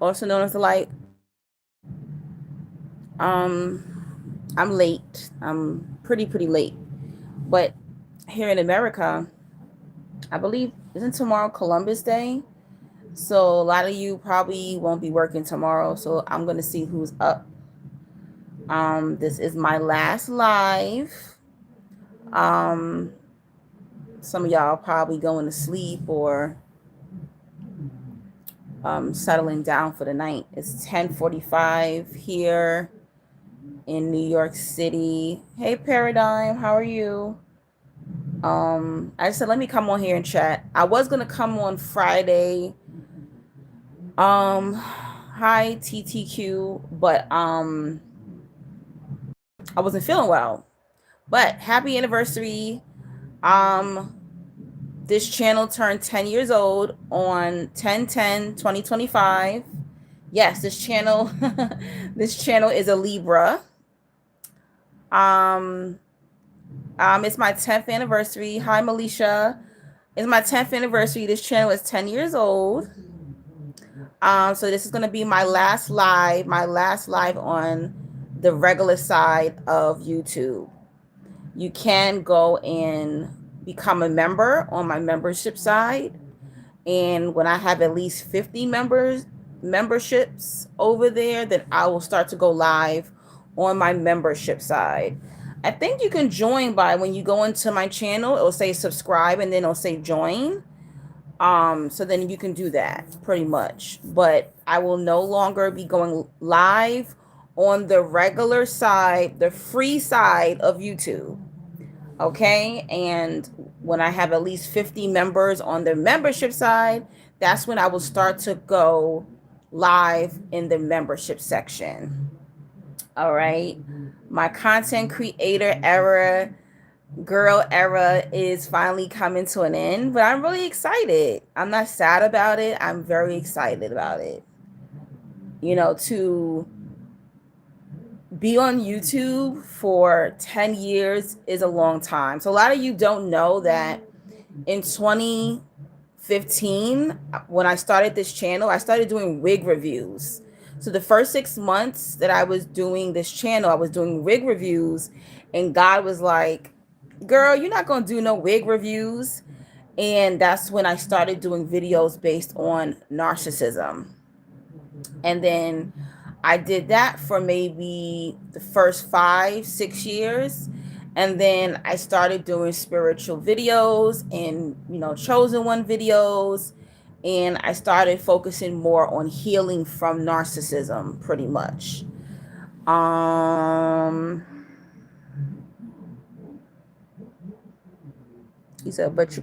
also known as the light. I'm late. I'm pretty late. But here in America, I believe isn't tomorrow Columbus Day? So a lot of you probably won't be working tomorrow. So I'm gonna see who's up. This is my last live. Um, some of y'all probably going to sleep or settling down for the night. It's 10:45 here in New York City. Hey Paradigm, how are you? I said let me come on here and chat. I was gonna come on Friday. Hi TTQ, but I wasn't feeling well. But happy anniversary. Um this channel turned 10 years old on 10/10/2025. Yes, this channel this channel is a Libra. Um it's my 10th anniversary. Hi Melisha. It's my 10th anniversary. This channel is 10 years old. So this is going to be my last live on the regular side of YouTube. You can go and become a member on my membership side. And when I have at least 50 memberships over there, then I will start to go live on my membership side. I think you can join by when you go into my channel, it'll say subscribe and then it'll say join. So then you can do that pretty much. But I will no longer be going live on the regular side, the free side of YouTube. Okay. And when I have at least 50 members on the membership side, that's when I will start to go live in the membership section. All right. My content creator era, girl era is finally coming to an end, but I'm really excited. I'm not sad about it. I'm very excited about it. You know, to be on YouTube for 10 years is a long time. So a lot of you don't know that in 2015, when I started this channel, I started doing wig reviews. So the first 6 months that I was doing this channel, I was doing wig reviews, and God was like, girl, you're not going to do no wig reviews. And that's when I started doing videos based on narcissism. And then I did that for maybe the first 5-6 years. And then I started doing spiritual videos and, chosen one videos. And I started focusing more on healing from narcissism, pretty much. He said, but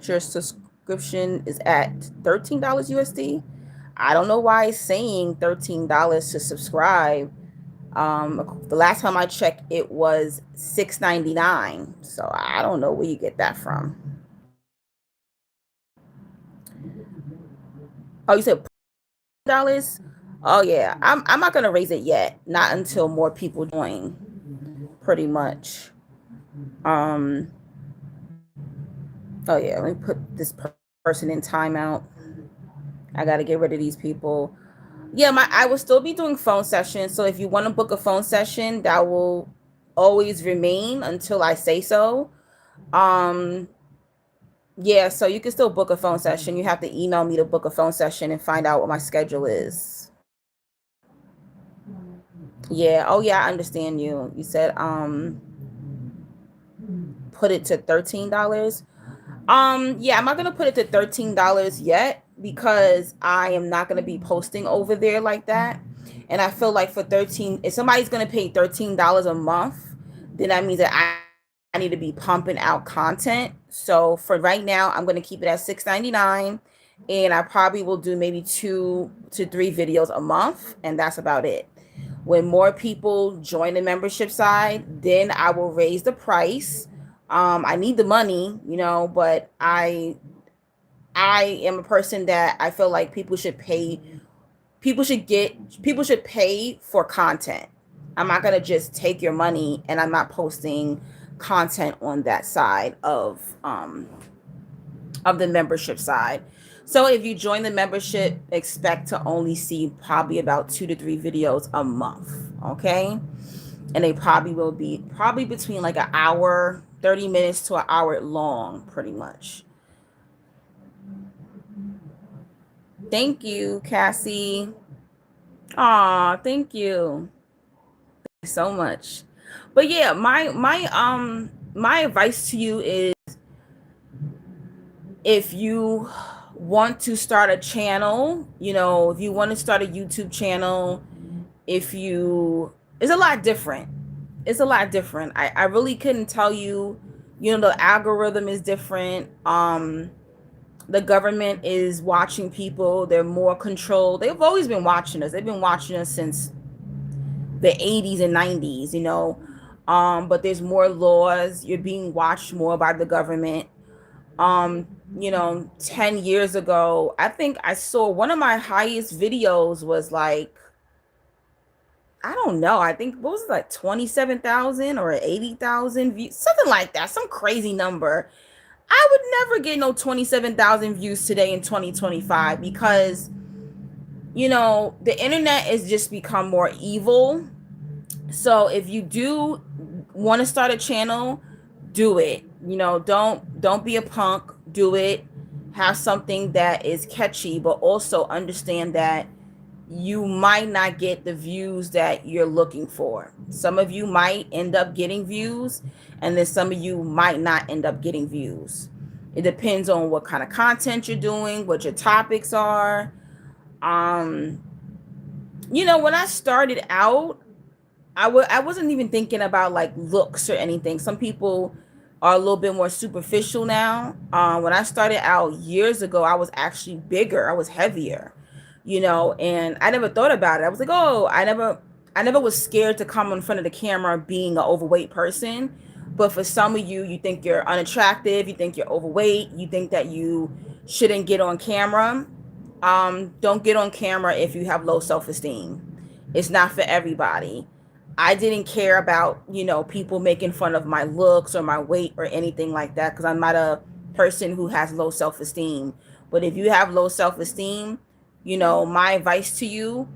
your subscription is at $13 USD. I don't know why it's saying $13 to subscribe. The last time I checked, it was $6.99. So I don't know where you get that from. Oh, you said $dollars? Oh yeah, I'm not gonna raise it yet. Not until more people join. Pretty much. Oh yeah, let me put this person in timeout. I gotta get rid of these people. Yeah, I will still be doing phone sessions. So if you want to book a phone session, that will always remain until I say so. Um, yeah, so you can still book a phone session. You have to email me to book a phone session and find out what my schedule is. Yeah, oh yeah, I understand you. You said put it to $13. Yeah, I'm not gonna put it to $13 yet because I am not gonna be posting over there like that. And I feel like for 13, if somebody's gonna pay $13 a month, then that means that I need to be pumping out content. So for right now, I'm gonna keep it at $6.99, and I probably will do maybe 2 to 3 videos a month, and that's about it. When more people join the membership side, then I will raise the price. I need the money, but I am a person that I feel like people should pay for content. I'm not gonna just take your money and I'm not posting content on that side of the membership side. So if you join the membership, expect to only see probably about 2 to 3 videos a month. Okay. And they probably will be probably between like an hour, 30 minutes to an hour long, pretty much. Thank you, Cassie. Aw, thank you. Thank you so much. But yeah, my advice to you is, if you want to start a channel, if you want to start a YouTube channel, if you it's a lot different. It's a lot different. I really couldn't tell you, the algorithm is different. The government is watching people. They're more controlled. They've always been watching us. They've been watching us since the 80s and 90s, but there's more laws. You're being watched more by the government. 10 years ago, I think I saw one of my highest videos was like, I don't know. I think, what was it, like 27,000 or 80,000 views, something like that, some crazy number. I would never get no 27,000 views today in 2025, because, the internet has just become more evil. So if you do want to start a channel, do it. Don't be a punk. Do it. Have something that is catchy, but also understand that you might not get the views that you're looking for. Some of you might end up getting views, and then some of you might not end up getting views. It depends on what kind of content you're doing, what your topics are. When I started out, I wasn't even thinking about like looks or anything. Some people are a little bit more superficial now. When I started out years ago, I was actually bigger. I was heavier, and I never thought about it. I was like, oh, I never was scared to come in front of the camera being an overweight person. But for some of you, you think you're unattractive, you think you're overweight, you think that you shouldn't get on camera. Don't get on camera if you have low self-esteem. It's not for everybody. I didn't care about, people making fun of my looks or my weight or anything like that, because I'm not a person who has low self-esteem. But if you have low self-esteem, my advice to you,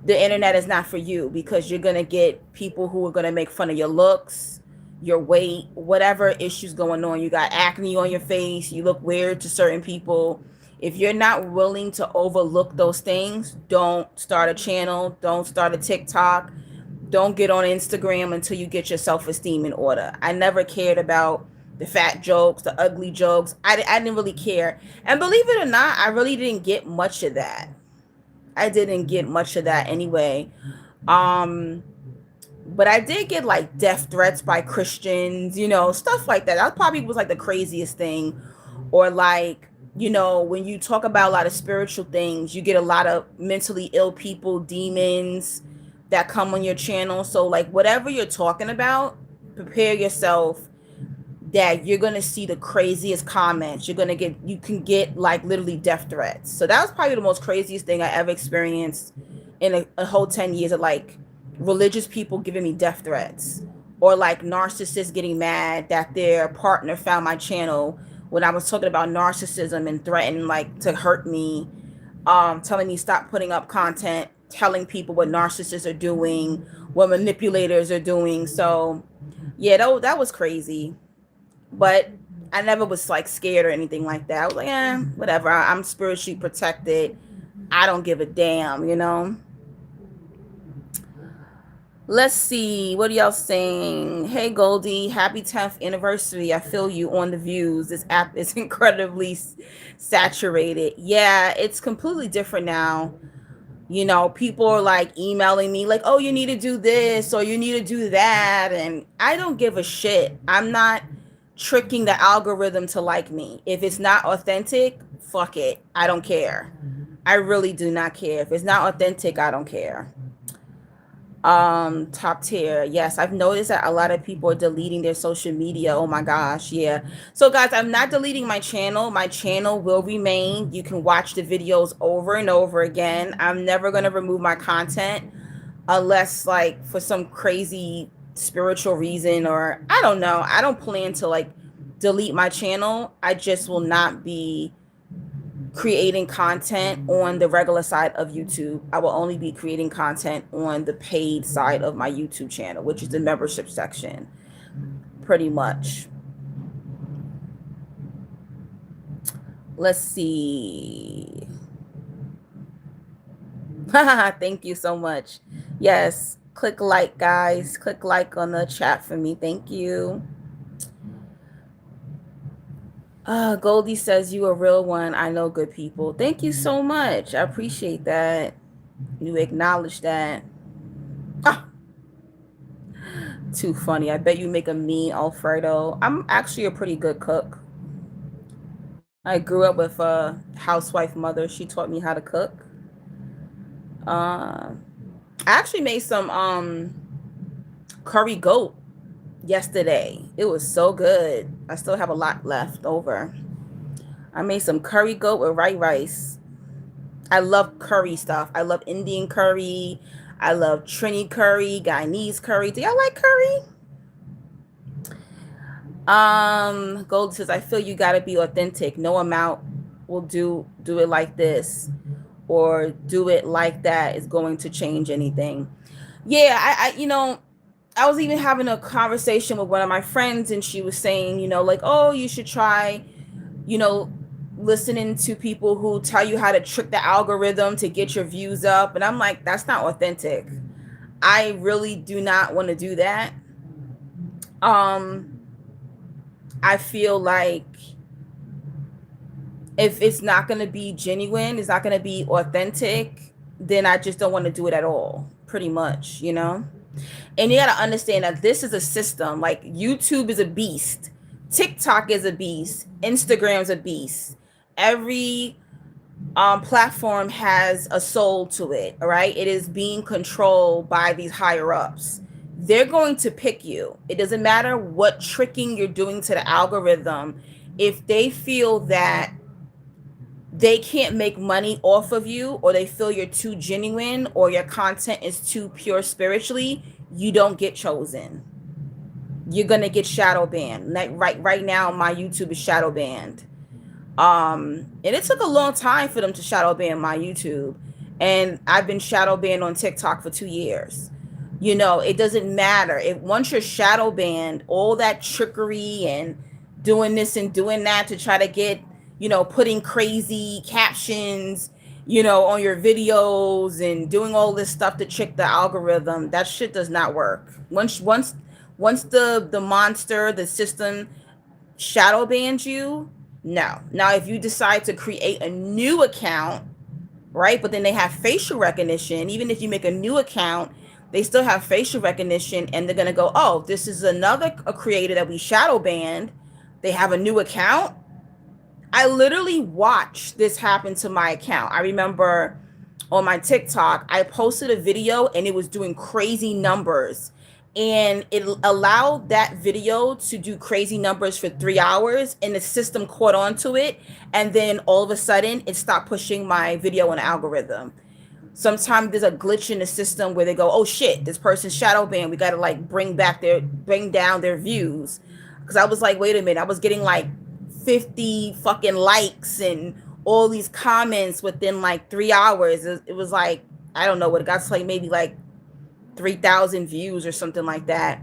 the internet is not for you, because you're going to get people who are going to make fun of your looks, your weight, whatever issues going on. You got acne on your face, you look weird to certain people. If you're not willing to overlook those things, don't start a channel, don't start a TikTok, don't get on Instagram until you get your self-esteem in order. I never cared about the fat jokes, the ugly jokes. I didn't really care. And believe it or not, I really didn't get much of that. I didn't get much of that anyway. But I did get like death threats by Christians, stuff like that. That probably was like the craziest thing. Or like, when you talk about a lot of spiritual things, you get a lot of mentally ill people, demons that come on your channel. So like, whatever you're talking about, prepare yourself that you're going to see the craziest comments. You can get like literally death threats. So that was probably the most craziest thing I ever experienced in a whole 10 years of like religious people giving me death threats, or like narcissists getting mad that their partner found my channel when I was talking about narcissism and threatening like to hurt me, telling me stop putting up content, telling people what narcissists are doing, what manipulators are doing. So yeah, that was crazy. But I never was like scared or anything like that. I was like, whatever. I'm spiritually protected. I don't give a damn. Let's see. What are y'all saying? Hey, Goldie, happy 10th anniversary. I feel you on the views. This app is incredibly saturated. Yeah, it's completely different now. People are like emailing me like, oh, you need to do this or you need to do that. And I don't give a shit. I'm not tricking the algorithm to like me. If it's not authentic, fuck it. I don't care. I really do not care. If it's not authentic, I don't care. Top tier. Yes, I've noticed that a lot of people are deleting their social media. Oh my gosh, yeah. So guys, I'm not deleting my channel. My channel will remain. You can watch the videos over and over again. I'm never going to remove my content unless like for some crazy spiritual reason, or I don't know. I don't plan to like delete my channel. I just will not be creating content on the regular side of YouTube. I will only be creating content on the paid side of my YouTube channel, which is the membership section, pretty much. Let's see. Thank you so much. Yes, click like, guys. Click like on the chat for me. Thank you. Goldie says, you a real one. I know good people. Thank you so much. I appreciate that. You acknowledge that. Ah, too funny. I bet you make a mean Alfredo. I'm actually a pretty good cook. I grew up with a housewife mother. She taught me how to cook. I actually made some curry goat yesterday. It was so good. I still have a lot left over. I made some curry goat with white rice. I love curry stuff. I love Indian curry. I love Trini curry, Guyanese curry. Do y'all like curry? Gold says, I feel you gotta be authentic. No amount will do it like this or do it like that is going to change anything. Yeah, I was even having a conversation with one of my friends, and she was saying, like, oh, you should try, listening to people who tell you how to trick the algorithm to get your views up. And I'm like, that's not authentic. I really do not want to do that. I feel like if it's not going to be genuine, it's not going to be authentic, then I just don't want to do it at all, pretty much, And you got to understand that this is a system. Like, YouTube is a beast. TikTok is a beast. Instagram's a beast. Every platform has a soul to it, all right? It is being controlled by these higher ups. They're going to pick you. It doesn't matter what tricking you're doing to the algorithm. If they feel that they can't make money off of you, or they feel you're too genuine, or your content is too pure spiritually, you don't get chosen. You're gonna get shadow banned. Like right now, my YouTube is shadow banned. And it took a long time for them to shadow ban my YouTube, and I've been shadow banned on TikTok for 2 years. It doesn't matter. If once you're shadow banned, all that trickery and doing this and doing that to try to get, putting crazy captions, on your videos and doing all this stuff to trick the algorithm, that shit does not work. Once the monster, the system shadow bans you, no. Now, if you decide to create a new account, right, but then they have facial recognition, even if you make a new account, they still have facial recognition, and they're going to go, oh, this is another creator that we shadow banned. They have a new account. I literally watched this happen to my account. I remember on my TikTok, I posted a video and it was doing crazy numbers. And it allowed that video to do crazy numbers for 3 hours, and the system caught on to it. And then all of a sudden, it stopped pushing my video on the algorithm. Sometimes there's a glitch in the system where they go, oh shit, this person's shadow banned. We got to like bring down their views. Because I was like, wait a minute, I was getting like 50 fucking likes and all these comments within like 3 hours. It was like, I don't know what it got to, like maybe like 3,000 views or something like that.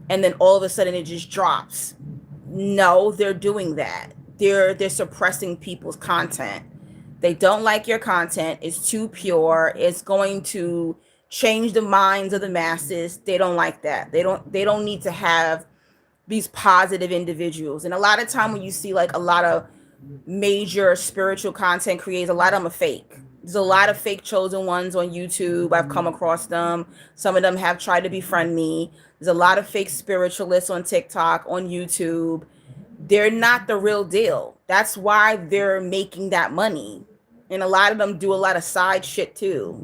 And then all of a sudden it just drops. No, they're doing that. They're suppressing people's content. They don't like your content. It's too pure. It's going to change the minds of the masses. They don't like that. They don't need to have these positive individuals. And a lot of time when you see like a lot of major spiritual content creators, a lot of them are fake. There's a lot of fake chosen ones on YouTube. I've come across them. Some of them have tried to befriend me. There's a lot of fake spiritualists on TikTok, on YouTube. They're not the real deal. That's why they're making that money. And a lot of them do a lot of side shit too,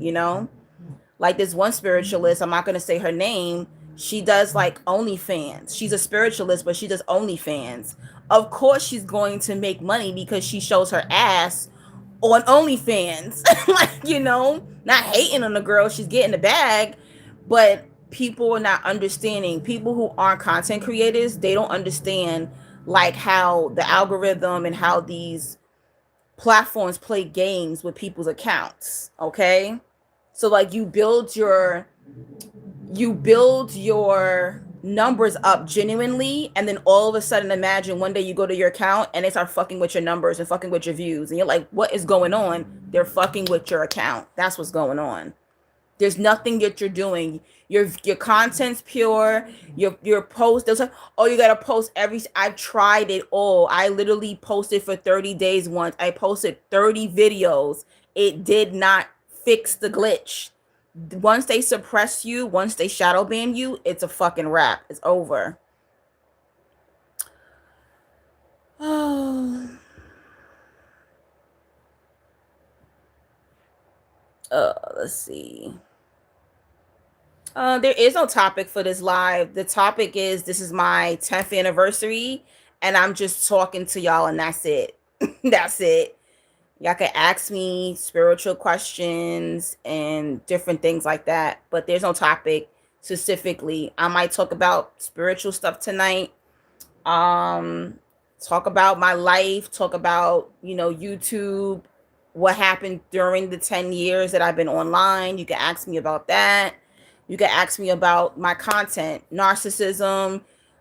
Like this one spiritualist, I'm not going to say her name. She does like OnlyFans. She's a spiritualist, but she does OnlyFans. Of course she's going to make money because she shows her ass on OnlyFans. Like, not hating on the girl. She's getting the bag, but people are not understanding. People who aren't content creators, they don't understand like how the algorithm and how these platforms play games with people's accounts. Okay. So like you build your numbers up genuinely, and then all of a sudden imagine one day you go to your account and they start fucking with your numbers and fucking with your views, and you're like, what is going on? They're fucking with your account. That's what's going on. There's nothing that you're doing. Your content's pure. Your post. There's like, oh, you gotta post every. I've tried it all. I literally posted for 30 days once. I posted 30 videos. It did not fix the glitch. Once they suppress you, once they shadow ban you, it's a fucking wrap. It's over. Oh. Let's see. There is no topic for this live. The topic is this is my 10th anniversary, and I'm just talking to y'all, and that's it. That's it. Y'all can ask me spiritual questions and different things like that, but there's no topic specifically. I might talk about spiritual stuff tonight. Talk about my life, talk about, YouTube, what happened during the 10 years that I've been online. You can ask me about that. You can ask me about my content, narcissism,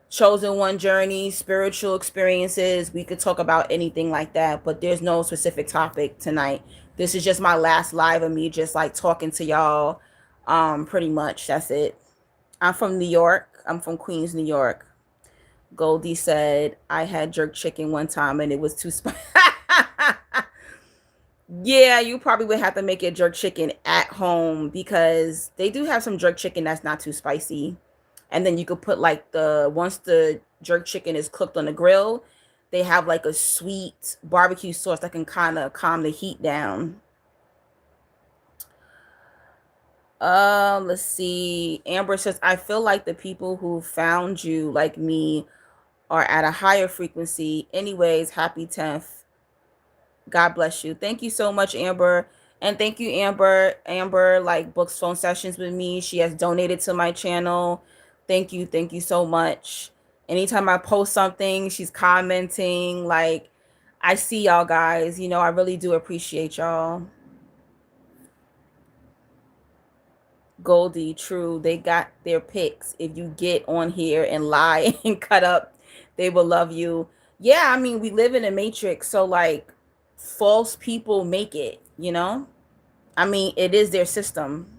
chosen one journey, spiritual experiences. We could talk about anything like that, but there's no specific topic tonight. This is just my last live of me just like talking to y'all. Pretty much that's it. I'm from New York. I'm from Queens, New York. Goldie said I had jerk chicken one time and it was too spicy. Yeah, you probably would have to make your jerk chicken at home because they do have some jerk chicken that's not too spicy. And then you could put like once the jerk chicken is cooked on the grill, they have like a sweet barbecue sauce that can kind of calm the heat down. Let's see. Amber says, I feel like the people who found you like me are at a higher frequency. Anyways, happy 10th. God bless you. Thank you so much, Amber. And thank you, Amber. Amber like books phone sessions with me. She has donated to my channel. Thank you. Thank you so much. Anytime I post something, she's commenting. Like, I see y'all guys. I really do appreciate y'all. Goldie, true. They got their picks. If you get on here and lie and cut up, they will love you. Yeah, I mean, we live in a matrix. So, like, false people make it, I mean, it is their system.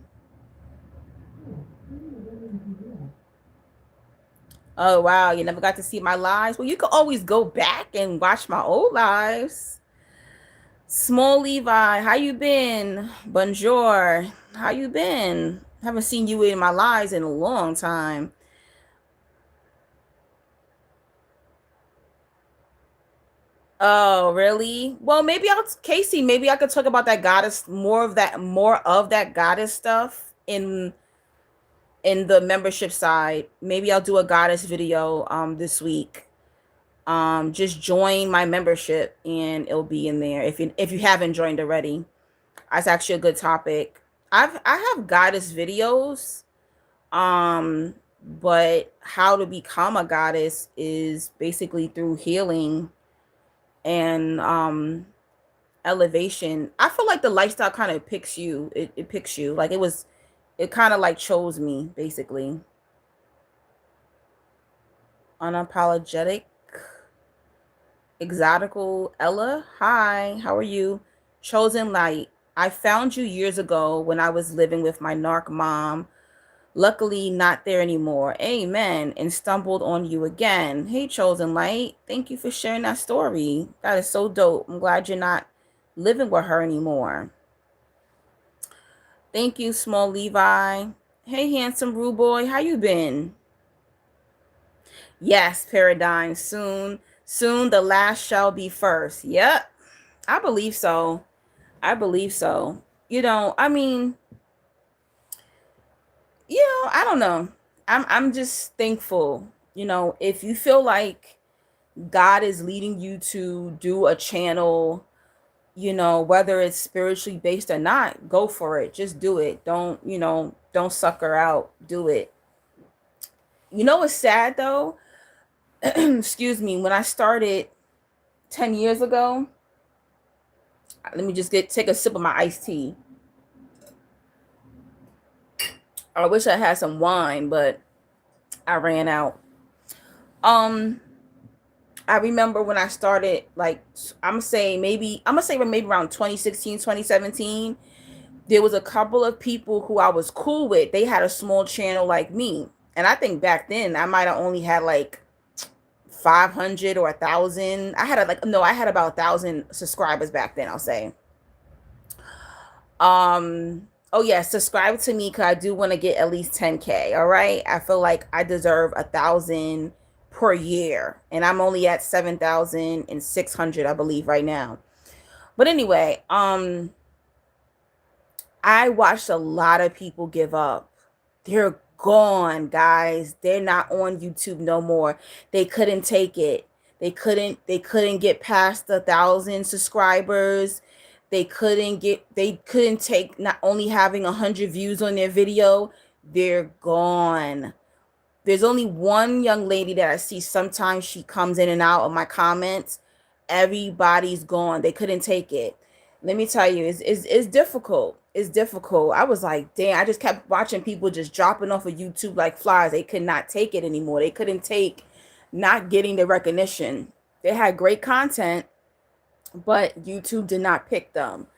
Oh, wow. You never got to see my lives? Well, you could always go back and watch my old lives. Small Levi, how you been? Bonjour. How you been? Haven't seen you in my lives in a long time. Oh, really? Well, Casey, maybe I could talk about that goddess, more of that goddess stuff in the membership side. Maybe I'll do a goddess video this week. Just join my membership and it'll be in there if you haven't joined already. That's actually a good topic. I have goddess videos. But how to become a goddess is basically through healing and elevation. I feel like the lifestyle kind of picks you. It picks you. Like it kind of like chose me, basically. Unapologetic, exotical Ella. Hi, how are you? Chosen light. I found you years ago when I was living with my narc mom. Luckily, not there anymore. Amen. And stumbled on you again. Hey, chosen light. Thank you for sharing that story. That is so dope. I'm glad you're not living with her anymore. Thank you, small Levi. Hey, handsome Rue boy. How you been? Yes, paradigm. Soon the last shall be first. Yep. I believe so. I believe so. I mean, I don't know. I'm just thankful. If you feel like God is leading you to do a channel, whether it's spiritually based or not, go for it. Just do it. Don't sucker out. Do it. What's sad though? Excuse me, when I started 10 years ago, Let me just take a sip of my iced tea. I wish I had some wine, but I ran out. Um, I remember when I started, like, I'm gonna say maybe around 2016, 2017. There was a couple of people who I was cool with. They had a small channel like me. And I think back then I might have only had like 500 or 1,000. I had I had about 1,000 subscribers back then, I'll say. Oh yeah, subscribe to me because I do want to get at least 10K. All right. I feel like I deserve 1,000 per year. And I'm only at 7,600, I believe, right now. But anyway, I watched a lot of people give up. They're gone, guys. They're not on YouTube no more. They couldn't take it. They couldn't get past 1,000 subscribers. They couldn't take not only having 100 views on their video. They're gone. There's only one young lady that I see sometimes. She comes in and out of my comments. Everybody's gone. They couldn't take it. Let me tell you, it's difficult. It's difficult. I was like, damn, I just kept watching people just dropping off of YouTube like flies. They could not take it anymore. They couldn't take not getting the recognition. They had great content, but YouTube did not pick them.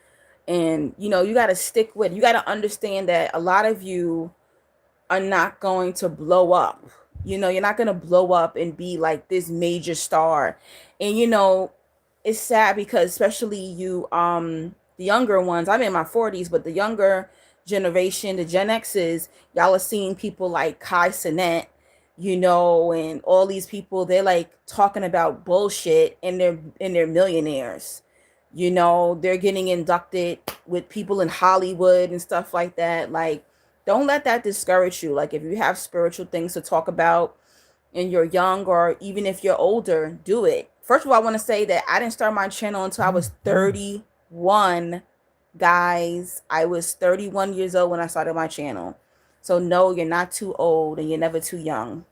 And you got to stick with, you got to understand that a lot of you are not going to blow up. You're not going to blow up and be like this major star. And it's sad because especially the younger ones, I'm in my 40s, but the younger generation, the Gen X's, y'all are seeing people like Kai Cenat, and all these people, they're like talking about bullshit and they're millionaires. They're getting inducted with people in Hollywood and stuff like that. Like, don't let that discourage you. Like, if you have spiritual things to talk about and you're young, or even if you're older, do it. First of all, I want to say that I didn't start my channel until I was 31, guys. I was 31 years old when I started my channel. So no, you're not too old and you're never too young.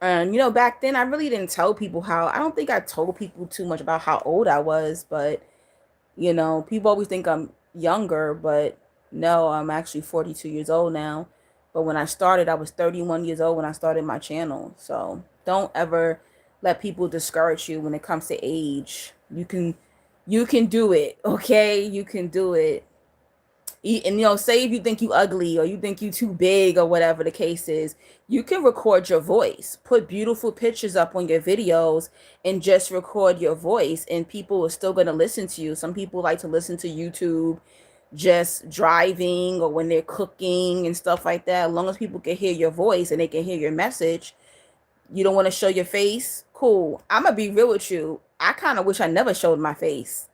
And back then I really didn't tell people I don't think I told people too much about how old I was, but people always think I'm younger, but no, I'm actually 42 years old now. But when I started, I was 31 years old when I started my channel. So don't ever let people discourage you when it comes to age. You can do it, okay? You can do it. And say if you think you ugly or you think you too big or whatever the case is, you can record your voice. Put beautiful pictures up on your videos and just record your voice, and people are still going to listen to you. Some people like to listen to YouTube just driving or when they're cooking and stuff like that. As long as people can hear your voice and they can hear your message. You don't want to show your face? Cool. I'm going to be real with you. I kind of wish I never showed my face.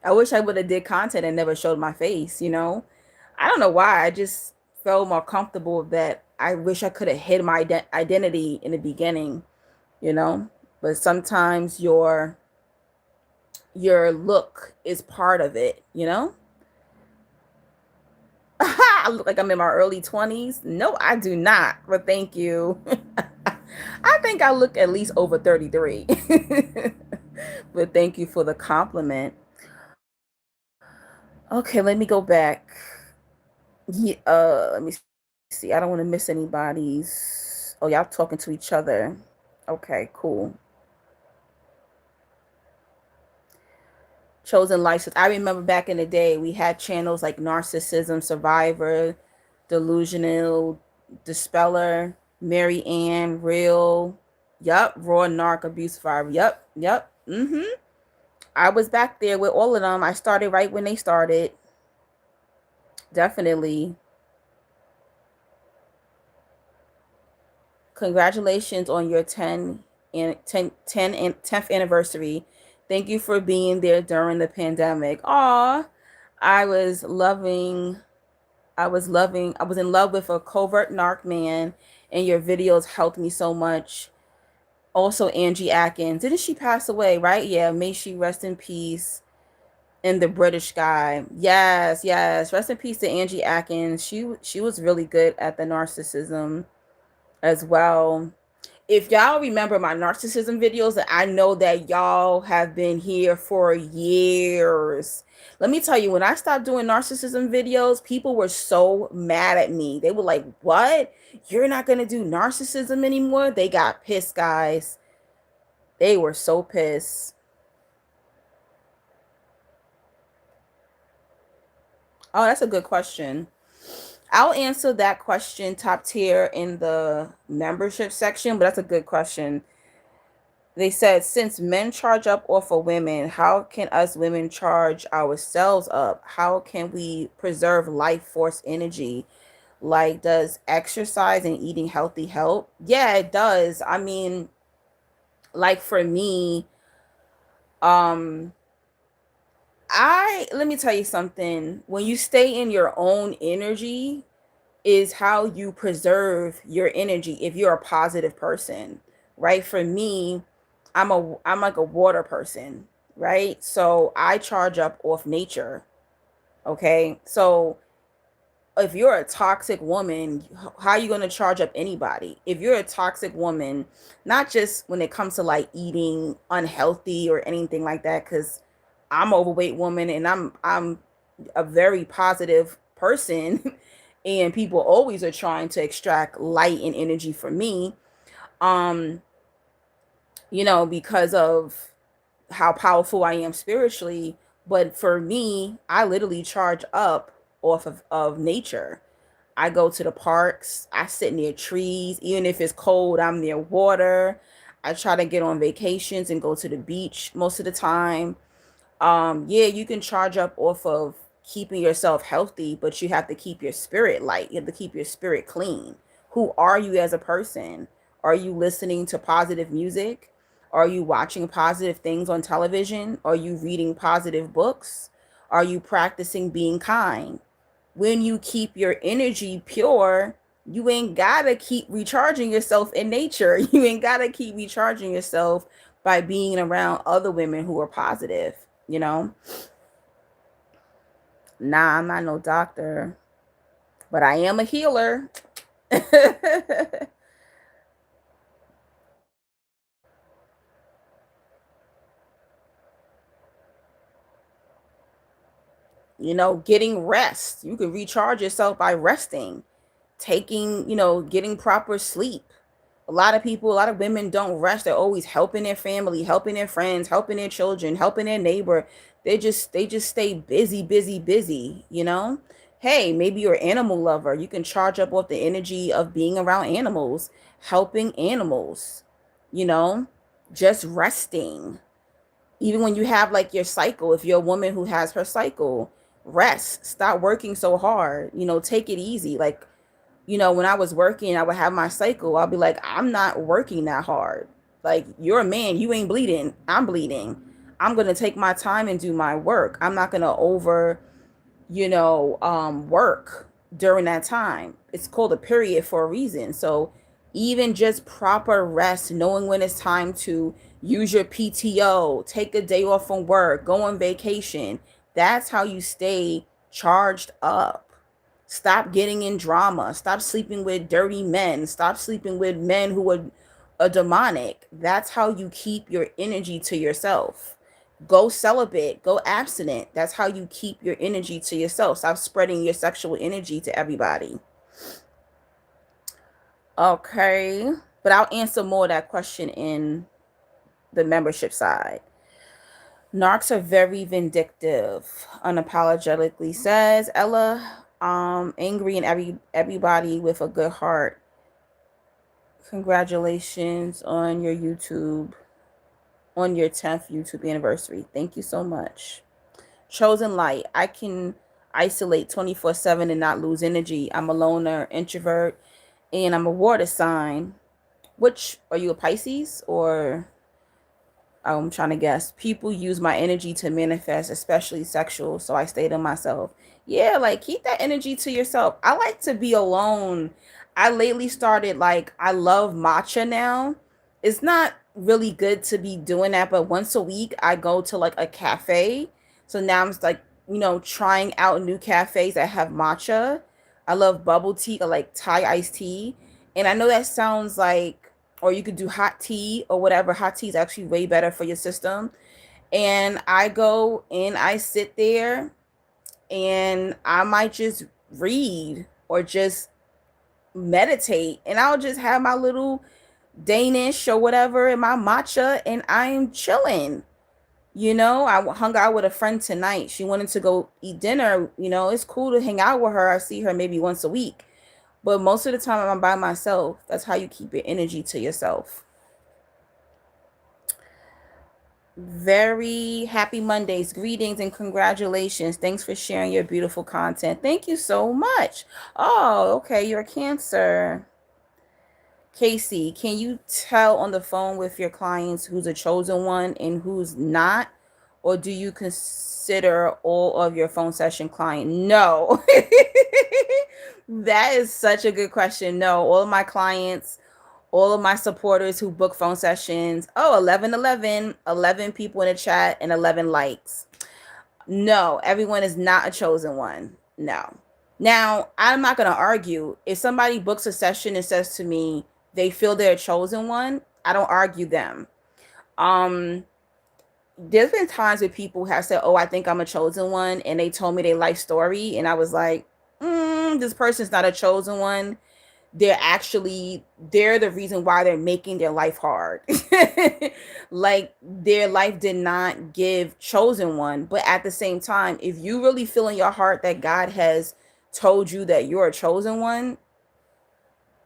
I wish I would have did content and never showed my face, I don't know why. I just felt more comfortable that I wish I could have hid my identity in the beginning, But sometimes your look is part of it, I look like I'm in my early 20s. No, I do not. But thank you. I think I look at least over 33. But thank you for the compliment. Okay, let me go back. Yeah, let me see. I don't want to miss anybody's. Oh, y'all talking to each other. Okay, cool. Chosen License. I remember back in the day, we had channels like Narcissism Survivor, Delusional, Dispeller, Mary Ann, Real. Yup, Raw Narc Abuse Survivor. Yup. I was back there with all of them. I started right when they started. Definitely. Congratulations on your 10th anniversary. Thank you for being there during the pandemic. Aw, I was in love with a covert narc man, and your videos helped me so much. Also, Angie Atkins. Didn't she pass away, right? Yeah, may she rest in peace. In the British guy. Yes. Rest in peace to Angie Atkins. She was really good at the narcissism as well. if y'all remember my narcissism videos, I know that y'all have been here for years. Let me tell you, when I stopped doing narcissism videos, people were so mad at me. They were like, "What? You're not going to do narcissism anymore?" They got pissed, guys. They were so pissed. Oh, that's a good question. I'll answer that question top tier in the membership section, but that's a good question. They said, since men charge up off of women, how can us women charge ourselves up? How can we preserve life force energy? Like, does exercise and eating healthy help? Yeah, it does. I mean, like for me, um, I let me tell you something. When you stay in your own energy, is how you preserve your energy if you're a positive person, right? For me, I'm like a water person, right? So I charge up off nature. Okay? So if you're a toxic woman, how are you going to charge up anybody? If you're a toxic woman, not just when it comes to like eating unhealthy or anything like that, cuz I'm an overweight woman and I'm a very positive person and people always are trying to extract light and energy from me, um because of how powerful I am spiritually. But for me, I literally charge up off of nature. I go to the parks, I sit near trees, even if it's cold, I'm near water. I try to get on vacations and go to the beach most of the time. Yeah, you can charge up off of keeping yourself healthy, but you have to keep your spirit light. You have to keep your spirit clean. Who are you as a person? Are you listening to positive music? Are you watching positive things on television? Are you reading positive books? Are you practicing being kind? When you keep your energy pure, you ain't gotta keep recharging yourself in nature. You ain't gotta keep recharging yourself by being around other women who are positive, you know? Nah, I'm not no doctor, but I am a healer. Getting rest. You can recharge yourself by resting, taking, getting proper sleep. A lot of people, a lot of women don't rest. They're always helping their family, helping their friends, helping their children, helping their neighbor. They just stay busy, busy, busy. Hey, maybe you're an animal lover. You can charge up off the energy of being around animals, helping animals, you know, just resting. Even when you have like your cycle, if you're a woman who has her cycle, rest, stop working so hard, take it easy. Like, when I was working, I would have my cycle. I'll be like, I'm not working that hard. Like, you're a man, you ain't bleeding. I'm bleeding. I'm going to take my time and do my work. I'm not going to work during that time. It's called a period for a reason. So even just proper rest, knowing when it's time to use your PTO, take a day off from work, go on vacation, that's how you stay charged up. Stop getting in drama. Stop sleeping with dirty men. Stop sleeping with men who are demonic. That's how you keep your energy to yourself. Go celibate. Go abstinent. That's how you keep your energy to yourself. Stop spreading your sexual energy to everybody. Okay. But I'll answer more of that question in the membership side. Narcs are very vindictive, unapologetically says Ella. Angry and everybody with a good heart. Congratulations on your 10th YouTube anniversary. Thank you so much. Chosen light. I can isolate 24/7 and not lose energy. I'm a loner, introvert, and I'm a water sign. Which are you, a Pisces or I'm trying to guess. People use my energy to manifest, especially sexual, so I stay to myself. Yeah, like keep that energy to yourself. I like to be alone. I lately started like I love matcha now. It's not really good to be doing that, but once a week I go to like a cafe. So now I'm just like, trying out new cafes that have matcha. I love bubble tea or like Thai iced tea. And I know that sounds like or you could do hot tea or whatever. Hot tea is actually way better for your system. And I go and I sit there and I might just read or just meditate, and I'll just have my little Danish or whatever in my matcha and I'm chilling. I hung out with a friend tonight. She wanted to go eat dinner. It's cool to hang out with her. I see her maybe once a week. But most of the time I'm by myself. That's how you keep your energy to yourself. Very happy Mondays. Greetings and congratulations. Thanks for sharing your beautiful content. Thank you so much. Oh, okay. You're a Cancer. Casey, can you tell on the phone with your clients who's a chosen one and who's not? Or do you consider all of your phone session client? No. That is such a good question. No, all of my clients, all of my supporters who book phone sessions, 11, 11, 11 people in the chat and 11 likes. No, everyone is not a chosen one. No. Now, I'm not going to argue. If somebody books a session and says to me they feel they're a chosen one, I don't argue them. There's been times where people have said, I think I'm a chosen one, and they told me their life story, and I was like, this person's not a chosen one. They're the reason why they're making their life hard. Like, their life did not give chosen one. But at the same time, if you really feel in your heart that God has told you that you're a chosen one,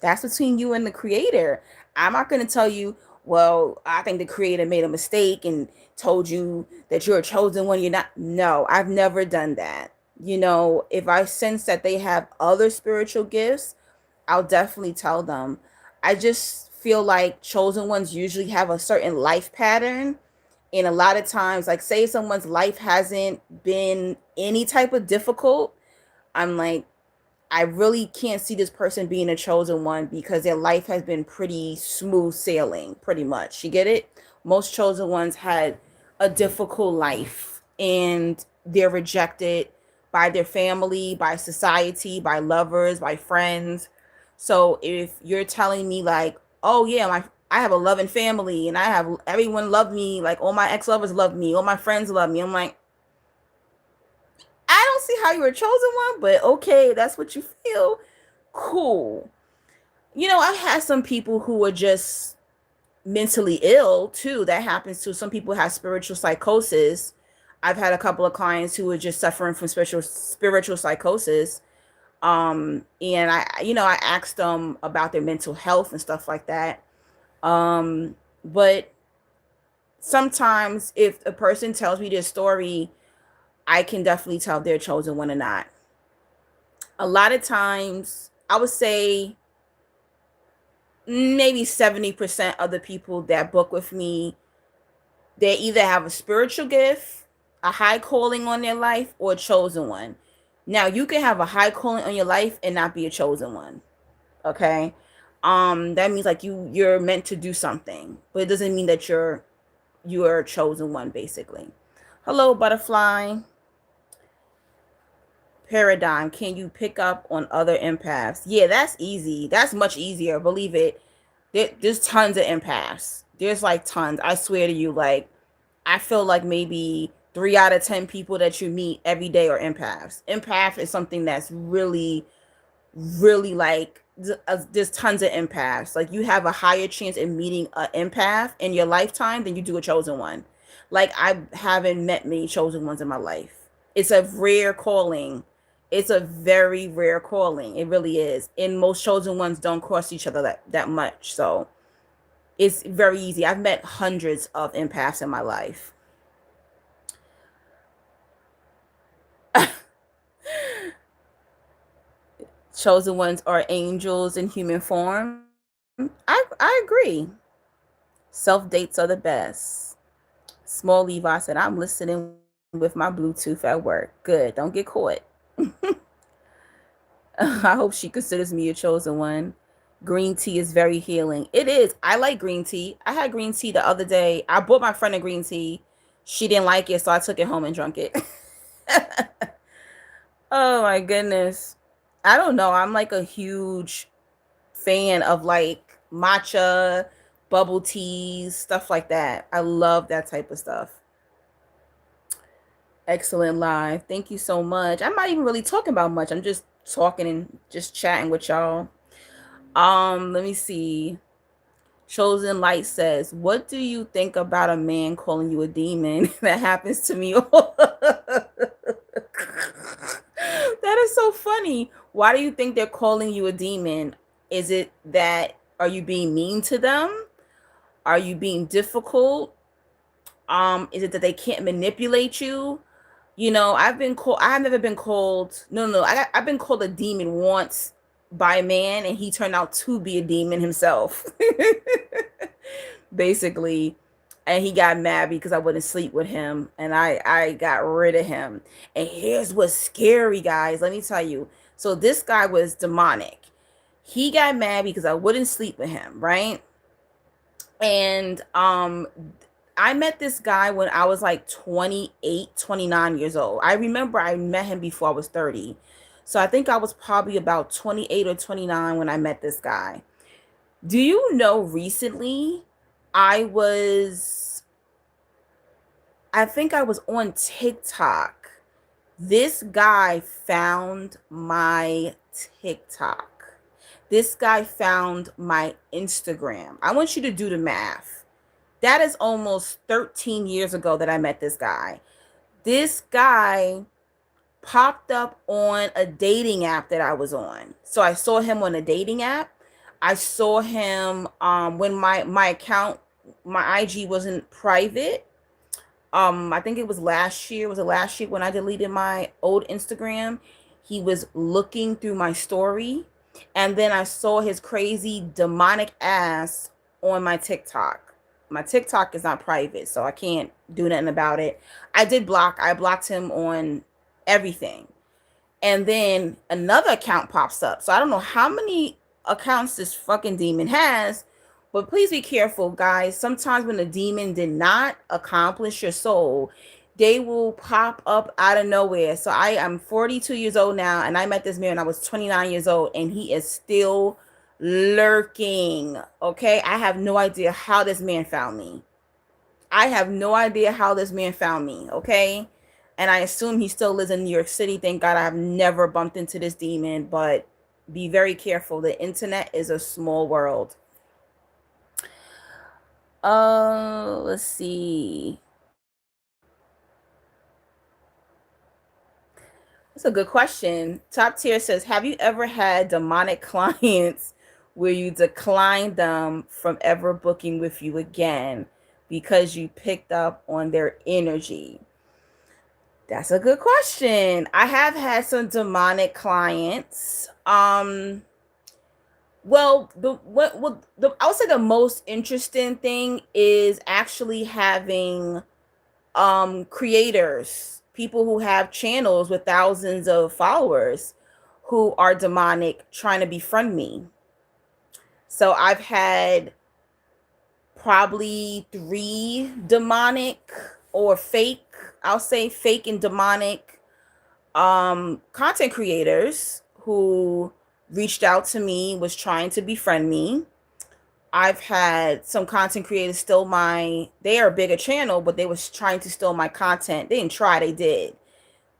that's between you and the creator. I'm not going to tell you, well, I think the creator made a mistake and told you that you're a chosen one. You're not. No, I've never done that. If I sense that they have other spiritual gifts, I'll definitely tell them. I just feel like chosen ones usually have a certain life pattern. And a lot of times, like, say someone's life hasn't been any type of difficult, I'm like, I really can't see this person being a chosen one because their life has been pretty smooth sailing, pretty much. You get it? Most chosen ones had a difficult life and they're rejected by their family, by society, by lovers, by friends. So if you're telling me like, oh yeah, I have a loving family and I have everyone love me, like all my ex-lovers love me, all my friends love me, I'm like, I don't see how you're a chosen one, but okay, that's what you feel. Cool. I've had some people who are just mentally ill too. That happens too. Some people have spiritual psychosis. I've had a couple of clients who are just suffering from spiritual psychosis. And I asked them about their mental health and stuff like that. But sometimes if a person tells me their story, I can definitely tell if they're chosen one or not. A lot of times, I would say maybe 70% of the people that book with me, they either have a spiritual gift, a high calling on their life, or a chosen one. Now, you can have a high calling on your life and not be a chosen one. Okay? That means like you're meant to do something, but it doesn't mean that you're a chosen one, basically. Hello, butterfly. Paradigm, can you pick up on other empaths? Yeah, that's easy. That's much easier. Believe it. There's tons of empaths. There's like tons. I swear to you, like, I feel like maybe 3 out of 10 people that you meet every day are empaths. Empath is something that's really, really like, there's tons of empaths. Like, you have a higher chance of meeting an empath in your lifetime than you do a chosen one. Like, I haven't met many chosen ones in my life. It's a rare calling. It's a very rare calling. It really is. And most chosen ones don't cross each other that much. So it's very easy. I've met hundreds of empaths in my life. Chosen ones are angels in human form. I agree. Self dates are the best. Small Levi said, I'm listening with my Bluetooth at work. Good. Don't get caught. I hope she considers me a chosen one. Green tea is very healing. It is. I like green tea. I had green tea the other day. I bought my friend a green tea. She didn't like it, so I took it home and drank it. Oh my goodness. I don't know. I'm like a huge fan of like matcha, bubble teas, stuff like that. I love that type of stuff. Excellent live. Thank you so much. I'm not even really talking about much. I'm just talking and just chatting with y'all. Let me see. Chosen Light says, "What do you think about a man calling you a demon?" That happens to me. That is so funny. Why do you think they're calling you a demon? Is it that are you being mean to them? Are you being difficult? Is it that they can't manipulate you? You know, I've been called. I've never been called. No. I've been called a demon once by a man, and he turned out to be a demon himself. Basically, and he got mad because I wouldn't sleep with him, and I got rid of him. And here's what's scary, guys. Let me tell you. So this guy was demonic. He got mad because I wouldn't sleep with him, right? And I met this guy when I was like 28, 29 years old. I remember I met him before I was 30. So I think I was probably about 28 or 29 when I met this guy. Do you know recently I think I was on TikTok. This guy found my TikTok. This guy found my Instagram. I want you to do the math. That is almost 13 years ago that I met this guy. This guy popped up on a dating app that I was on. So I saw him on a dating app. I saw him when my account, my IG wasn't private. I think it was last year. Was it last year when I deleted my old Instagram? He was looking through my story, and then I saw his crazy demonic ass on my TikTok. My TikTok is not private, so I can't do nothing about it. I blocked him on everything. And then another account pops up. So I don't know how many accounts this fucking demon has, but please be careful, guys. Sometimes when the demon did not accomplish your soul, they will pop up out of nowhere. So I am 42 years old now, and I met this man when I was 29 years old, and he is still lurking. Okay, I have no idea how this man found me. Okay, and I assume he still lives in New York City. Thank God I have never bumped into this demon, but be very careful. The internet is a small world. Let's see. That's a good question. Top Tier says, have you ever had demonic clients where you declined them from ever booking with you again because you picked up on their energy? That's a good question. I have had some demonic clients. Well, I would say the most interesting thing is actually having creators, people who have channels with thousands of followers who are demonic trying to befriend me. So I've had probably 3 demonic or fake, I'll say fake and demonic content creators who reached out to me, was trying to befriend me. I've had some content creators steal they are a bigger channel, but they was trying to steal my content. They didn't try, they did.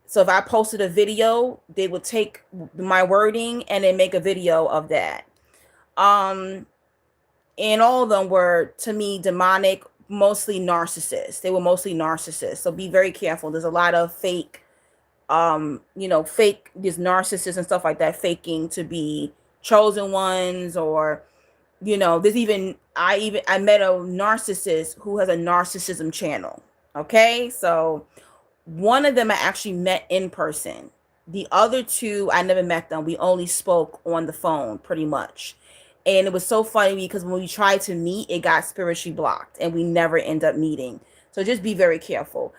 So if I posted a video, they would take my wording and then make a video of that. And all of them were, to me, demonic, mostly narcissists. They were mostly narcissists. So be very careful. There's a lot of fake, fake, these narcissists and stuff like that, faking to be chosen ones, or there's I met a narcissist who has a narcissism channel. Okay, so one of them I actually met in person. The other 2, I never met them. We only spoke on the phone pretty much. And it was so funny because when we tried to meet, it got spiritually blocked and we never end up meeting. So just be very careful.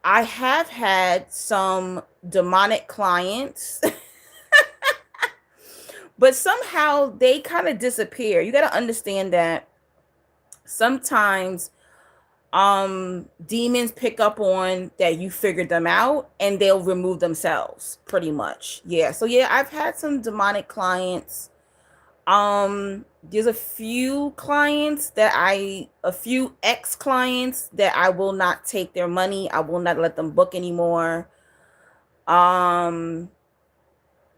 I have had some demonic clients but somehow they kind of disappear. You got to understand that sometimes demons pick up on that you figured them out and they'll remove themselves pretty much. Yeah. So yeah, I've had some demonic clients. There's a few clients that a few ex clients that I will not take their money. I will not let them book anymore. Um,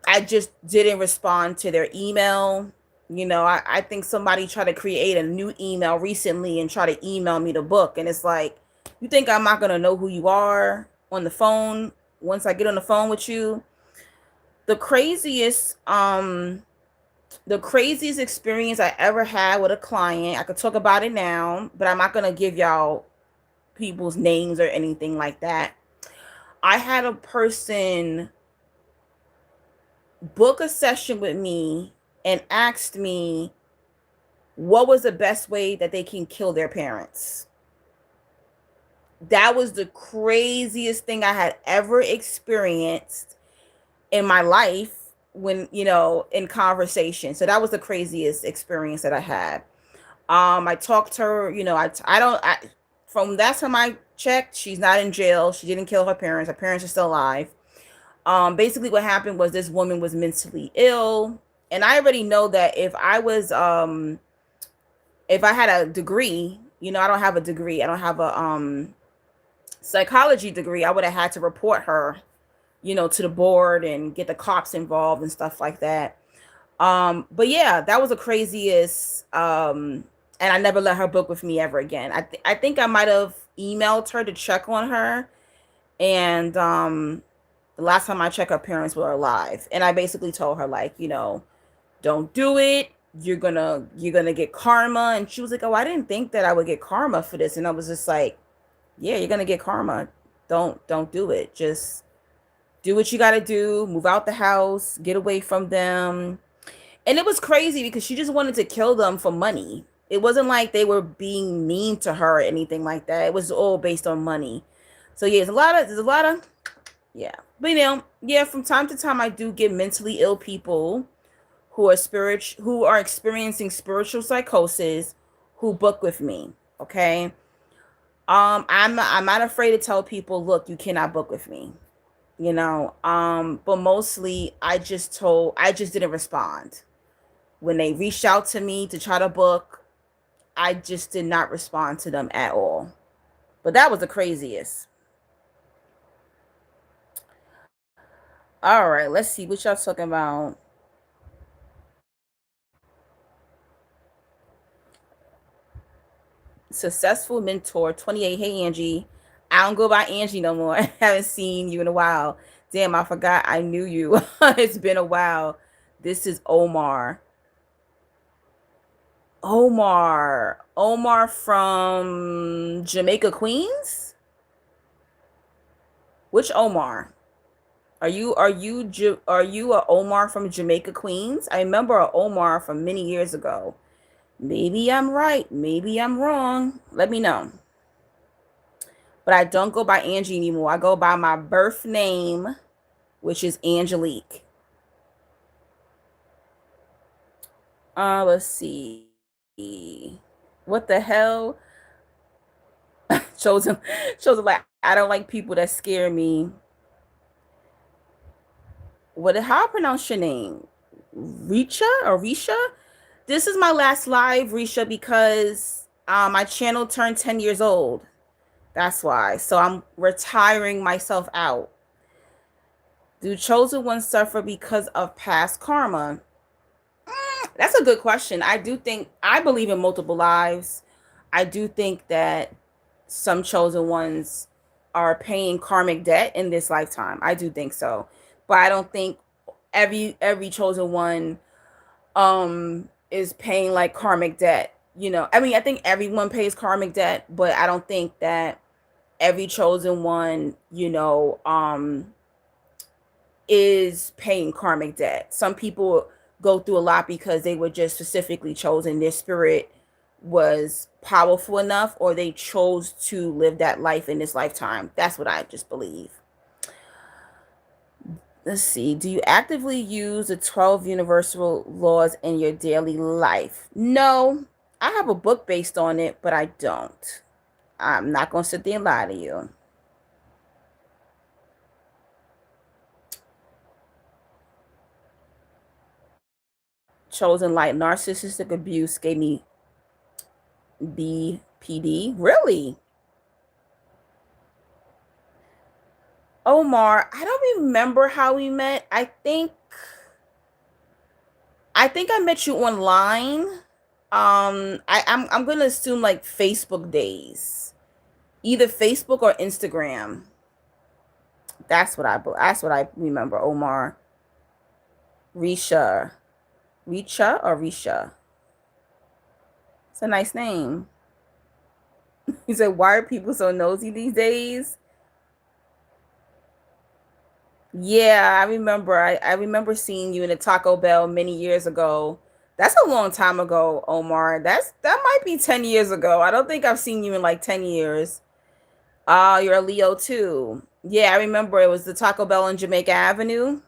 I just didn't respond to their email. I think somebody tried to create a new email recently and try to email me the book. And it's like, you think I'm not going to know who you are on the phone once I get on the phone with you? The craziest, the craziest experience I ever had with a client, I could talk about it now, but I'm not going to give y'all people's names or anything like that. I had a person book a session with me and asked me what was the best way that they can kill their parents. That was the craziest thing I had ever experienced in my life when, in conversation. So that was the craziest experience that I had. I talked to her, from that time I checked, she's not in jail. She didn't kill her parents. Her parents are still alive. Basically what happened was this woman was mentally ill. And I already know that if I had a degree, I don't have a degree. I don't have a psychology degree. I would have had to report her, to the board and get the cops involved and stuff like that. But yeah, that was the craziest. And I never let her book with me ever again. I think I might have emailed her to check on her, and the last time I checked, her parents were alive, and I basically told her, like, don't do it. You're gonna get karma. And she was like, oh, I didn't think that I would get karma for this. And I was just like, yeah, you're gonna get karma. Don't do it. Just do what you gotta do. Move out the house. Get away from them. And it was crazy because she just wanted to kill them for money. It wasn't like they were being mean to her or anything like that. It was all based on money. So yeah, there's a lot of yeah. But yeah, from time to time I do get mentally ill people who are experiencing spiritual psychosis who book with me. Okay. I'm not afraid to tell people, look, you cannot book with me. But mostly I just didn't respond. When they reached out to me to try to book, I just did not respond to them at all. But that was the craziest. All right, let's see what y'all talking about. Successful mentor 28. Hey Angie. I don't go by Angie no more. I haven't seen you in a while. Damn, I forgot I knew you. It's been a while. This is Omar. Omar from Jamaica, Queens? Which Omar? Are you a Omar from Jamaica, Queens? I remember a Omar from many years ago. Maybe I'm right, maybe I'm wrong. Let me know. But I don't go by Angie anymore. I go by my birth name, which is Angelique. Let's see. What the hell? Chosen chosen like I don't like people that scare me. How I pronounce your name? Richa or Risha? This is my last live, Risha, because my channel turned 10 years old. That's why. So I'm retiring myself out. Do chosen ones suffer because of past karma? That's a good question. I believe in multiple lives. I do think that some chosen ones are paying karmic debt in this lifetime. I do think so. But I don't think every chosen one is paying like karmic debt. I mean, I think everyone pays karmic debt, but I don't think that every chosen one, is paying karmic debt. Some people go through a lot because they were just specifically chosen. Their spirit was powerful enough, or they chose to live that life in this lifetime. That's what I just believe. Let's see. Do you actively use the 12 universal laws in your daily life? No. I have a book based on it, but I don't. I'm not going to sit there and lie to you. chosen light. Narcissistic abuse gave me BPD. Really? Omar, I don't remember how we met. I think I met you online. I'm gonna assume like Facebook days, either Facebook or Instagram. That's what I remember. Omar, Risha, Richa or Risha. It's a nice name. He said, "Why are people so nosy these days?" Yeah, I remember. I remember seeing you in a Taco Bell many years ago. That's a long time ago, Omar. That might be 10 years ago. I don't think I've seen you in like 10 years. You're a Leo too. Yeah, I remember it was the Taco Bell on Jamaica Avenue.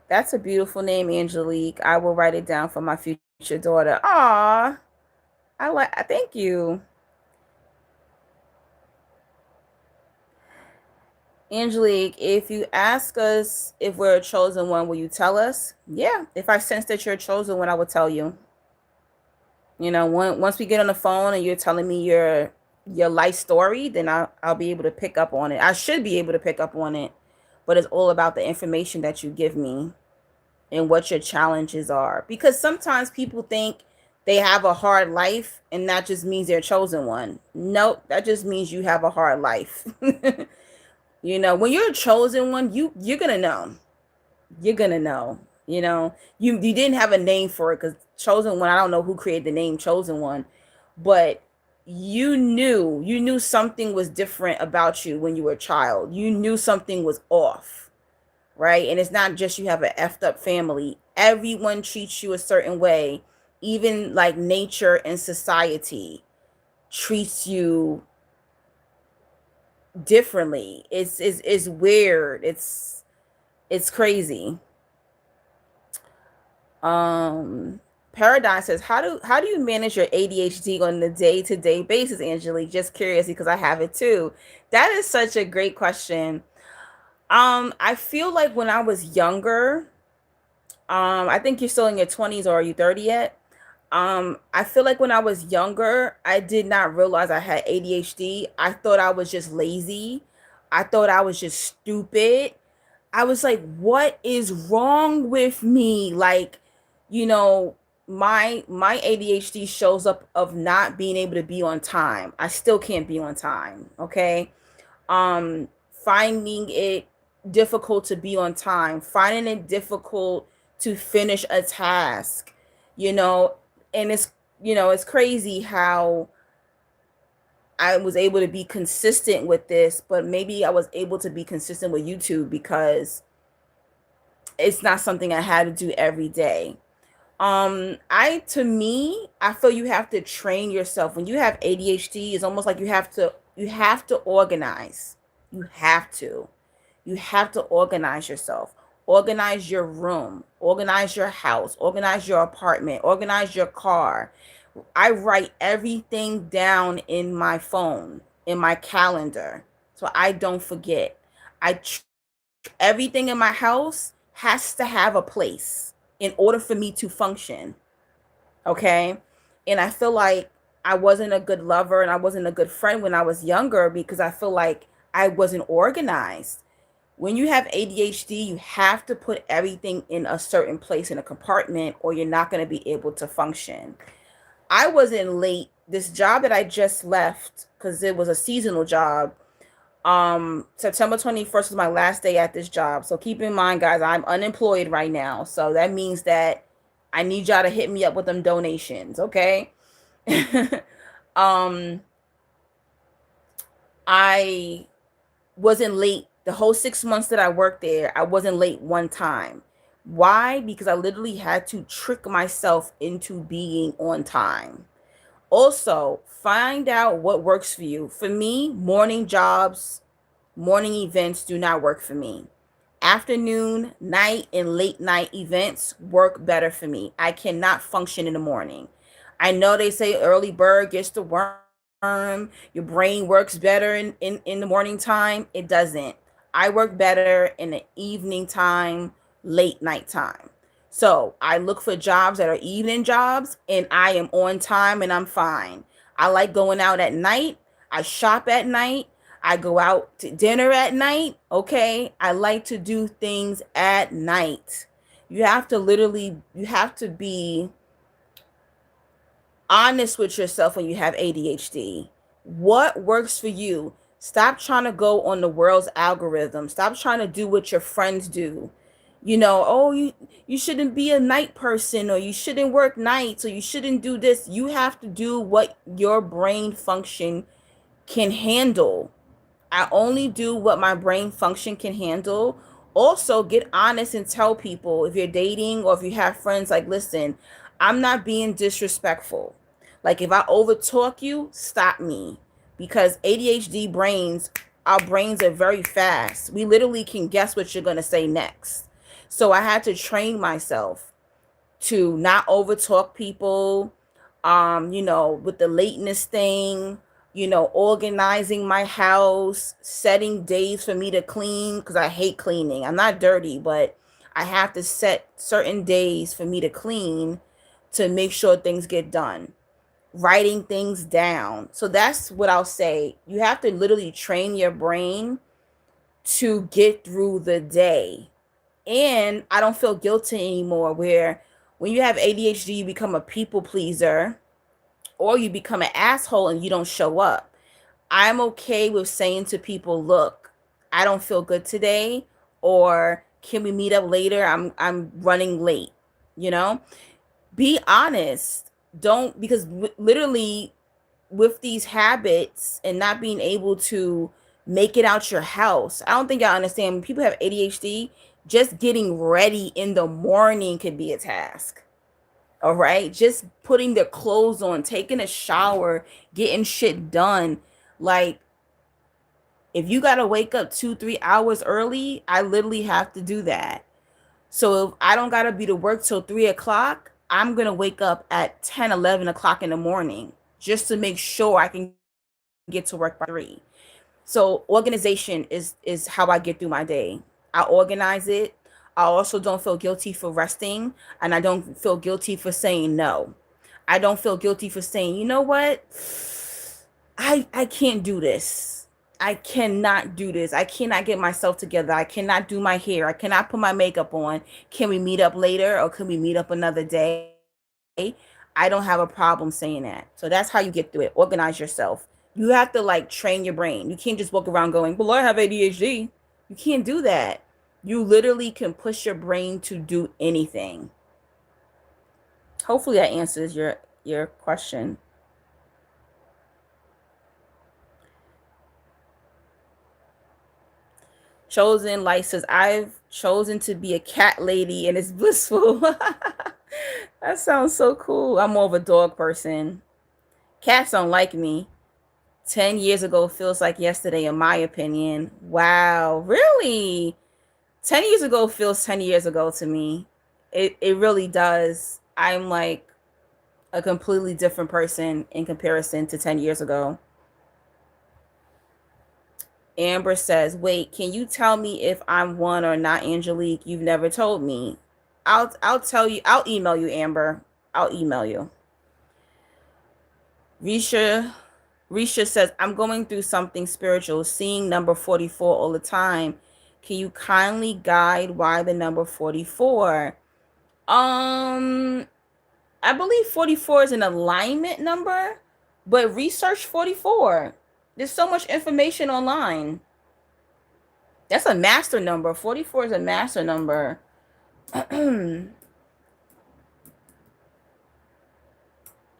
That's a beautiful name, Angelique. I will write it down for my future daughter. Aw, thank you. Angelique, if you ask us if we're a chosen one, will you tell us? Yeah, if I sense that you're a chosen one, I will tell you. Once we get on the phone and you're telling me your life story, then I'll be able to pick up on it. I should be able to pick up on it, but it's all about the information that you give me and what your challenges are. Because sometimes people think they have a hard life, and that just means they're a chosen one. Nope, that just means you have a hard life. When you're a chosen one, you're gonna know. You're gonna know. You didn't have a name for it because chosen one. I don't know who created the name chosen one, but you knew something was different about you when you were a child. You knew something was off, right? And it's not just you have an effed up family. Everyone treats you a certain way, even like nature and society treats you differently. It's weird. It's crazy. Paradigm says, how do you manage your ADHD on a day-to-day basis, Angelique? Just curious because I have it too. That is such a great question. I feel like when I was younger, I think you're still in your 20s, or are you 30 yet? I feel like when I was younger, I did not realize I had ADHD. I thought I was just lazy. I thought I was just stupid. I was like, what is wrong with me? Like, you know, my ADHD shows up of not being able to be on time. I still can't be on time, okay? Finding it difficult to be on time, finding it difficult to finish a task, you know, and it's crazy how I was able to be consistent with this, but maybe I was able to be consistent with YouTube because it's not something I had to do every day. I feel you have to train yourself. When you have ADHD, it's almost like you have to organize. You have to. You have to organize yourself. Organize your room, organize your house, organize your apartment, organize your car. I write everything down in my phone, in my calendar, so I don't forget. Everything in my house has to have a place in order for me to function. Okay. And I feel like I wasn't a good lover and I wasn't a good friend when I was younger because I feel like I wasn't organized. When you have ADHD, you have to put everything in a certain place in a compartment or you're not going to be able to function. I wasn't late. This job that I just left, because it was a seasonal job, September 21st was my last day at this job. So keep in mind, guys, I'm unemployed right now. So that means that I need y'all to hit me up with them donations, okay? um I wasn't late the whole 6 months that I worked there. I wasn't late one time. Why? Because I literally had to trick myself into being on time. Also, find out what works for you. For me, morning jobs, morning events do not work for me. Afternoon, night, and late night events work better for me. I cannot function in the morning. I know they say early bird gets the worm. Your brain works better in the morning time. It doesn't. I work better in the evening time late night time. So I look for jobs that are evening jobs, and I am on time and I'm fine. I like going out at night. I shop at night. I go out to dinner at night. Okay. I like to do things at night. You have to be honest with yourself when you have ADHD. What works for you? Stop trying to go on the world's algorithm. Stop trying to do what your friends do. Oh, you shouldn't be a night person, or you shouldn't work nights, or you shouldn't do this. You have to do what your brain function can handle. I only do what my brain function can handle. Also, get honest and tell people, if you're dating or if you have friends, like, listen, I'm not being disrespectful. Like, if I overtalk you, stop me. Because ADHD brains, our brains are very fast. We literally can guess what you're going to say next. So I had to train myself to not overtalk people, with the lateness thing, organizing my house, setting days for me to clean, because I hate cleaning. I'm not dirty, but I have to set certain days for me to clean to make sure things get done. Writing things down. So that's what I'll say. You have to literally train your brain to get through the day. And I don't feel guilty anymore, where when you have ADHD, you become a people pleaser, or you become an asshole and you don't show up. I'm okay with saying to people, look, I don't feel good today, or can we meet up later? I'm running late, you know? Be honest. Don't, because literally, with these habits and not being able to make it out your house, I don't think I understand. When people have ADHD, just getting ready in the morning could be a task. All right. Just putting their clothes on, taking a shower, getting shit done. Like, if you got to wake up 2, 3 hours early, I literally have to do that. So if I don't got to be to work till 3 o'clock, I'm going to wake up at 10, 11 o'clock in the morning just to make sure I can get to work by 3. So organization is how I get through my day. I organize it. I also don't feel guilty for resting, and I don't feel guilty for saying no. I don't feel guilty for saying, you know what? I can't do this. I cannot do this. I cannot get myself together. I cannot do my hair. I cannot put my makeup on. Can we meet up later, or can we meet up another day? I don't have a problem saying that. So that's how you get through it. Organize yourself. You have to, like, train your brain. You can't just walk around going, well, I have ADHD. You can't do that. You literally can push your brain to do anything. Hopefully that answers your question. Chosen Light says, I've chosen to be a cat lady and it's blissful. That sounds so cool. I'm more of a dog person. Cats don't like me. 10 years ago feels like yesterday, in my opinion. Wow, really? 10 years ago feels 10 years ago to me. It really does. I'm like a completely different person in comparison to 10 years ago. Amber says, wait, can you tell me if I'm one or not, Angelique? You've never told me. I'll tell you. I'll email you, Amber. I'll email you. Risha says, I'm going through something spiritual, seeing number 44 all the time. Can you kindly guide why the number 44? I believe 44 is an alignment number, but research 44. There's so much information online. That's a master number. 44 is a master number.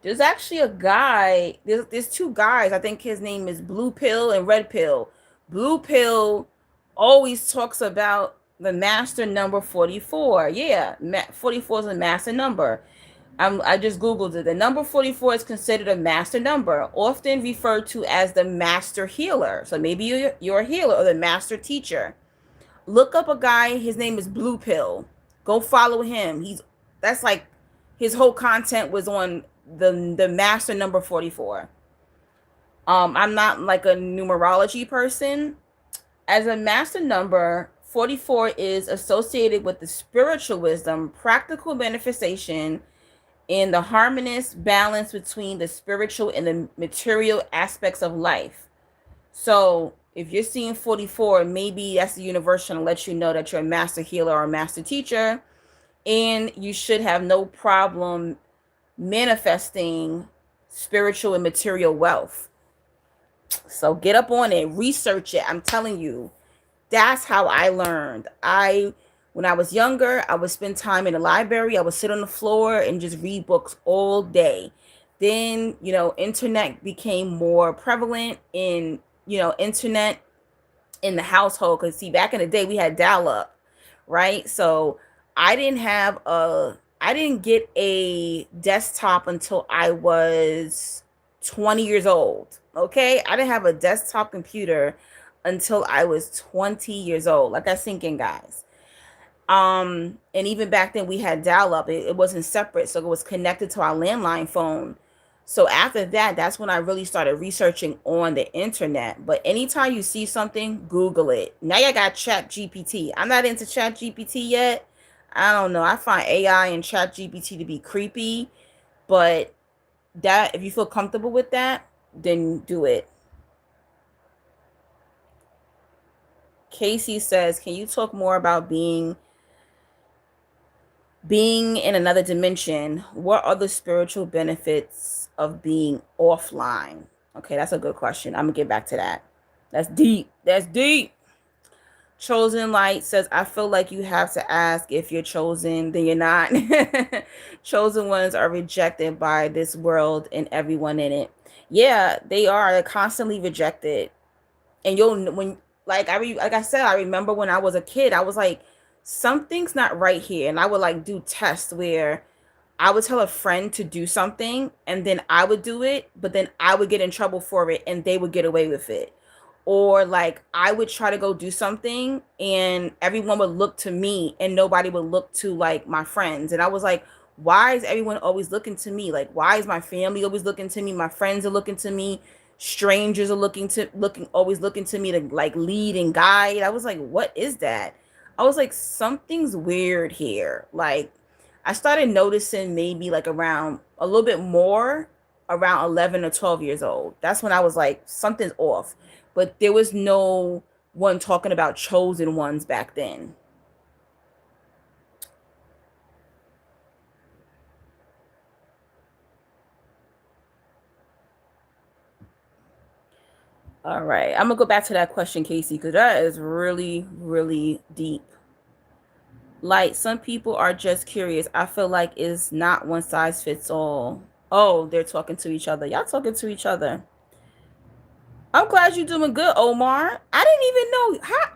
There's actually a guy. There's 2 guys. I think his name is Blue Pill and Red Pill. Blue Pill always talks about the master number 44. Yeah, 44 is a master number. I just Googled it. The number 44 is considered a master number, often referred to as the master healer. So maybe you're a healer or the master teacher. Look up a guy. His name is Blue Pill. Go follow him. That's like his whole content was on the master number 44. I'm not like a numerology person. As a master number 44 is associated with the spiritual wisdom, practical manifestation, and the harmonious balance between the spiritual and the material aspects of life. So if you're seeing 44, maybe that's the universe trying to let you know that you're a master healer or a master teacher, and you should have no problem manifesting spiritual and material wealth. So get up on it, research it. I'm telling you, that's how I learned. When I was younger, I would spend time in the library. I would sit on the floor and just read books all day. Then, internet became more prevalent internet in the household. Because see, back in the day, we had dial up, right? So I didn't get a desktop until I was 20 years old. Okay, I didn't have a desktop computer until I was 20 years old. Let that sink in, guys. And even back then we had dial up. It wasn't separate, so it was connected to our landline phone. So after that, that's when I really started researching on the internet. But anytime you see something, Google it. Now you got Chat GPT. I'm not into Chat GPT yet. I don't know. I find AI and Chat GPT to be creepy, but that if you feel comfortable with that, then do it. Casey says, "Can you talk more about being in another dimension? What are the spiritual benefits of being offline?" Okay, that's a good question. I'm gonna get back to that. That's deep. That's deep. Chosen Light says, "I feel like you have to ask if you're chosen, then you're not." Chosen ones are rejected by this world and everyone in it. Yeah, they are. They're constantly rejected. And like I said, I remember when I was a kid, I was like, something's not right here. And I would like do tests where I would tell a friend to do something and then I would do it, but then I would get in trouble for it and they would get away with it. Or like I would try to go do something and everyone would look to me and nobody would look to like my friends. And I was like, why is everyone always looking to me? Like, why is my family always looking to me? My friends are looking to me. Strangers are always looking to me to like lead and guide. I was like, what is that? I was like, something's weird here. Like, I started noticing maybe like around a little bit more around 11 or 12 years old. That's when I was like, something's off. But there was no one talking about chosen ones back then. All right. I'm going to go back to that question, Casey, because that is really, really deep. Like, some people are just curious. I feel like it's not one size fits all. Oh, they're talking to each other. Y'all talking to each other. I'm glad you're doing good, Omar. I didn't even know how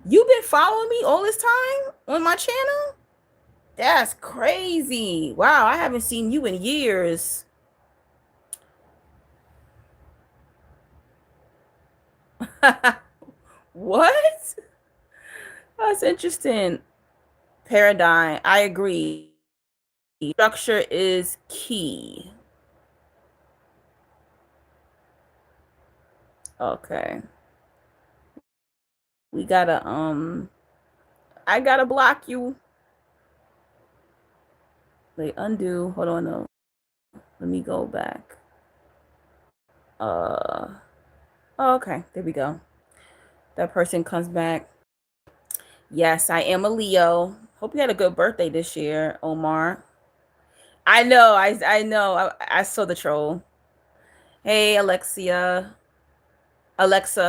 you've been following me all this time on my channel. That's crazy. Wow, I haven't seen you in years. What? That's interesting. Paradigm. I agree. Structure is key. Okay. We gotta I gotta block you. Wait, undo. Hold on, no. Let me go back. Oh, okay, there we go. That person comes back. Yes, I am a Leo. Hope you had a good birthday this year, Omar. I know, I know. I saw the troll. Hey, Alexa,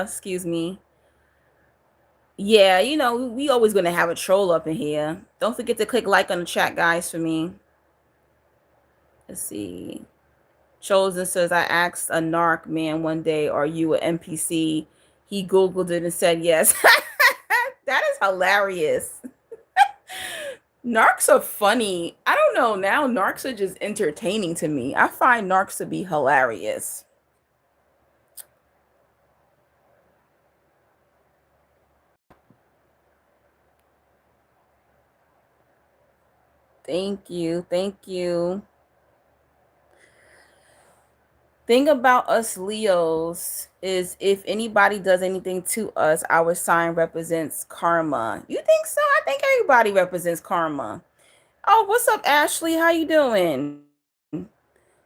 excuse me. Yeah, we always gonna have a troll up in here. Don't forget to click like on the chat, guys, for me. Let's see. Chosen says, I asked a narc man one day, are you an NPC? He Googled it and said yes. That is hilarious. Narcs are funny. I don't know. Now narcs are just entertaining to me. I find narcs to be hilarious. Thank you. Thank you. Thing about us Leos is if anybody does anything to us, our sign represents karma. You think so? I think everybody represents karma. Oh, what's up, Ashley? How you doing?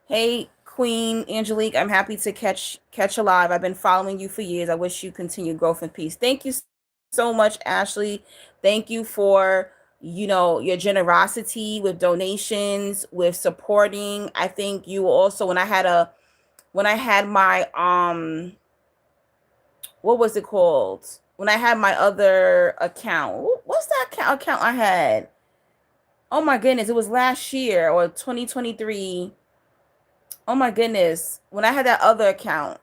Hey, Queen Angelique. I'm happy to catch alive. I've been following you for years. I wish you continued growth and peace. Thank you so much, Ashley. Thank you for your generosity with donations, with supporting. I think you also when I had my what was it called? When I had my other account. What's that account I had? Oh my goodness, it was last year or 2023. Oh my goodness, when I had that other account.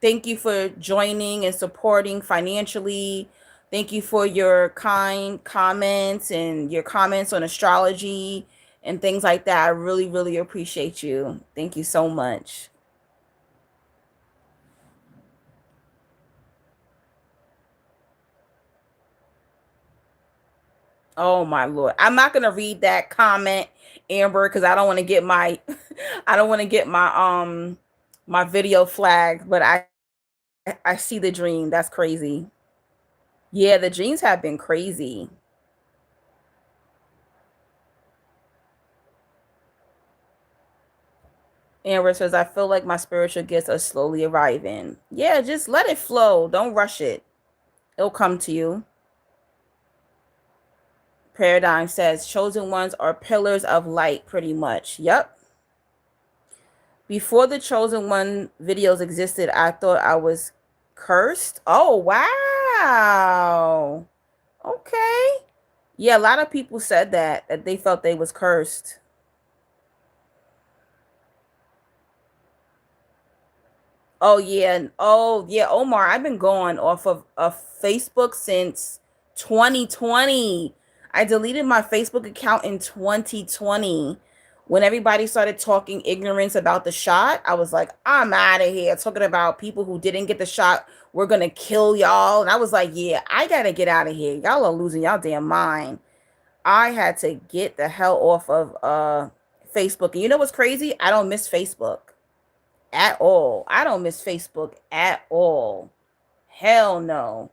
Thank you for joining and supporting financially. Thank you for your kind comments and your comments on astrology and things like that. I really, really appreciate you. Thank you so much. Oh my lord. I'm not gonna read that comment, Amber, because I don't want to get my I don't want to get my video flagged, but I see the dream. That's crazy. Yeah, the dreams have been crazy. Amber says, I feel like my spiritual gifts are slowly arriving. Yeah, just let it flow. Don't rush it. It'll come to you. Paradigm says, chosen ones are pillars of light, pretty much. Yep. Before the chosen one videos existed, I thought I was cursed. Oh, wow. Okay. Yeah, a lot of people said that they felt they was cursed. Oh yeah, oh yeah, Omar. I've been going off of Facebook since 2020. I deleted my Facebook account in 2020 when everybody started talking ignorance about the shot. I was like, I'm out of here. Talking about people who didn't get the shot, we're gonna kill y'all. And I was like, yeah, I gotta get out of here. Y'all are losing y'all damn mind. I had to get the hell off of Facebook. And you know what's crazy? I don't miss Facebook at all. I don't miss Facebook at all. Hell no.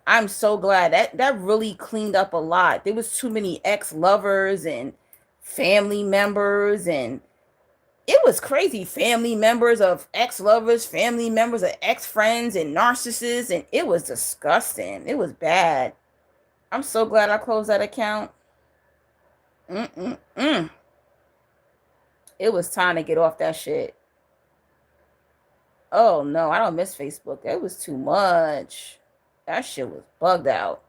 I'm so glad that really cleaned up a lot. There was too many ex-lovers and family members, and it was crazy. Family members of ex-lovers, family members of ex-friends and narcissists, and it was disgusting. It was bad. I'm so glad I closed that account. Mm-mm-mm. It was time to get off that shit. Oh no, I don't miss Facebook. It was too much. That shit was bugged out.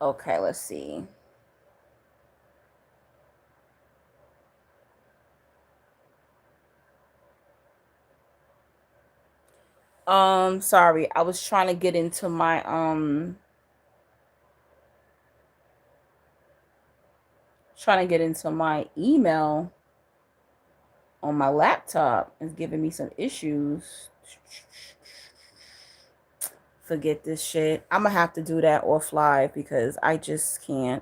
Okay, let's see. Sorry, I was trying to get into my email on my laptop. It's giving me some issues. Forget this shit. I'm gonna have to do that off live because I just can't.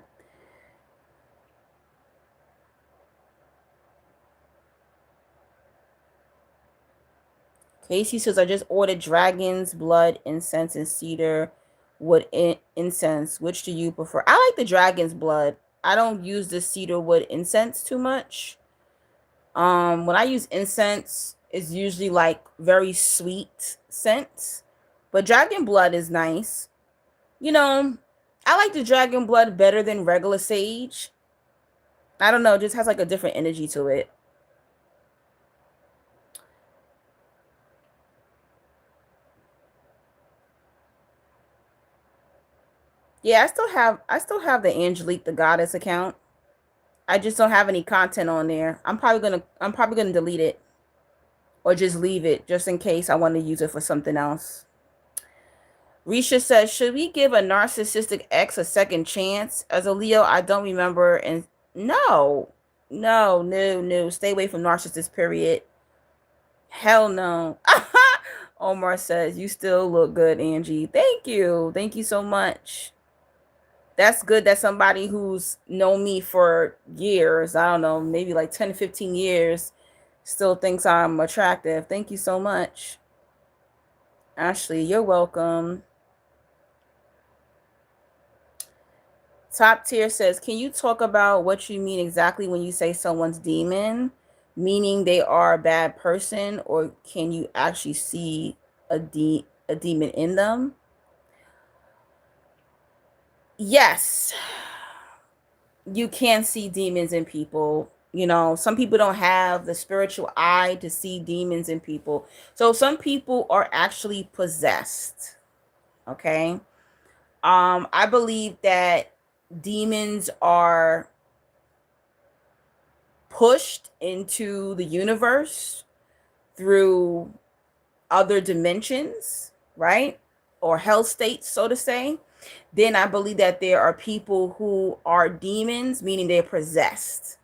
Casey says I just ordered dragon's blood incense and cedar wood incense. Which do you prefer? I like the dragon's blood. I don't use the cedar wood incense too much. When I use incense, it's usually like very sweet scents. But dragon blood is nice. You know, I like the dragon blood better than regular sage. I don't know, it just has like a different energy to it. Yeah, I still have the Angelique the Goddess account. I just don't have any content on there. I'm probably gonna delete it or just leave it just in case I want to use it for something else. Risha says, should we give a narcissistic ex a second chance? As a Leo, I don't remember. And no, no, no, no. Stay away from narcissists, period. Hell no. Omar says, you still look good, Angie. Thank you. Thank you so much. That's good that somebody who's known me for years, I don't know, maybe like 10 to 15 years, still thinks I'm attractive. Thank you so much. Ashley, you're welcome. Top tier says, can you talk about what you mean exactly when you say someone's demon? Meaning they are a bad person, or can you actually see a demon in them? Yes, you can see demons in people. You know, some people don't have the spiritual eye to see demons in people. So some people are actually possessed. Okay. I believe that demons are pushed into the universe through other dimensions, right? Or hell states, so to say. Then I believe that there are people who are demons, meaning they're possessed.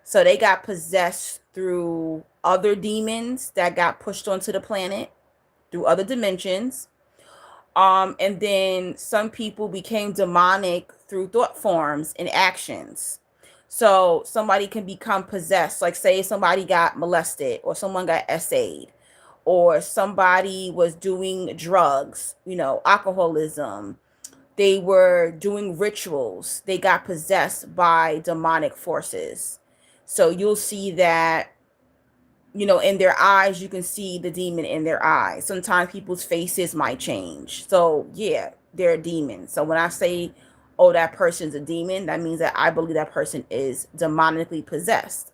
So they got possessed through other demons that got pushed onto the planet through other dimensions. And then some people became demonic through thought forms and actions. So somebody can become possessed, like say somebody got molested or someone got essayed or somebody was doing drugs, you know, alcoholism. They were doing rituals. They got possessed by demonic forces. So you'll see that, you know, in their eyes, you can see the demon in their eyes. Sometimes people's faces might change. So yeah, they're a demon. So when I say, oh, that person's a demon, that means that I believe that person is demonically possessed.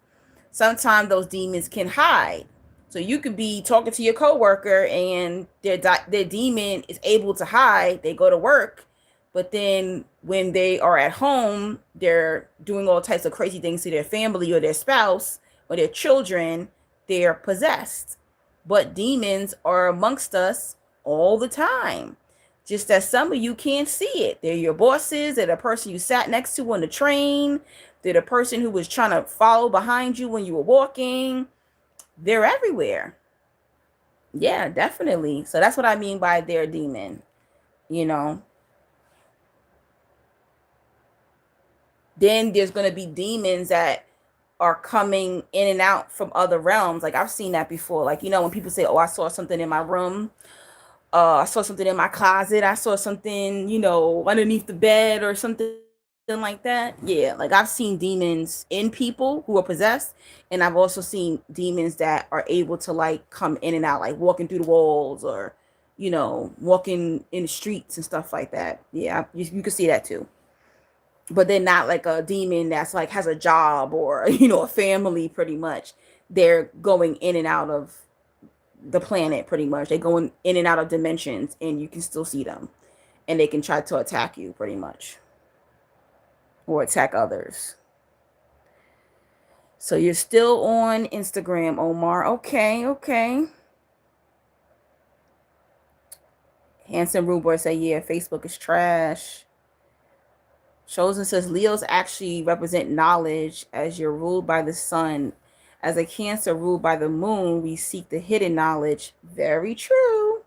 Sometimes those demons can hide. So you could be talking to your coworker and their demon is able to hide. They go to work, but then when they are at home, they're doing all types of crazy things to their family or their spouse or their children. They're possessed. But demons are amongst us all the time. Just that some of you can't see it. They're your bosses, they're the person you sat next to on the train, they're the person who was trying to follow behind you when you were walking. They're everywhere. Yeah, definitely. So that's what I mean by they're a demon, you know. Then there's going to be demons that are coming in and out from other realms. Like I've seen that before. Like, you know, when people say, oh, I saw something in my room, I saw something in my closet, I saw something, you know, underneath the bed or something like that. Yeah, like I've seen demons in people who are possessed, and I've also seen demons that are able to like come in and out, like walking through the walls or, you know, walking in the streets and stuff like that. Yeah, you can see that too. But they're not like a demon that's like has a job or, you know, a family pretty much. They're going in and out of the planet pretty much. They're going in and out of dimensions and you can still see them. And they can try to attack you pretty much. Or attack others. So you're still on Instagram, Omar. Okay, okay. Handsome Rude Boy say, yeah, Facebook is trash. Chosen says Leos actually represent knowledge as you're ruled by the sun. As a Cancer ruled by the moon, we seek the hidden knowledge. Very true.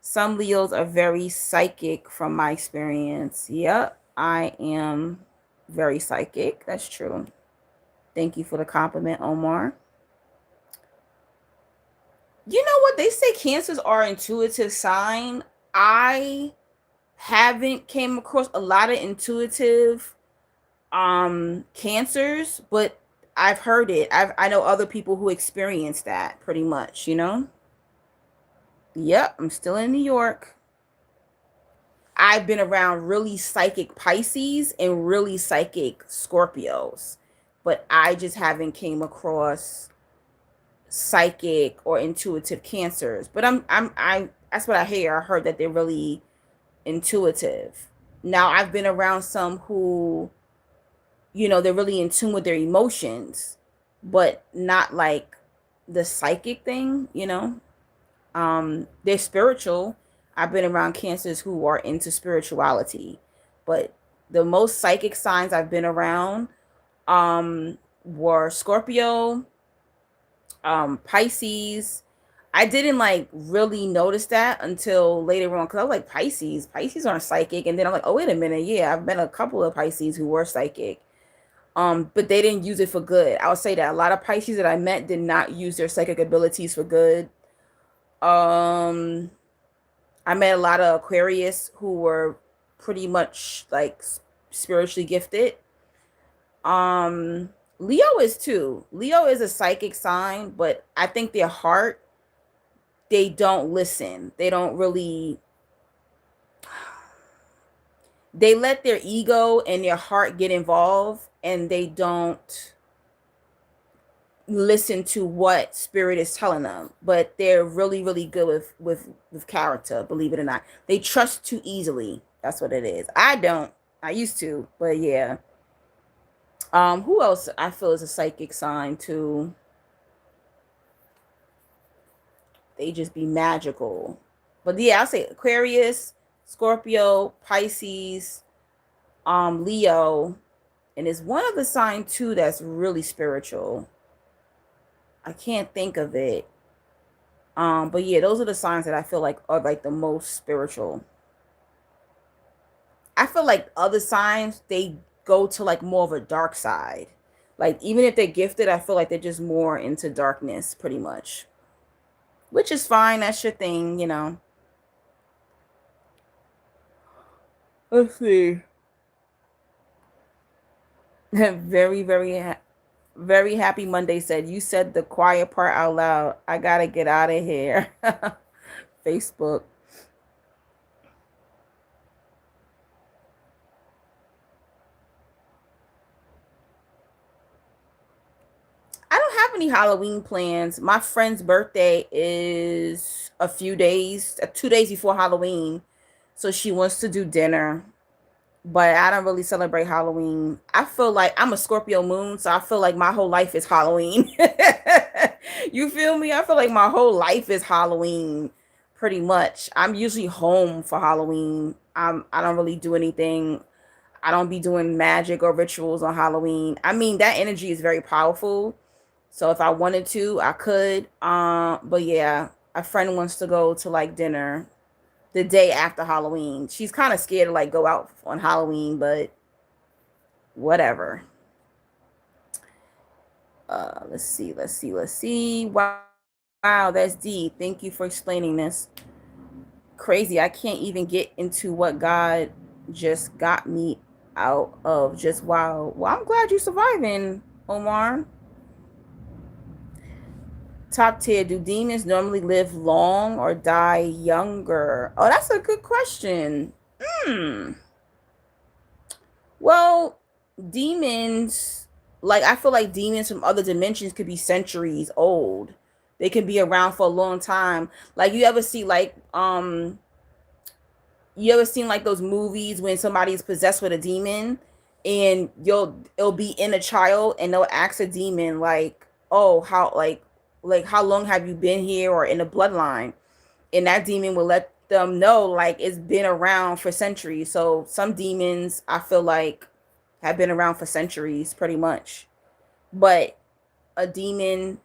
Some Leos are very psychic from my experience. Yep, I am very psychic. That's true. Thank you for the compliment, Omar. You know what? They say Cancers are intuitive sign. I haven't came across a lot of intuitive Cancers, but I've heard it. I know other people who experience that pretty much, you know? Yep, I'm still in New York. I've been around really psychic Pisces and really psychic Scorpios, but I just haven't came across psychic or intuitive Cancers. But I that's what I hear. I heard that they're really intuitive. Now I've been around some who, you know, they're really in tune with their emotions, but not like the psychic thing, you know. They're spiritual. I've been around Cancers who are into spirituality, but the most psychic signs I've been around were Scorpio, Pisces. I didn't like really notice that until later on because I was like Pisces. Pisces aren't psychic, and then I'm like, oh wait a minute, yeah, I've met a couple of Pisces who were psychic. But they didn't use it for good. I would say that a lot of Pisces that I met did not use their psychic abilities for good. Um, I met a lot of Aquarius who were pretty much like spiritually gifted. Um, Leo is too. Leo is a psychic sign, but I think their heart, they don't listen. They don't really, they let their ego and their heart get involved, and they don't listen to what spirit is telling them. But they're really really good with character, believe it or not. They trust too easily. That's what it is. I don't. I used to, but yeah. Who else I feel is a psychic sign too? They just be magical. But yeah, I'll say Aquarius, Scorpio, Pisces, Leo, and it's one of the sign too that's really spiritual. I can't think of it. But yeah, those are the signs that I feel like are like the most spiritual. I feel like other signs, they go to like more of a dark side. Like even if they're gifted, I feel like they're just more into darkness pretty much. Which is fine, that's your thing, you know. Let's see. very, very happy Monday said, you said the quiet part out loud. I gotta get out of here. Facebook. I don't have any Halloween plans. My friend's birthday is a few days, 2 days before Halloween. So she wants to do dinner, but I don't really celebrate Halloween. I feel like I'm a Scorpio moon, so I feel like my whole life is Halloween. You feel me? I feel like my whole life is Halloween pretty much. I'm usually home for Halloween. I don't really do anything. I don't be doing magic or rituals on Halloween. I mean, that energy is very powerful. So if I wanted to, I could. But yeah, a friend wants to go to like dinner the day after Halloween. She's kind of scared to like go out on Halloween, but whatever. Let's see. Wow, that's D. Thank you for explaining this. Crazy. I can't even get into what God just got me out of. Just wow. Well, I'm glad you're surviving, Omar. Top tier, do demons normally live long or die younger? Oh, that's a good question. Hmm. Well, demons, like I feel like demons from other dimensions could be centuries old. They can be around for a long time. Like you ever seen like those movies when somebody's possessed with a demon, and it'll be in a child, and they'll ask a demon like, "Oh, how how long have you been here or in the bloodline?" And that demon will let them know like it's been around for centuries. So some demons I feel like have been around for centuries pretty much. But a demon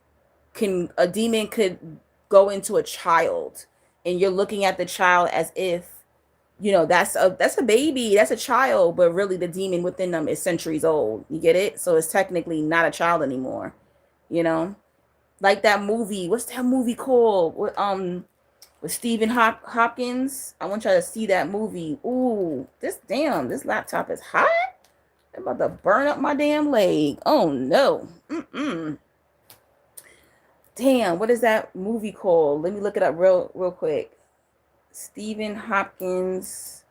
a demon could go into a child, and you're looking at the child as if, that's a baby, that's a child, but really the demon within them is centuries old. You get it? So it's technically not a child anymore, you know? Like that movie, what's that movie called? With Stephen Hopkins. I want y'all to see that movie. Ooh, this laptop is hot. I'm about to burn up my damn leg. Oh no. Damn, what is that movie called? Let me look it up real quick. Stephen Hopkins.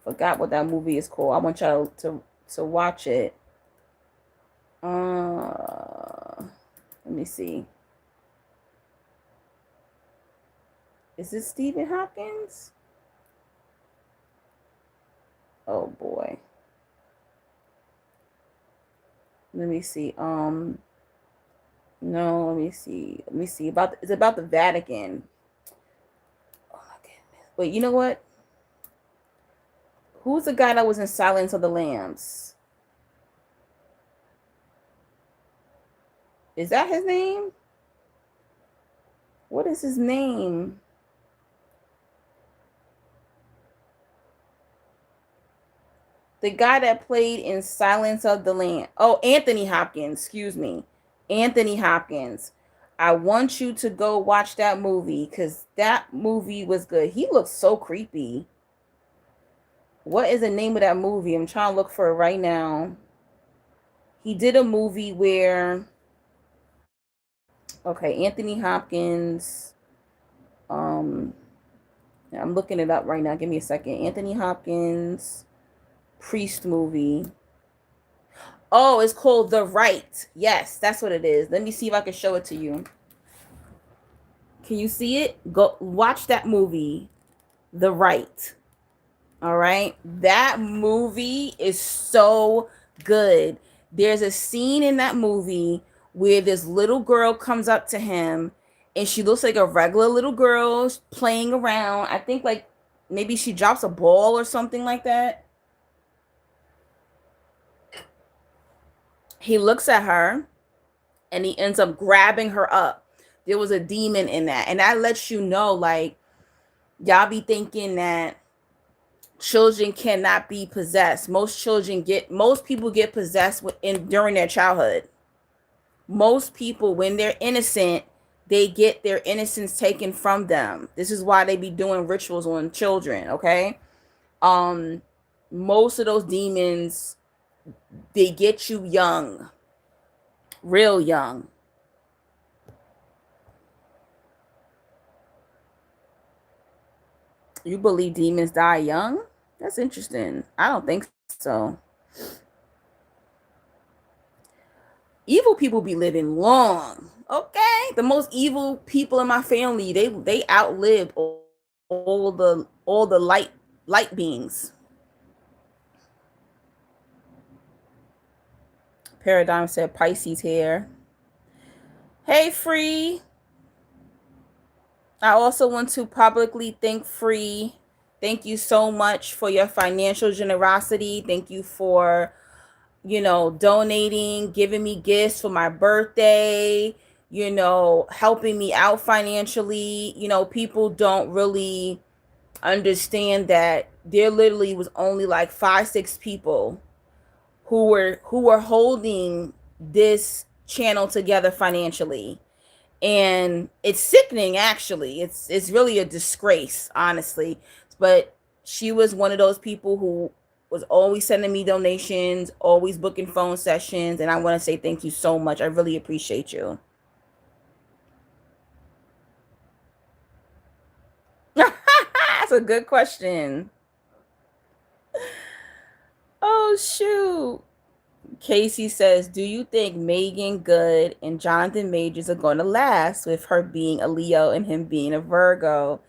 Forgot what that movie is called. I want y'all to watch it. Let me see. Is this Stephen Hopkins? Oh boy. Let me see. No, let me see. It's about the Vatican. Oh my goodness. Wait, you know what? Who's the guy that was in Silence of the Lambs? Is that his name? What is his name? The guy that played in Silence of the Lamb. Oh, Anthony Hopkins. Excuse me. Anthony Hopkins. I want you to go watch that movie because that movie was good. He looks so creepy. What is the name of that movie? I'm trying to look for it right now. He did a movie where, okay, Anthony Hopkins. Um, I'm looking it up right now. Give me a second. Anthony Hopkins priest movie. Oh, it's called The Right. Yes, that's what it is. Let me see if I can show it to you. Can you see it? Go watch that movie, The Right. All right. That movie is so good. There's a scene in that movie where this little girl comes up to him and she looks like a regular little girl playing around. I think like maybe she drops a ball or something like that. He looks at her and he ends up grabbing her up. There was a demon in that. And that lets you know, like, y'all be thinking that children cannot be possessed. Most people get possessed during their childhood. Most people, when they're innocent, they get their innocence taken from them. This is why they be doing rituals on children, okay? Um, most of those demons, they get you young, real young. You believe demons die young? That's interesting. I don't think so. Evil people be living long. Okay, the most evil people in my family, they outlived all the light beings. Paradigm said Pisces here. Hey, Free. I also want to publicly thank Free. Thank you so much for your financial generosity. Thank you for, donating, giving me gifts for my birthday, helping me out financially. People don't really understand that there literally was only like 5-6 people who were holding this channel together financially, and it's sickening. Actually, it's really a disgrace, honestly. But she was one of those people who was always sending me donations, always booking phone sessions, and I want to say thank you so much. I really appreciate you. That's a good question. Oh shoot. Casey says, do you think Megan Good and Jonathan Majors are going to last with her being a Leo and him being a Virgo?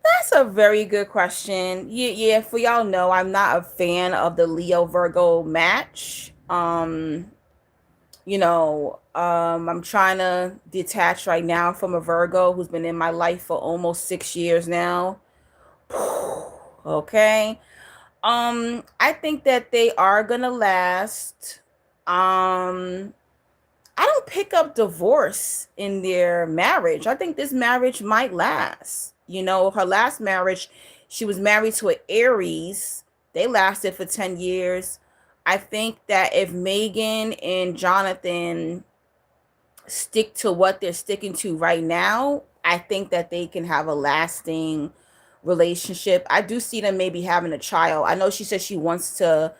That's a very good question. Yeah, for y'all know, I'm not a fan of the Leo Virgo match. I'm trying to detach right now from a Virgo who's been in my life for almost 6 years now. Okay. I think that they are gonna last. I don't pick up divorce in their marriage. I think this marriage might last. Her last marriage, she was married to an Aries. They lasted for 10 years. I think that if Megan and Jonathan stick to what they're sticking to right now, I think that they can have a lasting relationship. I do see them maybe having a child. I know she says she wants to.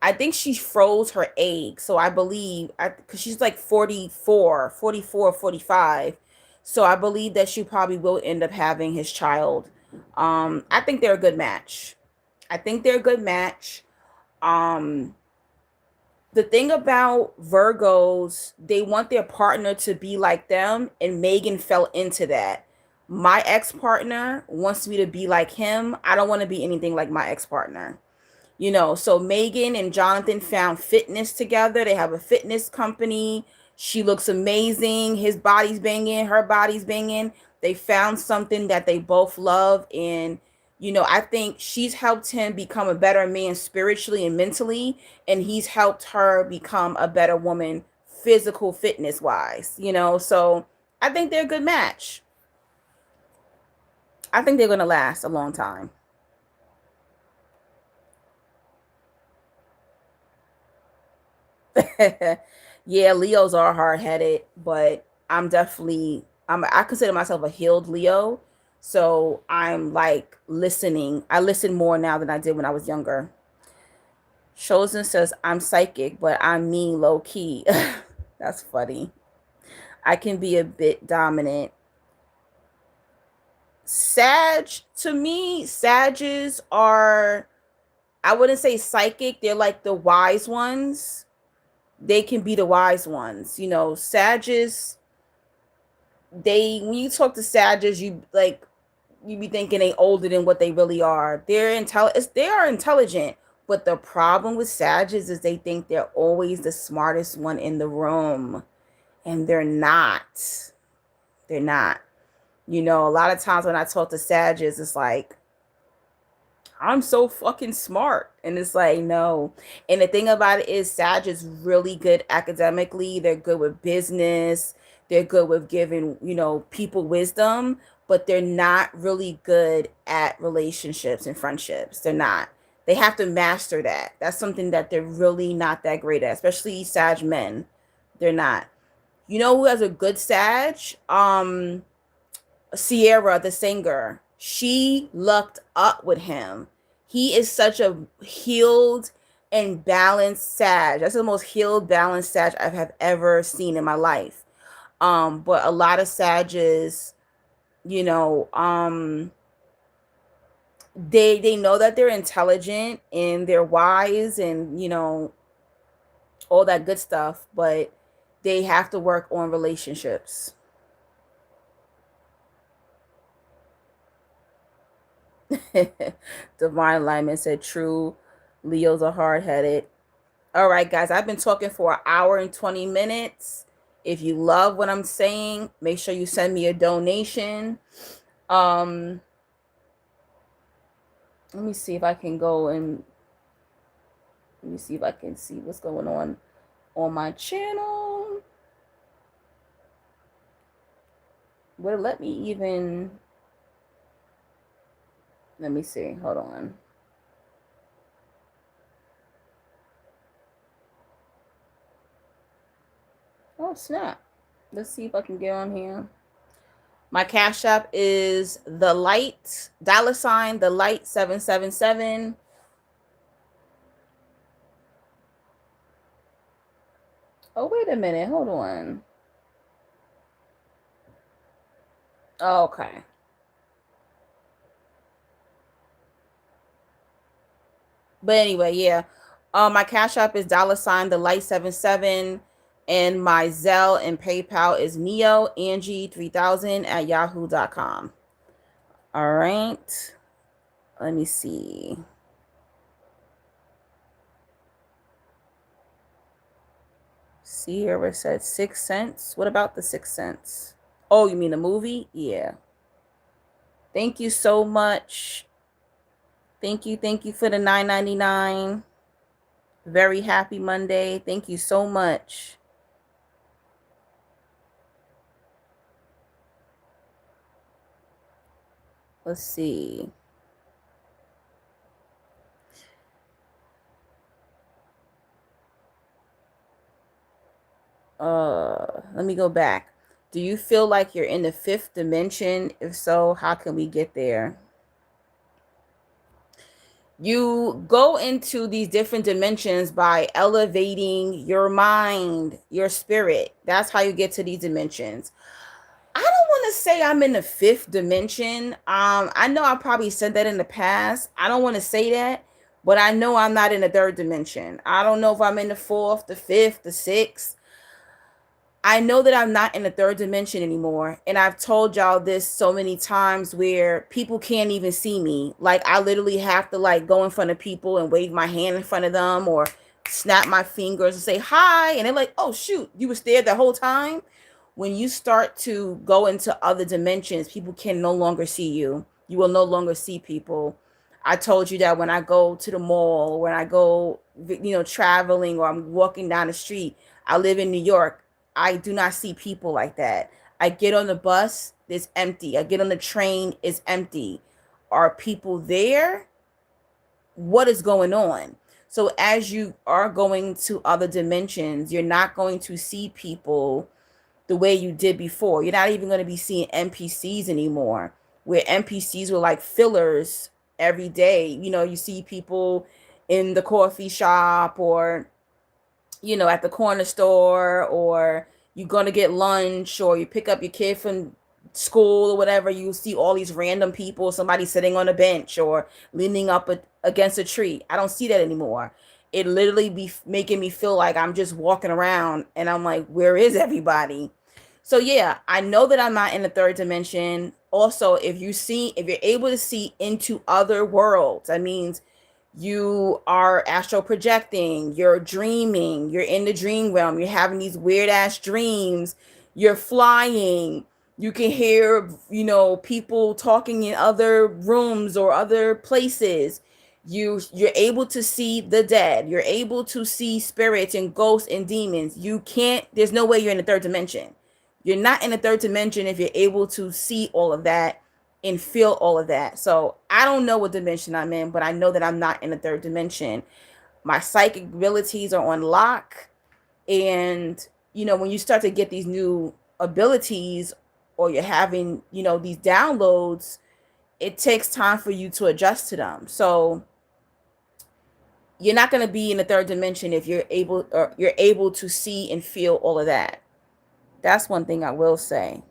I think she froze her egg. So I believe, because she's like 44, 45. So I believe that she probably will end up having his child. I think they're a good match. I think they're a good match. Um, the thing about Virgos, they want their partner to be like them, and Megan fell into that. My ex-partner wants me to be like him. I don't want to be anything like my ex-partner. So Megan and Jonathan found fitness together. They have a fitness company. She looks amazing. His body's banging, her body's banging. They found something that they both love. And, I think she's helped him become a better man spiritually and mentally. And he's helped her become a better woman physical fitness wise, So I think they're a good match. I think they're going to last a long time. Yeah, Leos are hard headed, but I consider myself a healed Leo. So I'm like listening. I listen more now than I did when I was younger. Chosen says I'm psychic, but I'm mean low key. That's funny. I can be a bit dominant. To me, Sages are, I wouldn't say psychic, they're like the wise ones. They can be the wise ones. Sages, when you talk to Sages, you be thinking they older than what they really are. They are intelligent, but the problem with Sages is they think they're always the smartest one in the room, and they're not. They're not. A lot of times when I talk to Sages, it's like, I'm so fucking smart. And it's like, no. And the thing about it is, Sag is really good academically. They're good with business. They're good with giving, people wisdom, but they're not really good at relationships and friendships. They're not. They have to master that. That's something that they're really not that great at, especially Sag men. They're not. You know who has a good Sag? Sierra, the singer, she lucked up with him. He is such a healed and balanced Sag. That's the most healed, balanced Sag I have ever seen in my life. But a lot of Sages, you know, they know that they're intelligent and they're wise and all that good stuff, but they have to work on relationships. Divine Lyman said, true. Leos are hard headed. All right, guys, I've been talking for an hour and 20 minutes. If you love what I'm saying, make sure you send me a donation. Let me see if I can go and let me see if I can see what's going on my channel. Would it let me even? Let me see. Hold on. Oh, snap. Let's see if I can get on here. My Cash App is the light, $ the light 777. Oh, wait a minute. Hold on. Okay. But anyway, yeah. My Cash App is $ the light 77, and my Zelle and PayPal is Neo Angie 3000 at yahoo.com. All right. Let me see. Sierra said 6 cents. What about the 6 cents? Oh, you mean the movie? Yeah. Thank you so much. Thank you for the $9.99. Very happy Monday. Thank you so much. Let's see. Let me go back. Do you feel like you're in the 5th dimension? If so, how can we get there? You go into these different dimensions by elevating your mind, your spirit. That's how you get to these dimensions. I don't want to say I'm in the 5th dimension. I know I probably said that in the past. I don't want to say that, but I know I'm not in the 3rd dimension. I don't know if I'm in the 4th, the 5th, the 6th. I know that I'm not in the 3rd dimension anymore. And I've told y'all this so many times where people can't even see me. Like, I literally have to like go in front of people and wave my hand in front of them or snap my fingers and say hi. And they're like, oh shoot, you was there the whole time. When you start to go into other dimensions, people can no longer see you. You will no longer see people. I told you that when I go to the mall, when I go, traveling, or I'm walking down the street. I live in New York. I do not see people like that. I get on the bus, it's empty. I get on the train, it's empty. Are people there? What is going on? So as you are going to other dimensions, you're not going to see people the way you did before. You're not even going to be seeing NPCs anymore, where NPCs were like fillers every day. You know, you see people in the coffee shop, or at the corner store, or you're going to get lunch, or you pick up your kid from school or whatever. You see all these random people, somebody sitting on a bench or leaning up against a tree. I don't see that anymore. It literally be making me feel like I'm just walking around and I'm like, where is everybody? So yeah, I know that I'm not in the third dimension. Also, if you're able to see into other worlds, that means you are astral projecting, you're dreaming, you're in the dream realm, you're having these weird ass dreams, you're flying, you can hear, people talking in other rooms or other places. You're able to see the dead, you're able to see spirits and ghosts and demons. There's no way you're in the third dimension. You're not in the third dimension if you're able to see all of that and feel all of that. So I don't know what dimension I'm in, but I know that I'm not in the third dimension. My psychic abilities are on lock. And, when you start to get these new abilities, or you're having, these downloads, it takes time for you to adjust to them. So you're not going to be in the third dimension if you're able to see and feel all of that. That's one thing I will say.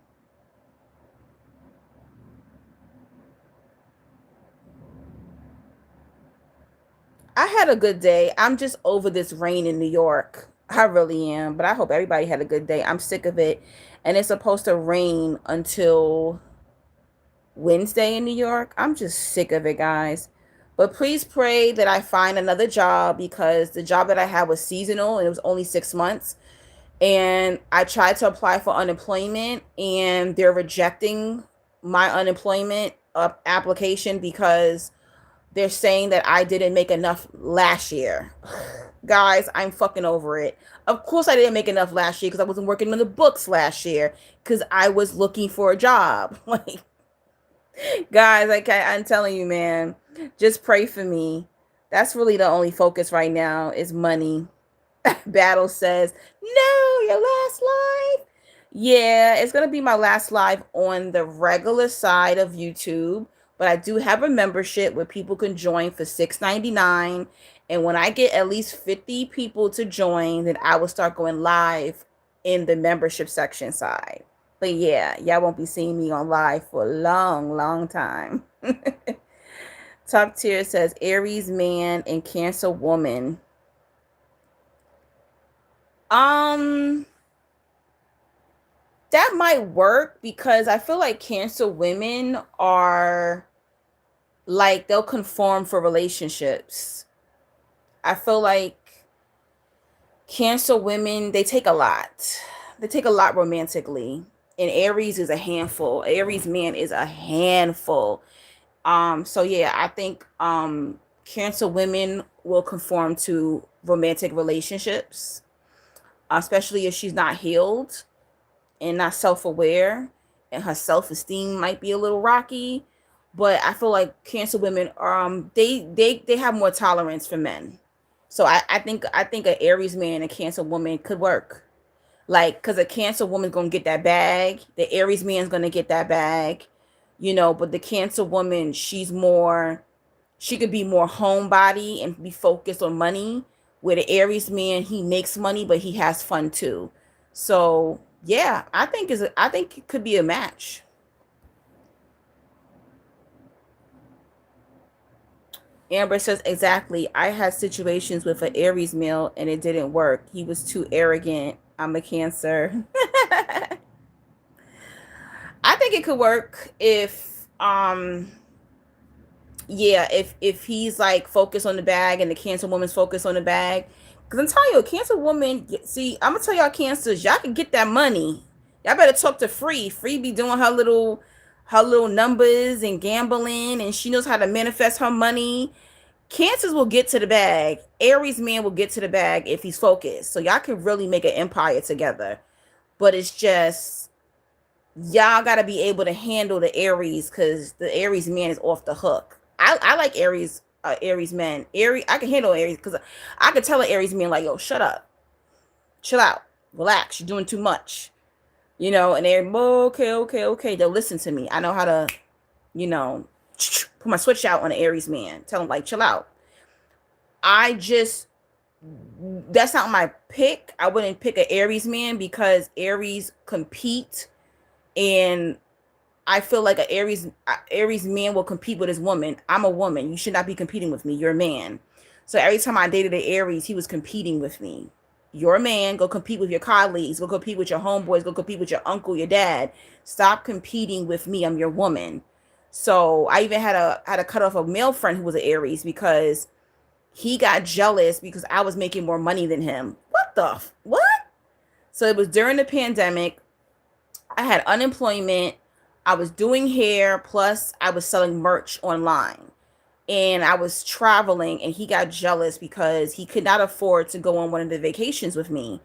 I had a good day. I'm just over this rain in New York. I really am. But I hope everybody had a good day. I'm sick of it. And it's supposed to rain until Wednesday in New York. I'm just sick of it, guys. But please pray that I find another job, because the job that I had was seasonal and it was only 6 months. And I tried to apply for unemployment and they're rejecting my unemployment application because they're saying that I didn't make enough last year. Guys, I'm fucking over it. Of course I didn't make enough last year because I wasn't working on the books last year because I was looking for a job. Like, guys, I'm telling you, man, just pray for me. That's really the only focus right now is money. Battle says, no, your last live. Yeah, it's going to be my last live on the regular side of YouTube. But I do have a membership where people can join for $6.99. And when I get at least 50 people to join, then I will start going live in the membership section side. But yeah, y'all won't be seeing me on live for a long, long time. Top tier says Aries man and Cancer woman. That might work because I feel like Cancer women are like, they'll conform for relationships. I feel like Cancer women, they take a lot. They take a lot romantically. And Aries is a handful. Aries man is a handful. So yeah, I think Cancer women will conform to romantic relationships, especially if she's not healed and not self-aware, and her self-esteem might be a little rocky. But I feel like Cancer women, they have more tolerance for men. So I think an Aries man and Cancer woman could work. Like, because a Cancer woman's gonna get that bag, the Aries man's gonna get that bag, but the Cancer woman, she could be more homebody and be focused on money, where the Aries man, he makes money, but he has fun too. So yeah, I think it could be a match. Amber says, exactly. I had situations with an Aries male and it didn't work. He was too arrogant. I'm a Cancer. I think it could work if if he's like focused on the bag and the Cancer woman's focused on the bag. Because I'm telling you, a Cancer woman, see, I'm going to tell y'all Cancers, y'all can get that money. Y'all better talk to Free. Free be doing her little numbers and gambling, and she knows how to manifest her money. Cancers will get to the bag. Aries man will get to the bag if he's focused. So y'all can really make an empire together. But it's just, y'all got to be able to handle the Aries, because the Aries man is off the hook. I like Aries, Aries men. Aries, I can handle Aries because I could tell an Aries man like, yo, shut up, chill out, relax, you're doing too much, and they're okay, okay, okay. They'll listen to me. I know how to, you know, put my switch out on an Aries man. Tell them like, chill out. I just That's not my pick. I wouldn't pick an Aries man because Aries compete, and I feel like an Aries man will compete with his woman. I'm a woman. You should not be competing with me. You're a man. So every time I dated an Aries, he was competing with me. You're a man. Go compete with your colleagues. Go compete with your homeboys. Go compete with your uncle, your dad. Stop competing with me. I'm your woman. So I even had to cut off a male friend who was an Aries because he got jealous because I was making more money than him. What? So it was during the pandemic. I had unemployment. I was doing hair, plus I was selling merch online. And I was traveling, and he got jealous because he could not afford to go on one of the vacations with me.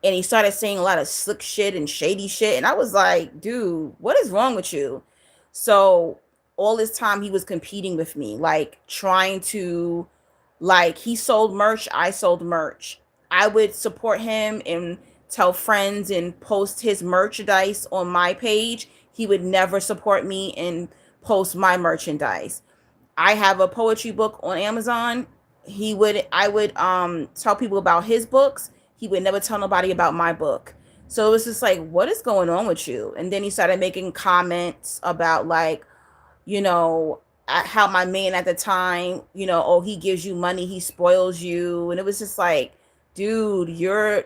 And he started saying a lot of slick shit and shady shit. And I was like, dude, what is wrong with you? So all this time he was competing with me, like trying to, like, he sold merch, I sold merch. I would support him and tell friends and post his merchandise on my page. He would never support me and post my merchandise. I have a poetry book on Amazon. I would tell people about his books. He would never tell nobody about my book. So it was just like, what is going on with you? And then he started making comments about, like, you know, how my man at the time, oh, he gives you money, he spoils you. And it was just like, dude, you're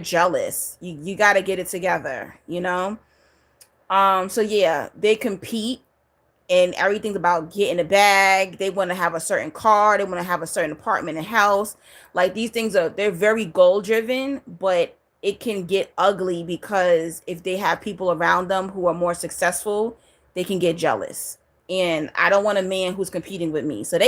jealous. You got to get it together. So yeah, they compete, and everything's about getting a bag. They want to have a certain car, they want to have a certain apartment and house. Like, these things they're very goal driven, but it can get ugly because if they have people around them who are more successful, they can get jealous. And I don't want a man who's competing with me. So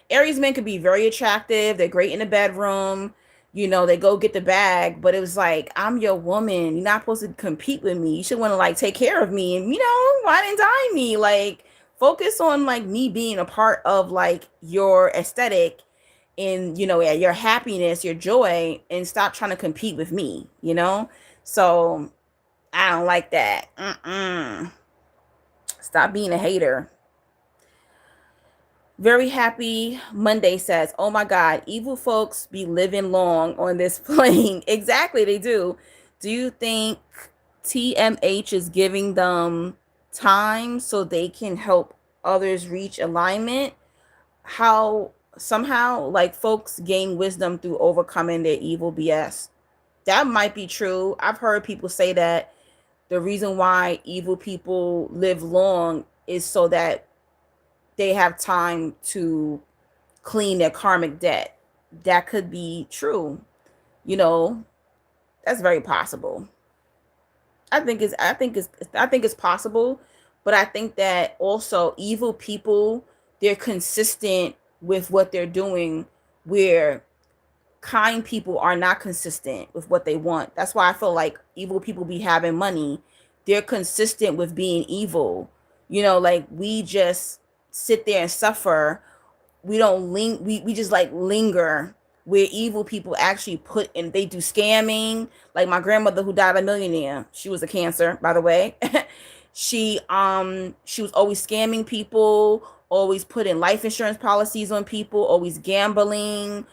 Aries men could be very attractive. They're great in the bedroom. They go get the bag, but it was like, I'm your woman. You're not supposed to compete with me. You should want to, like, take care of me and, wine and dine me. Like, focus on, like, me being a part of, like, your aesthetic and, your happiness, your joy, and stop trying to compete with me. So I don't like that. Stop being a hater. Very Happy Monday says, oh my God, evil folks be living long on this plane. Exactly, they do. Do you think TMH is giving them time so they can help others reach alignment? How somehow, like, folks gain wisdom through overcoming their evil BS? That might be true. I've heard people say that the reason why evil people live long is so that they have time to clean their karmic debt. That could be true. That's very possible. I think it's possible, but I think that also evil people, they're consistent with what they're doing, where kind people are not consistent with what they want. That's why I feel like evil people be having money. They're consistent with being evil. Like, we just sit there and suffer. We don't we just, like, linger, where evil people actually put in, they do scamming. Like my grandmother, who died a millionaire, she was a Cancer, by the way. She was always scamming people, always putting life insurance policies on people, always gambling,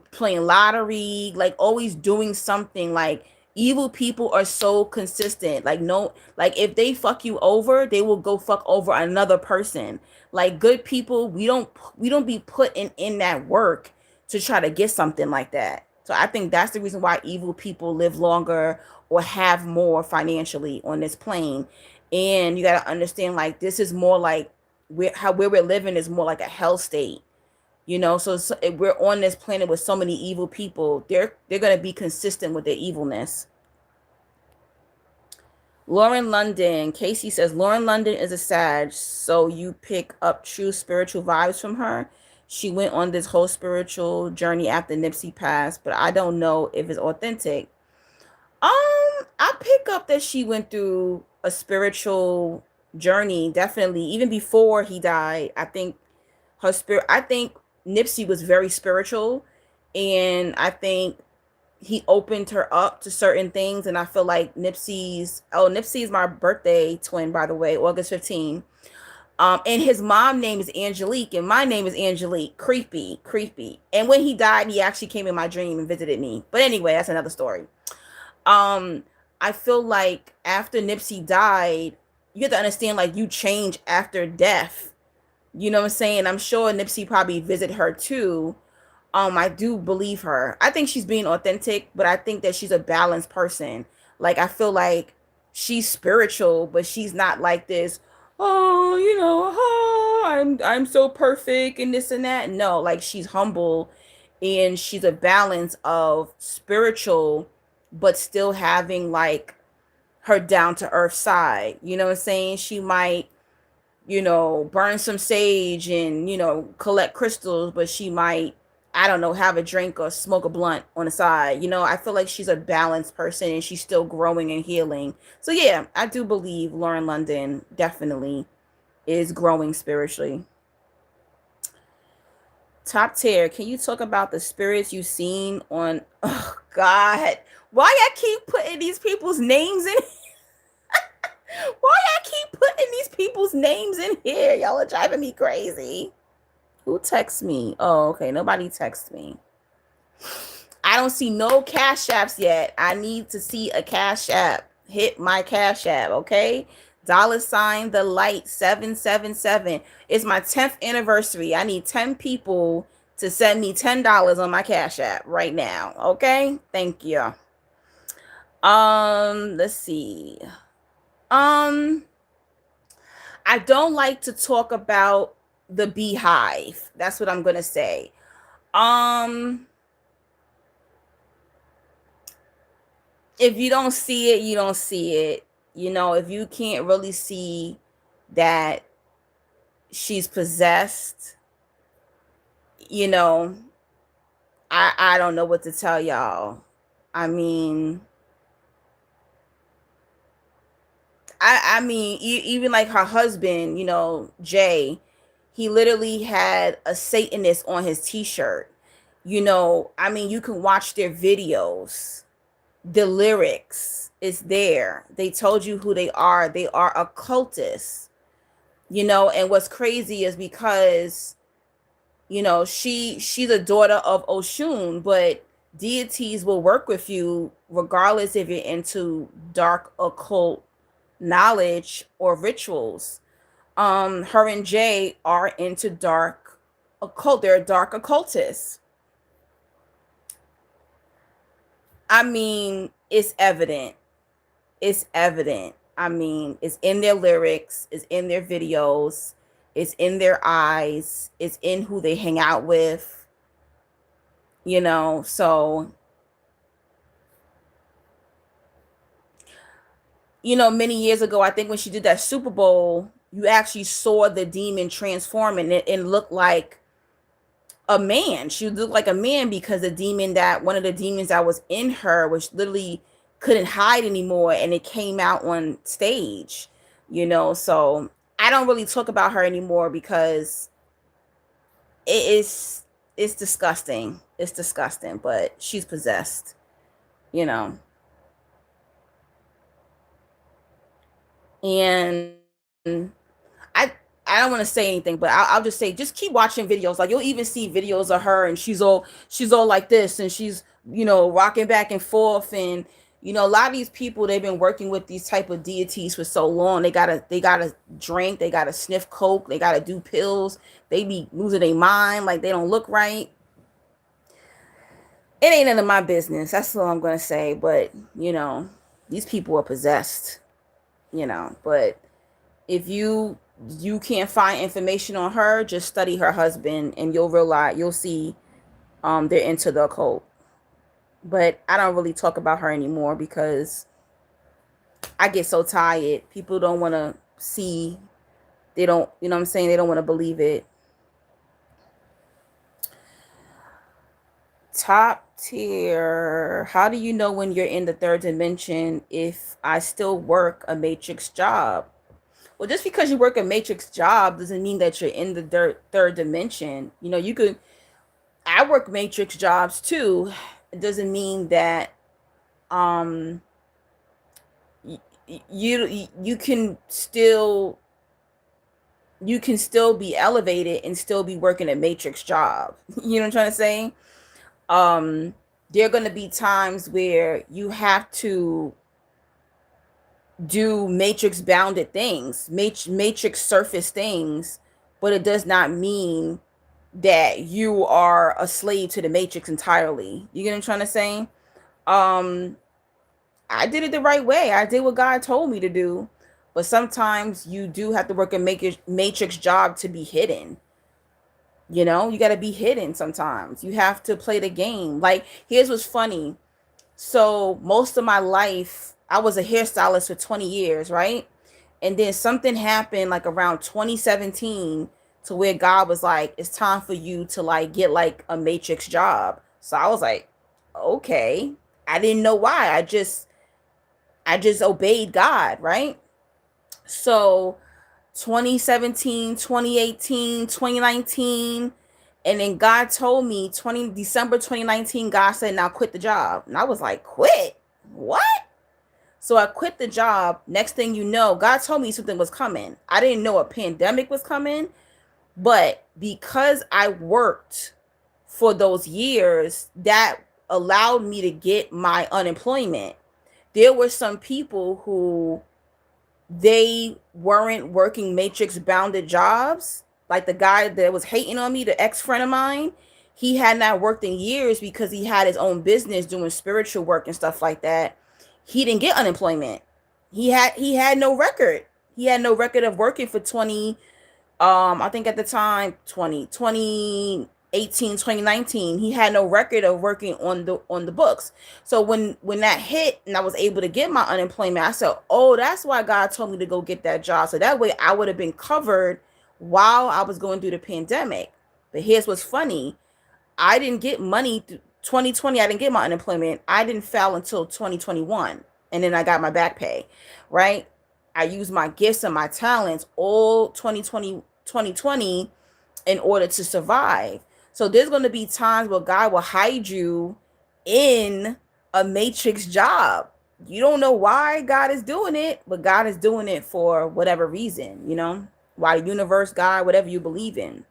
playing lottery, like always doing something. Like, evil people are so consistent. Like, no, like, if they fuck you over, they will go fuck over another person. Like, good people, we don't be put in that work to try to get something like that. So I think that's the reason why evil people live longer or have more financially on this plane. And you got to understand, like, this is more like where we're living is more like a hell state. So if we're on this planet with so many evil people, they're going to be consistent with their evilness. Lauren London, Casey says, Lauren London is a Sag, so you pick up true spiritual vibes from her. She went on this whole spiritual journey after Nipsey passed, but I don't know if it's authentic. I pick up that she went through a spiritual journey, definitely. Even before he died, I think I think Nipsey was very spiritual, and I think he opened her up to certain things. And I feel like Nipsey is my birthday twin, by the way, August 15th. And his mom name is Angelique, and my name is Angelique. Creepy, creepy. And when he died, he actually came in my dream and visited me. But anyway, that's another story. Um, I feel like after Nipsey died, you have to understand, like, you change after death. You know what I'm saying? I'm sure Nipsey probably visit her too. I do believe her. I think she's being authentic, but I think that she's a balanced person. Like, I feel like she's spiritual, but she's not like this, oh, I'm so perfect and this and that. No, like, she's humble, and she's a balance of spiritual but still having like her down to earth side. You know what I'm saying? She might, burn some sage and, collect crystals, but she might, I don't know, have a drink or smoke a blunt on the side. I feel like she's a balanced person, and she's still growing and healing. So yeah, I do believe Lauren London definitely is growing spiritually. Top tier, can you talk about the spirits you've seen on, oh God, why I keep putting these people's names in? Why I keep putting these people's names in here? Y'all are driving me crazy. Who texts me? Oh, okay. Nobody texts me. I don't see no cash apps yet. I need to see a cash app. Hit my cash app, okay? $ the light 777. It's my 10th anniversary. I need 10 people to send me $10 on my cash app right now, okay? Thank you. Let's see. I don't like to talk about the beehive. That's what I'm gonna say. If you don't see it, you don't see it. If you can't really see that she's possessed, I don't know what to tell y'all. I mean, even like her husband, Jay, he literally had a Satanist on his t-shirt. You can watch their videos. The lyrics is there. They told you who they are. They are occultists. And what's crazy is because, she's a daughter of Oshun, but deities will work with you regardless if you're into dark occult knowledge or rituals. Her and Jay are into dark occult. They're dark occultists. I mean, it's evident. It's evident. I mean, it's in their lyrics, it's in their videos, it's in their eyes, it's in who they hang out with. So many years ago, I think when she did that Super Bowl, you actually saw the demon transform, and it looked like a man. She looked like a man because one of the demons that was in her, which literally couldn't hide anymore, and it came out on stage. So I don't really talk about her anymore because it's disgusting. It's disgusting, but she's possessed. You know. And I I don't want to say anything, but I'll just say, just keep watching videos. Like, you'll even see videos of her, and she's all like this, and she's rocking back and forth, and a lot of these people, they've been working with these type of deities for so long. They gotta drink, they gotta sniff coke, they gotta do pills. They be losing their mind, like they don't look right. It ain't none of my business. That's all I'm gonna say. But these people are possessed. But if you can't find information on her, just study her husband, and you'll see they're into the occult. But I don't really talk about her anymore because I get so tired. People don't want to see. They don't, you know what I'm saying? They don't want to believe it. Top tier. How do you know when you're in the third dimension if I still work a matrix job? Well, just because you work a matrix job doesn't mean that you're in the third dimension. You know, you could, I work matrix jobs too. It doesn't mean that um you can still be elevated and still be working a matrix job. You know what I'm trying to say? um there are going to be times where you have to do matrix bounded things, matrix surface things, but it does not mean that you are a slave to the matrix entirely. You get what I'm trying to say? um I did it the right way. I did what God told me to do. But sometimes you do have to work a matrix job to be hidden. You know, you got to be hidden sometimes. You have to play the game. Like, here's what's funny. So, most of my life, I was a hairstylist for 20 years, right? And then something happened like around 2017 to where God was like, it's time for you to like get like a matrix job. So I was like, okay. I didn't know why. I just obeyed God, right? So 2017, 2018, 2019, and then God told me December 2019, God said, now quit the job. And I was like, quit? What? So I quit the job. Next thing you know, God told me something was coming. I didn't know a pandemic was coming, but because I worked for those years, that allowed me to get my unemployment. There were some people who they weren't working matrix bounded jobs. Like the guy that was hating on me, the ex friend of mine, he had not worked in years because he had his own business doing spiritual work and stuff like that. He didn't get unemployment. He had no record. He had no record of working for 20, I think at the time 2018, 2019, he had no record of working on the books. So when that hit and I was able to get my unemployment, I said, oh, that's why God told me to go get that job, so that way I would have been covered while I was going through the pandemic. But here's what's funny. I didn't get money 2020. I didn't get my unemployment. I didn't file until 2021, and then I got my back pay, right? I used my gifts and my talents all 2020 in order to survive. So there's going to be times where God will hide you in a matrix job. You don't know why God is doing it, but God is doing it for whatever reason, you know, why the universe, God, whatever you believe in.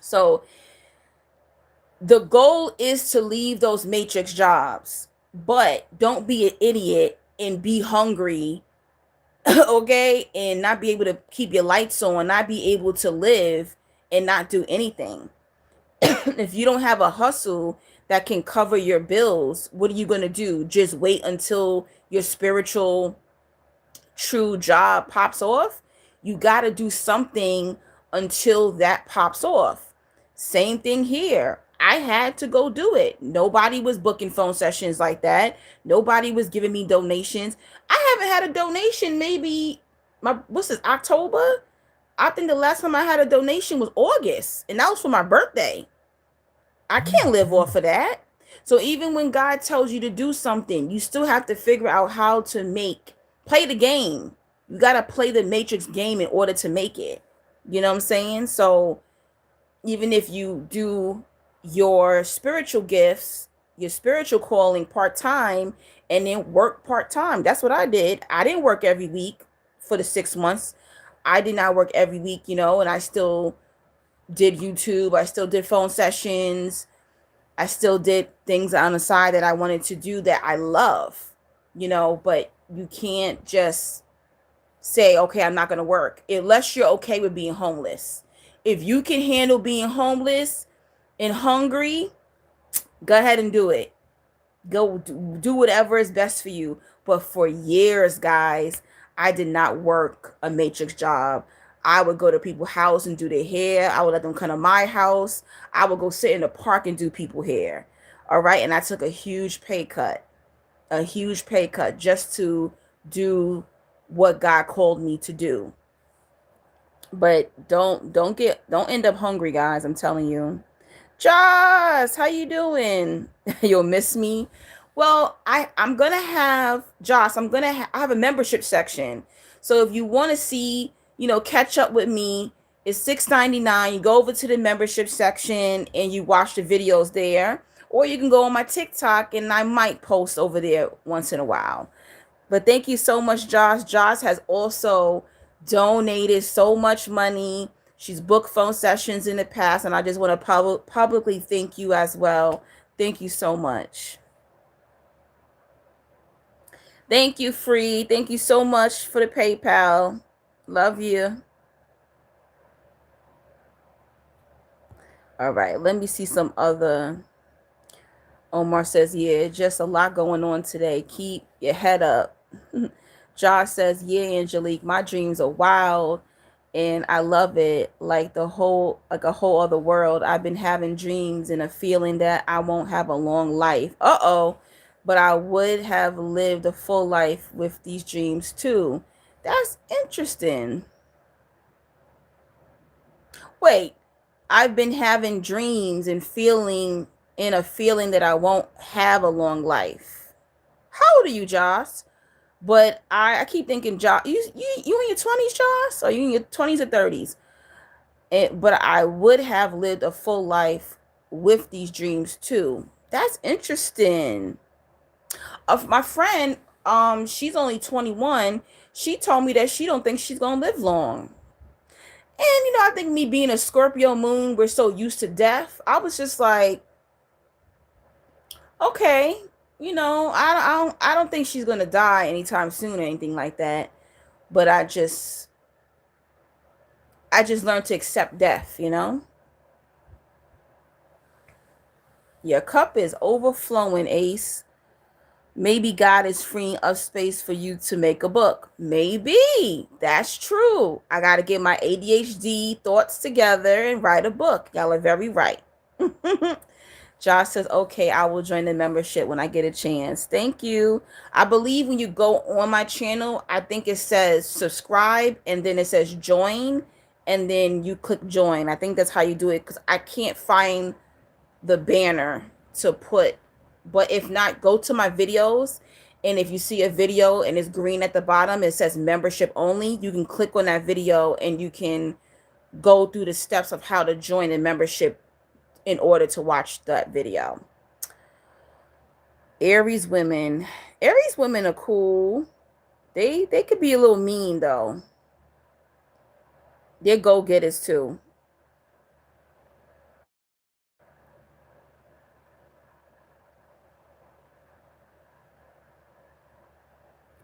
So the goal is to leave those matrix jobs, but don't be an idiot and be hungry, okay, and not be able to keep your lights on, not be able to live and not do anything. If you don't have a hustle that can cover your bills, what are you going to do? Just wait until your spiritual true job pops off? You got to do something until that pops off. Same thing here. I had to go do it. Nobody was booking phone sessions like that. Nobody was giving me donations. I haven't had a donation maybe what's this, October? I think the last time I had a donation was August, and that was for my birthday. I can't live off of that. So even when God tells you to do something, you still have to figure out how to play the game. You got to play the matrix game in order to make it. You know what I'm saying? So even if you do your spiritual gifts, your spiritual calling part-time, and then work part-time. That's what I did. I didn't work every week for the 6 months. I did not work every week, you know, and I still did YouTube. I still did phone sessions. I still did things on the side that I wanted to do that I love, you know, but you can't just say, okay, I'm not going to work unless you're okay with being homeless. If you can handle being homeless and hungry, go ahead and do it. Go do whatever is best for you. But for years, guys, I did not work a matrix job. I would go to people's house and do their hair. I would let them come to my house. I would go sit in the park and do people hair. All right. And I took a huge pay cut just to do what God called me to do. But don't end up hungry, guys. I'm telling you. Joss, how you doing? You'll miss me. Well, I'm gonna have Joss. I have a membership section. So if you want to see, catch up with me, it's $6.99. You go over to the membership section and you watch the videos there, or you can go on my TikTok and I might post over there once in a while. But thank you so much, Josh. Josh has also donated so much money. She's booked phone sessions in the past, and I just want to publicly thank you as well. Thank you so much. Thank you, Free. Thank you so much for the PayPal. Love you. All right, let me see some other. Omar says, yeah, just a lot going on today. Keep your head up. Josh says, yeah, Angelique, my dreams are wild and I love it. Like a whole other world. I've been having dreams and a feeling that I won't have a long life. But I would have lived a full life with these dreams too. That's interesting. Wait, I've been having dreams and feeling that I won't have a long life. How old are you, Josh? But I keep thinking, Josh, you in your 20s, Josh? Or you in your 20s or 30s? But I would have lived a full life with these dreams too. That's interesting. Of my friend, she's only 21. She told me that she don't think she's gonna live long. And I think me being a Scorpio moon, we're so used to death. I was just like, okay, I don't think she's gonna die anytime soon or anything like that. But I just learned to accept death. Your cup is overflowing, Ace. Maybe God is freeing up space for you to make a book. Maybe. That's true. I got to get my ADHD thoughts together and write a book. Y'all are very right. Josh says, okay, I will join the membership when I get a chance. Thank you. I believe when you go on my channel, I think it says subscribe and then it says join and then you click join. I think that's how you do it because I can't find the banner to put. But if not, go to my videos. And if you see a video and it's green at the bottom, it says membership only. You can click on that video and you can go through the steps of how to join the membership in order to watch that video. Aries women are cool. They could be a little mean though. They're go-getters too.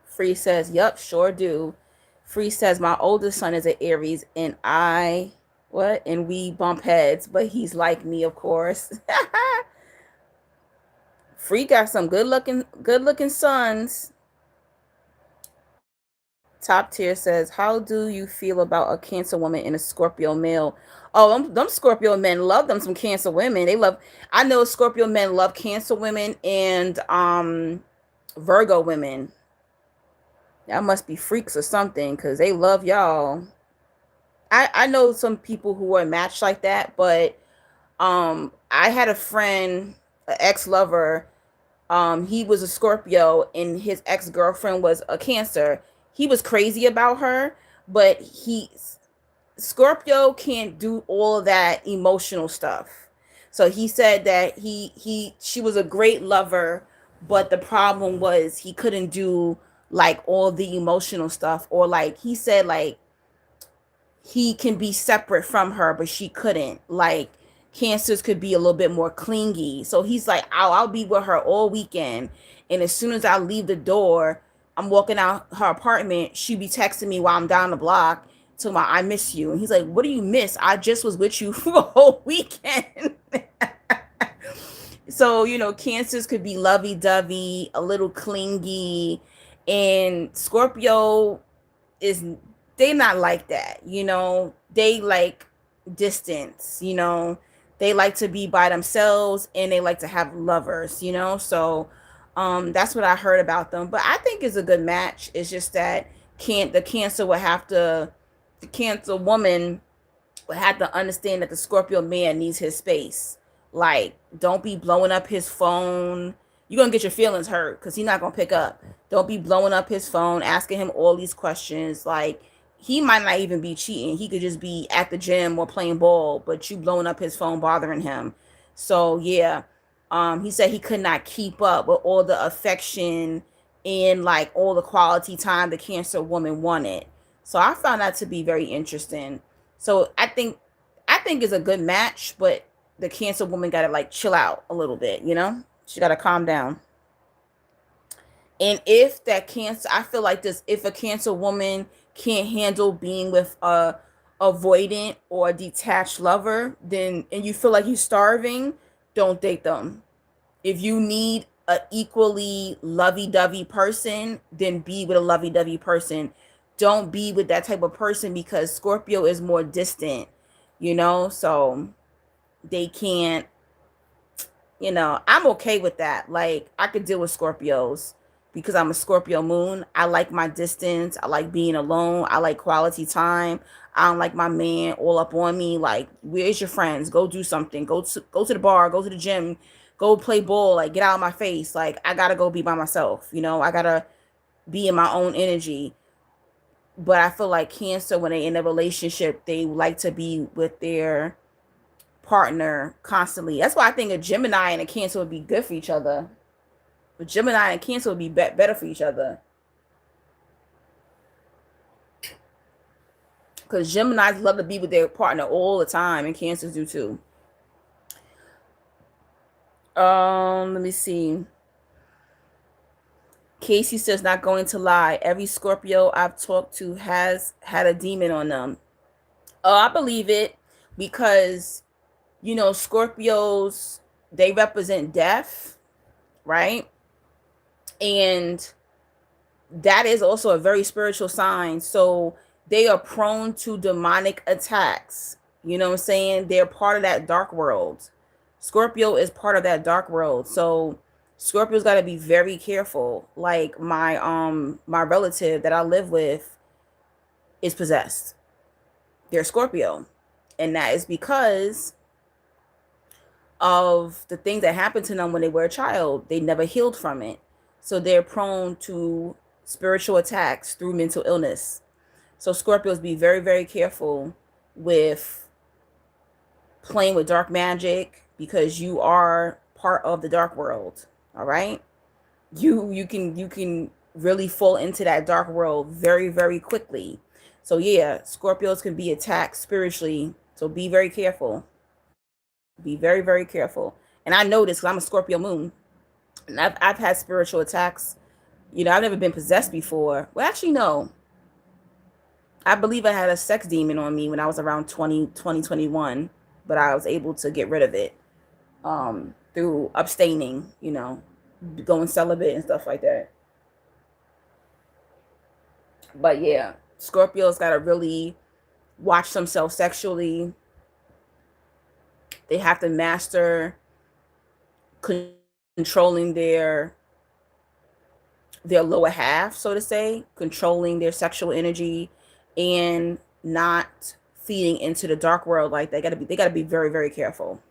Free says, yep, sure do. Free says, my oldest son is an Aries and and we bump heads, but he's like me, of course. Free got some good looking sons. Top tier says, how do you feel about a Cancer woman and a Scorpio male? Oh, them Scorpio men love them some Cancer women. I know Scorpio men love Cancer women and Virgo women. Y'all must be freaks or something because they love y'all. I know some people who are matched like that, but I had a friend, an ex-lover, he was a Scorpio and his ex-girlfriend was a Cancer. He was crazy about her, but Scorpio can't do all of that emotional stuff. So he said that she was a great lover, but the problem was he couldn't do like all the emotional stuff, or like he said like he can be separate from her but she couldn't. Like Cancers could be a little bit more clingy, so he's like, I'll be with her all weekend, and as soon as I leave the door, I'm walking out her apartment, she be texting me while I'm down the block to my I miss you. And he's like, what do you miss? I just was with you for a whole weekend. So Cancers could be lovey-dovey, a little clingy, and Scorpio they're not like that. They like distance. They like to be by themselves and they like to have lovers. So that's what I heard about them, but I think it's a good match. It's just that the Cancer woman would have to understand that the Scorpio man needs his space. Like, don't be blowing up his phone. You're going to get your feelings hurt because he's not going to pick up. Don't be blowing up his phone, asking him all these questions. Like, he might not even be cheating. He could just be at the gym or playing ball, but you blowing up his phone, bothering him. So, yeah. He said he could not keep up with all the affection and like all the quality time the Cancer woman wanted. So I found that to be very interesting. So I think it's a good match, but the Cancer woman got to like chill out a little bit, you know? She got to calm down. And if that Cancer, I feel like this, if a Cancer woman can't handle being with a avoidant or a detached lover, then, and you feel like you're starving, don't date them. If you need a equally lovey-dovey person, then be with a lovey-dovey person. Don't be with that type of person because Scorpio is more distant, you know? So they can't, you know, I'm okay with that. Like, I could deal with Scorpios because I'm a Scorpio moon. I like my distance. I like being alone. I like quality time. I don't like my man all up on me. Like, where's your friends? Go do something. Go to the bar. Go to the gym. Go play ball. Like, get out of my face. Like, I gotta go be by myself. You know, I gotta be in my own energy. But I feel like Cancer, when they in a relationship, they like to be with their partner constantly. That's why I think a Gemini and a Cancer would be good for each other. But Gemini and Cancer would be better for each other. Because Geminis love to be with their partner all the time, and Cancers do too. Let me see. Casey says, not going to lie. Every Scorpio I've talked to has had a demon on them. Oh, I believe it because, you know, Scorpios, they represent death, right? And that is also a very spiritual sign. So they are prone to demonic attacks. You know what I'm saying? They're part of that dark world. Scorpio is part of that dark world. So Scorpio's got to be very careful. Like my relative that I live with is possessed. They're Scorpio. And that is because of the things that happened to them when they were a child. They never healed from it. So they're prone to spiritual attacks through mental illness. So Scorpios, be very, very careful with playing with dark magic because you are part of the dark world. All right. You can really fall into that dark world very, very quickly. So yeah, Scorpios can be attacked spiritually. So be very careful. Be very, very careful. And I know this because I'm a Scorpio moon. And I've had spiritual attacks. You know, I've never been possessed before. Well, actually, no. I believe I had a sex demon on me when I was around 21, but I was able to get rid of it through abstaining, you know, going celibate and stuff like that. But yeah, Scorpios got to really watch themselves sexually. They have to master controlling their lower half, so to say, controlling their sexual energy and not feeding into the dark world like they gotta be very, very careful.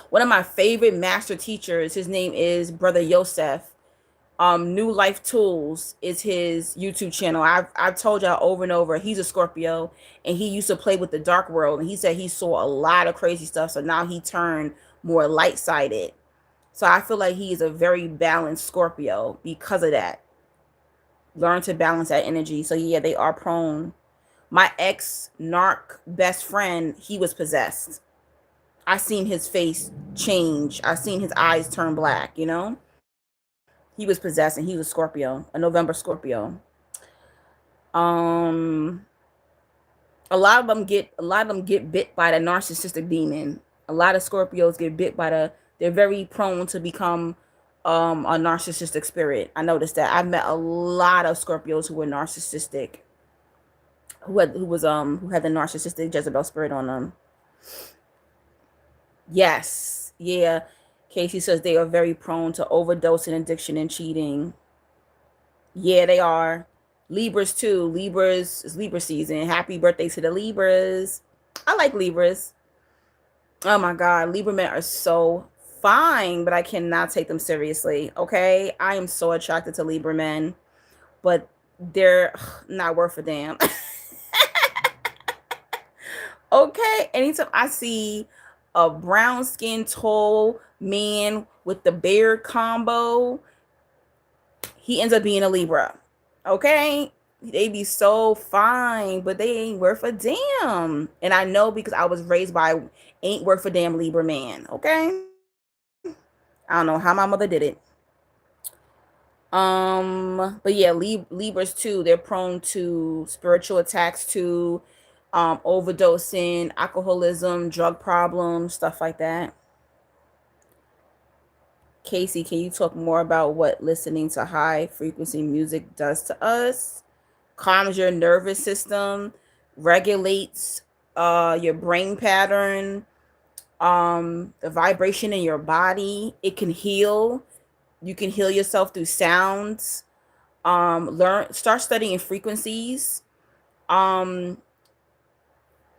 One of my favorite master teachers, his name is Brother Yosef. New Life Tools is his YouTube channel. I've told y'all over and over, he's a Scorpio and he used to play with the dark world, and he said he saw a lot of crazy stuff, so now he turned more light-sided. So I feel like he is a very balanced Scorpio because of that. Learn to balance that energy. So yeah, they are prone. My ex narc best friend, he was possessed. I seen his face change. I seen his eyes turn black, you know? He was possessed and he was Scorpio, a November Scorpio. A lot of them get bit by the narcissistic demon. A lot of Scorpios get bit by they're very prone to become a narcissistic spirit. I noticed that. I've met a lot of Scorpios who were narcissistic, who had the narcissistic Jezebel spirit on them. Yes, yeah. Casey says they are very prone to overdose and addiction and cheating. Yeah, they are. Libras too. Libras is Libra season. Happy birthday to the Libras. I like Libras. Oh my God, Libra men are so fine, but I cannot take them seriously. Okay, I am so attracted to Libra men, but they're not worth a damn. Okay, anytime I see a brown skinned tall man with the beard combo, he ends up being a Libra. Okay, they be so fine, but they ain't worth a damn. And I know because I was raised by ain't worth a damn Libra man. Okay, I don't know how my mother did it. But yeah, Libras too, they're prone to spiritual attacks too, overdosing, alcoholism, drug problems, stuff like that. Casey, can you talk more about what listening to high frequency music does to us? Calms your nervous system, regulates your brain pattern, the vibration in your body. It can heal. You can heal yourself through sounds. Start studying frequencies. Um,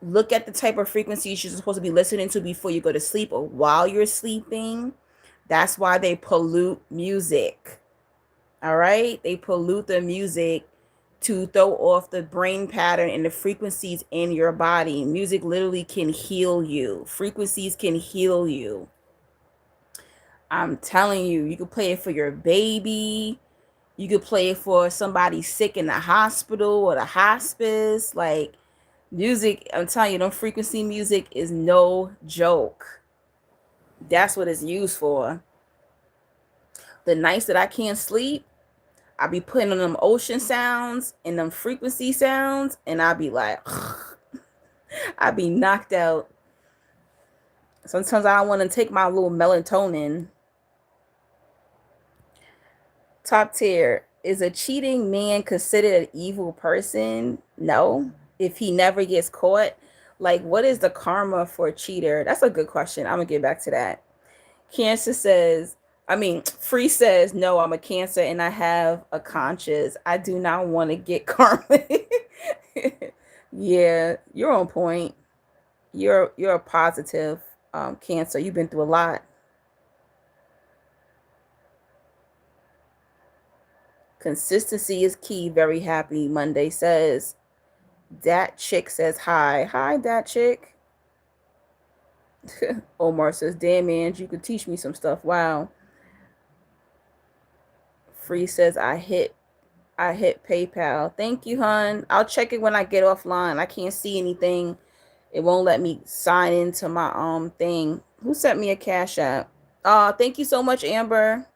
Look at the type of frequencies you're supposed to be listening to before you go to sleep or while you're sleeping. That's why they pollute music. All right, they pollute the music to throw off the brain pattern and the frequencies in your body. Music literally can heal you. Frequencies can heal you. I'm telling you, you can play it for your baby. You could play it for somebody sick in the hospital or the hospice. Like music, I'm telling you, no frequency music is no joke. That's what it's used for. The nights that I can't sleep, I be putting on them ocean sounds and them frequency sounds, and I be like, I be knocked out. Sometimes I don't want to take my little melatonin. Top tier. Is a cheating man considered an evil person? No. If he never gets caught, like what is the karma for a cheater? That's a good question. I'm gonna get back to that. Cancer says, Free says, no, I'm a Cancer and I have a conscience. I do not want to get karma. Yeah, you're on point. You're a positive Cancer. You've been through a lot. Consistency is key. Very happy. Monday says, that chick says hi. Hi, that chick. Omar says, damn, man, you could teach me some stuff. Wow. Free says, I hit PayPal. Thank you, hon. I'll check it when I get offline. I can't see anything. It won't let me sign into my thing. Who sent me a cash app? Thank you so much, Amber.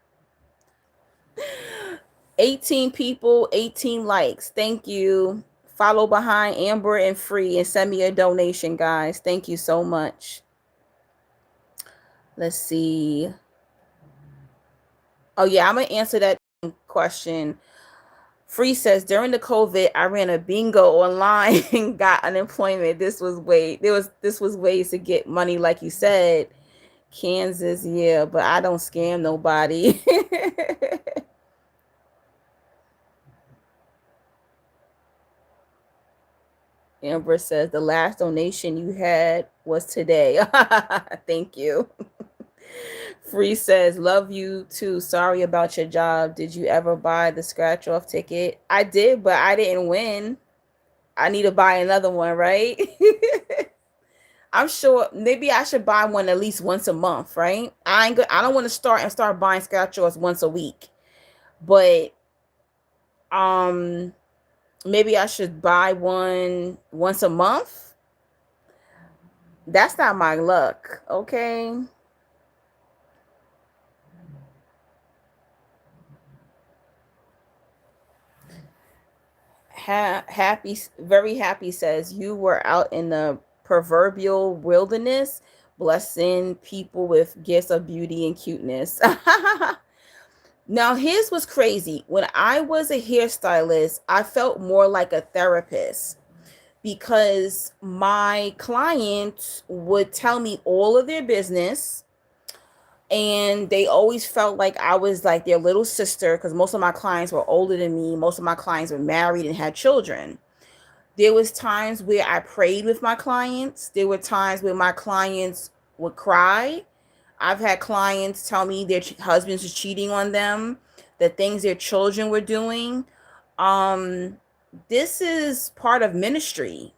18 people, 18 likes. Thank you. Follow behind Amber and Free and send me a donation, guys. Thank you so much. Let's see. Oh yeah, I'm gonna answer that question. Free says, during the COVID, I ran a bingo online and got unemployment. This was ways to get money, like you said. Kansas, yeah, but I don't scam nobody. Amber says, the last donation you had was today. Thank you. Free says, love you too. Sorry about your job. Did you ever buy the scratch off ticket? I did, but I didn't win. I need to buy another one, right? I'm sure maybe I should buy one at least once a month, right? I don't want to start buying scratch offs once a week. But maybe I should buy one once a month. That's not my luck, okay? Happy, very happy says, you were out in the proverbial wilderness, blessing people with gifts of beauty and cuteness. Now, his was crazy. When I was a hairstylist, I felt more like a therapist because my clients would tell me all of their business, and they always felt like I was like their little sister because most of my clients were older than me. Most of my clients were married and had children. There was times where I prayed with my clients. There were times where my clients would cry. I've had clients tell me their husbands are cheating on them, the things their children were doing. Um, this is part of ministry.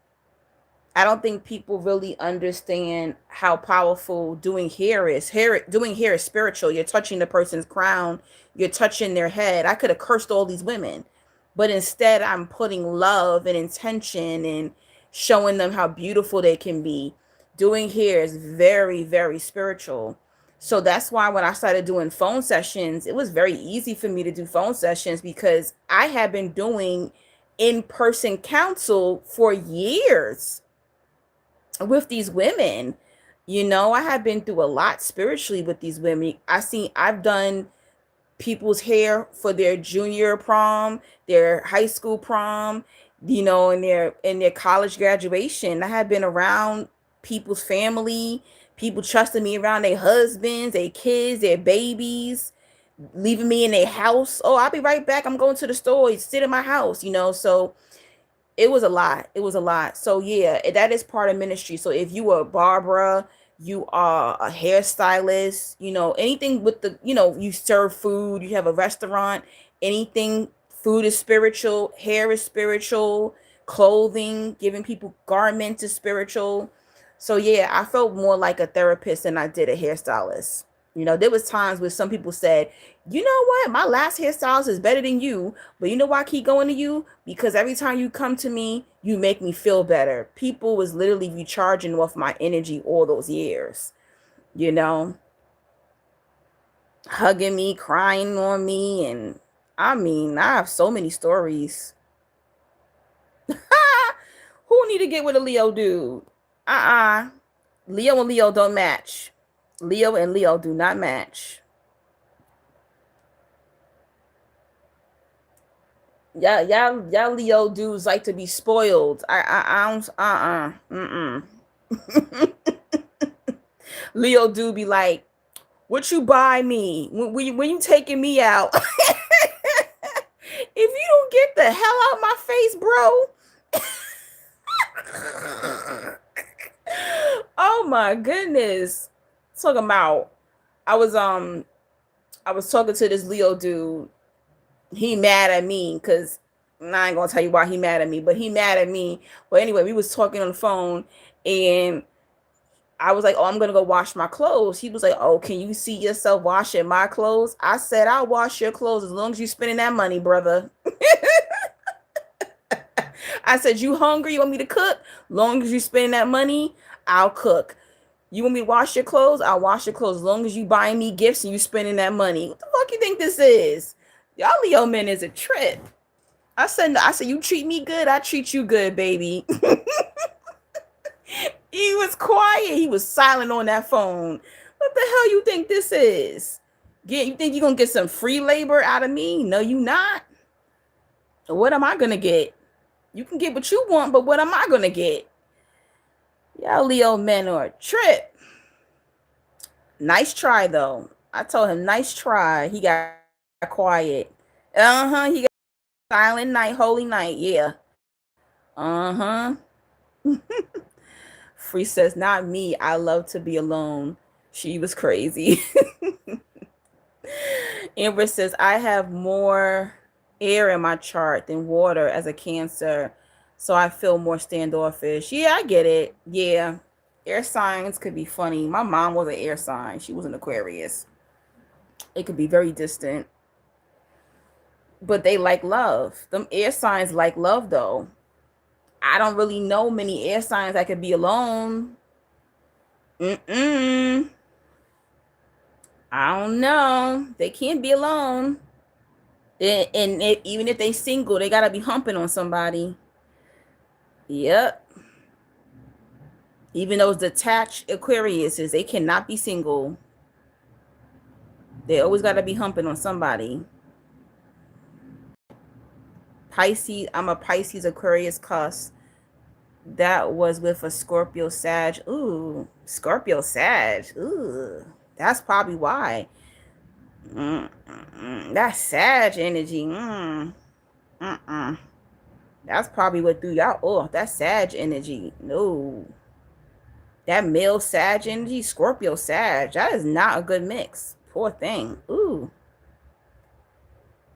I don't think people really understand how powerful doing hair is. Doing hair is spiritual. You're touching the person's crown, you're touching their head. I could have cursed all these women, but instead I'm putting love and intention and showing them how beautiful they can be. Doing hair is very, very spiritual. So that's why when I started doing phone sessions, it was very easy for me to do phone sessions because I had been doing in-person counsel for years with these women. I have been through a lot spiritually with these women. I've done people's hair for their junior prom, their high school prom, and their college graduation. I have been around people's family, people trusting me around their husbands, their kids, their babies, leaving me in their house. Oh, I'll be right back. I'm going to the store. Sit in my house, so it was a lot. It was a lot. So yeah, that is part of ministry. So if you are Barbara, you are a hairstylist, anything with you serve food, you have a restaurant, anything, food is spiritual, hair is spiritual, clothing, giving people garments is spiritual. So yeah, I felt more like a therapist than I did a hairstylist. There was times where some people said, you know what, my last hairstylist is better than you, but you know why I keep going to you? Because every time you come to me, you make me feel better. People was literally recharging off my energy all those years, hugging me, crying on me. And I have so many stories. Who need to get with a Leo dude? Leo and Leo don't match. Leo and Leo do not match. Y'all Leo dudes like to be spoiled. I don't. Leo dude be like, what you buy me when you taking me out? If you don't get the hell out of my face, bro. Oh my goodness. Talking about, I was talking to this Leo dude. He mad at me because I ain't gonna tell you why he mad at me, but he mad at me. But anyway, we was talking on the phone and I was like, oh, I'm gonna go wash my clothes. He was like, oh, can you see yourself washing my clothes? I said, I'll wash your clothes as long as you spending that money, brother. I said, you hungry? You want me to cook? Long as you spending that money, I'll cook. You want me to wash your clothes? I'll wash your clothes as long as you buying me gifts and you spending that money. What the fuck you think this is? Y'all Leo men is a trip. I said, you treat me good, I treat you good, baby. He was quiet. He was silent on that phone. What the hell you think this is? You think you're going to get some free labor out of me? No, you not. What am I going to get? You can get what you want, but what am I going to get? Y'all Leo men are a trip. Nice try, though. I told him, nice try. He got quiet. He got silent night, holy night. Yeah. Free says, not me. I love to be alone. She was crazy. Amber says, I have more air in my chart than water as a Cancer, so I feel more standoffish. Yeah, I get it. Yeah. Air signs could be funny. My mom was an air sign. She was an Aquarius. It could be very distant. But they like love. Them air signs like love, though. I don't really know many air signs that could be alone. I don't know. They can't be alone. And even if they single, they gotta be humping on somebody. Yep. Even those detached Aquariuses, they cannot be single. They always gotta be humping on somebody. Pisces, I'm a Pisces Aquarius cuss. That was with a Scorpio Sag. Ooh, Scorpio Sag. Ooh, that's probably why. That Sag energy. That's probably what threw y'all off. That Sag energy. No. That male Sag energy, Scorpio Sag, that is not a good mix. Poor thing. Ooh.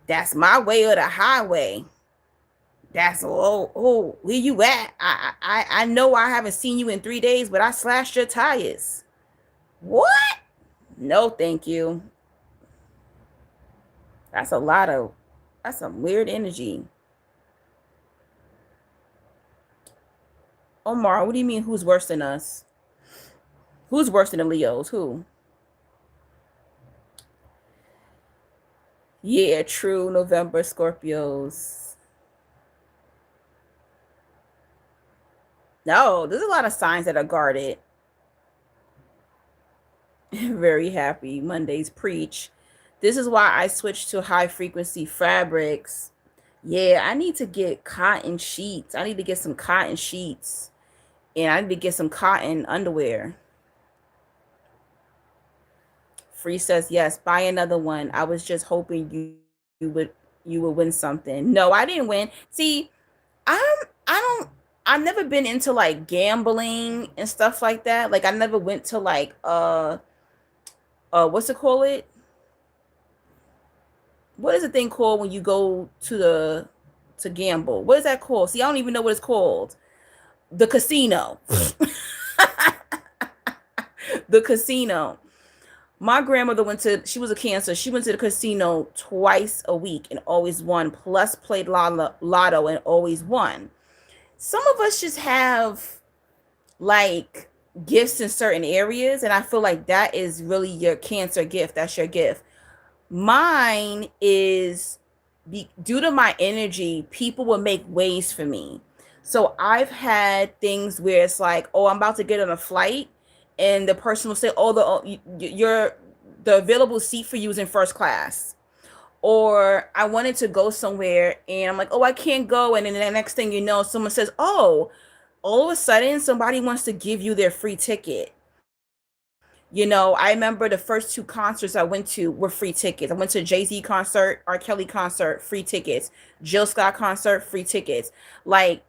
That's my way or the highway. That's where you at? I know I haven't seen you in 3 days, but I slashed your tires. What? No, thank you. That's a lot of that's some weird energy. Omar, what do you mean who's worse than us? Who's worse than the Leos? Who? Yeah, true. November Scorpios. No, there's a lot of signs that are guarded. Very happy. Mondays preach. This is why I switched to high frequency fabrics. Yeah, I need to get cotton sheets. I need to get some cotton sheets. And I need to get some cotton underwear. Free says yes. Buy another one. I was just hoping you would win something. No, I didn't win. See, I've never been into like gambling and stuff like that. Like I never went to like what's it called it? What is the thing called when you go to gamble? What is that called? See, I don't even know what it's called. The casino. The casino. My grandmother she was a Cancer. She went to the casino twice a week and always won, plus played lotto and always won. Some of us just have like gifts in certain areas, and I feel like that is really your Cancer gift. That's your gift. Mine is due to my energy, people will make ways for me. So I've had things where it's like, oh, I'm about to get on a flight, and the person will say, oh, the available seat for you is in first class. Or I wanted to go somewhere and I'm like, oh, I can't go. And then the next thing you know, someone says, oh, all of a sudden somebody wants to give you their free ticket. You know, I remember the first two concerts I went to were free tickets. I went to a Jay-Z concert, R. Kelly concert, free tickets, Jill Scott concert, free tickets. Like,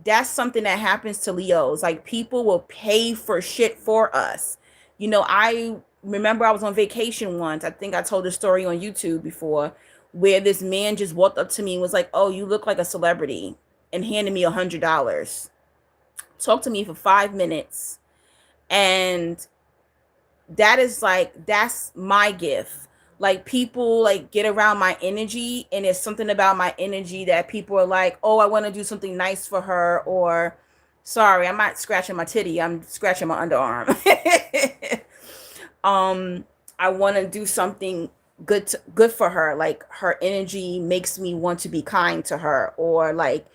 that's something that happens to Leos. Like, people will pay for shit for us. You know, I remember I was on vacation once. I think I told the story on YouTube before, where this man just walked up to me and was like, oh, you look like a celebrity, and handed me $100. Talked to me for 5 minutes. And that's my gift. Like, people like get around my energy, and it's something about my energy that people are like, oh, I want to do something nice for her, or sorry, I'm not scratching my titty, I'm scratching my underarm. I want to do something good for her. Like, her energy makes me want to be kind to her, or like,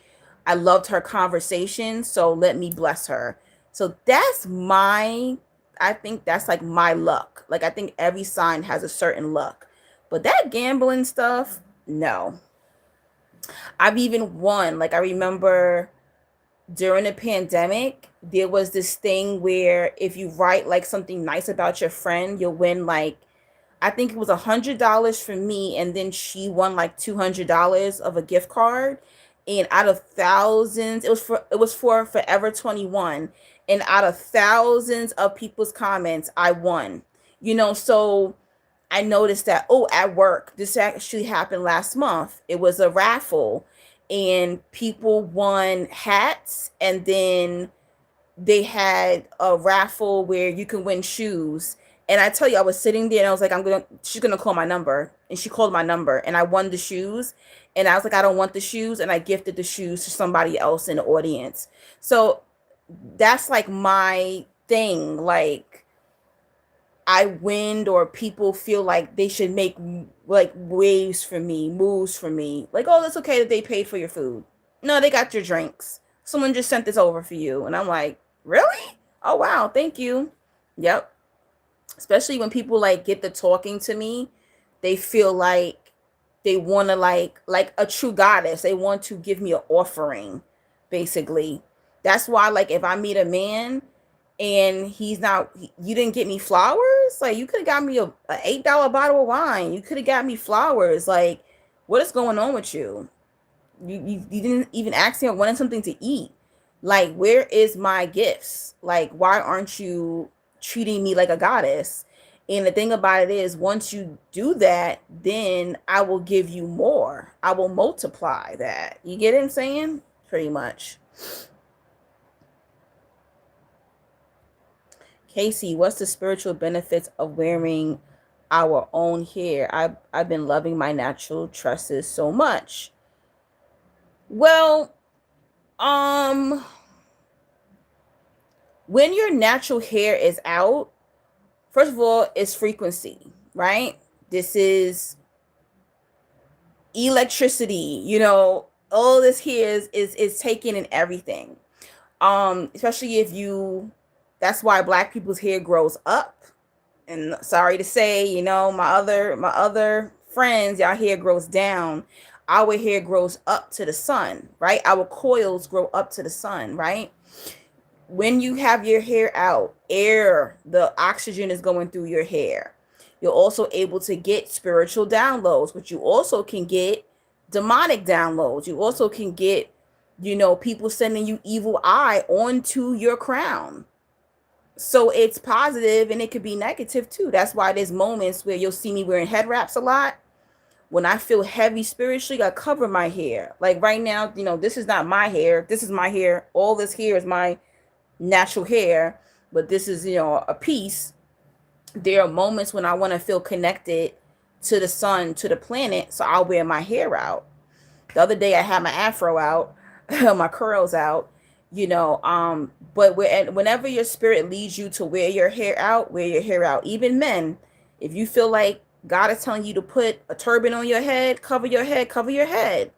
I loved her conversation, so let me bless her. So I think that's like my luck. Like, I think every sign has a certain luck. But that gambling stuff, no. I've even won. Like, I remember during the pandemic, there was this thing where if you write like something nice about your friend, you'll win like, I think it was $100 for me, and then she won like $200 of a gift card. And out of thousands, it was for Forever 21, and out of thousands of people's comments, I won. You know, so I noticed that, oh, at work, this actually happened last month. It was a raffle, and people won hats, and then they had a raffle where you can win shoes. And I tell you, I was sitting there and I was like, she's gonna call my number. And she called my number, and I won the shoes. And I was like, I don't want the shoes, and I gifted the shoes to somebody else in the audience. So that's like my thing. Like, I win, or people feel like they should make like waves for me, moves for me. Like, oh, that's okay that they paid for your food. No, they got your drinks. Someone just sent this over for you. And I'm like, really? Oh, wow. Thank you. Yep. Especially when people like get the talking to me, they feel like they want to like a true goddess. They want to give me an offering, basically. That's why, like, if I meet a man and you didn't get me flowers, like, you could have got me a $8 bottle of wine. You could have got me flowers. Like, what is going on with you? You didn't even ask me. I wanted something to eat. Like, where is my gifts? Like, why aren't you treating me like a goddess? And the thing about it is, once you do that, then I will give you more. I will multiply that. You get what I'm saying? Pretty much. Casey, what's the spiritual benefits of wearing our own hair? I've been loving my natural tresses so much. Well, um, when your natural hair is out, first of all, it's frequency, right? This is electricity, all this here is taken in everything. Especially if you that's why black people's hair grows up. And sorry to say, my other friends, y'all hair grows down. Our hair grows up to the sun, right? Our coils grow up to the sun, right? When you have your hair out, the oxygen is going through your hair. You're also able to get spiritual downloads, but you also can get demonic downloads. You also can get, people sending you evil eye onto your crown. So it's positive and it could be negative too. That's why there's moments where you'll see me wearing head wraps a lot. When I feel heavy spiritually, I cover my hair. Like right now, this is not my hair. This is my hair. All this here is my natural hair, but this is, a piece. There are moments when I want to feel connected to the sun, to the planet, so I'll wear my hair out. The other day I had my afro out, my curls out, but whenever your spirit leads you to wear your hair out, wear your hair out. Even men, if you feel like God is telling you to put a turban on your head, cover your head, cover your head.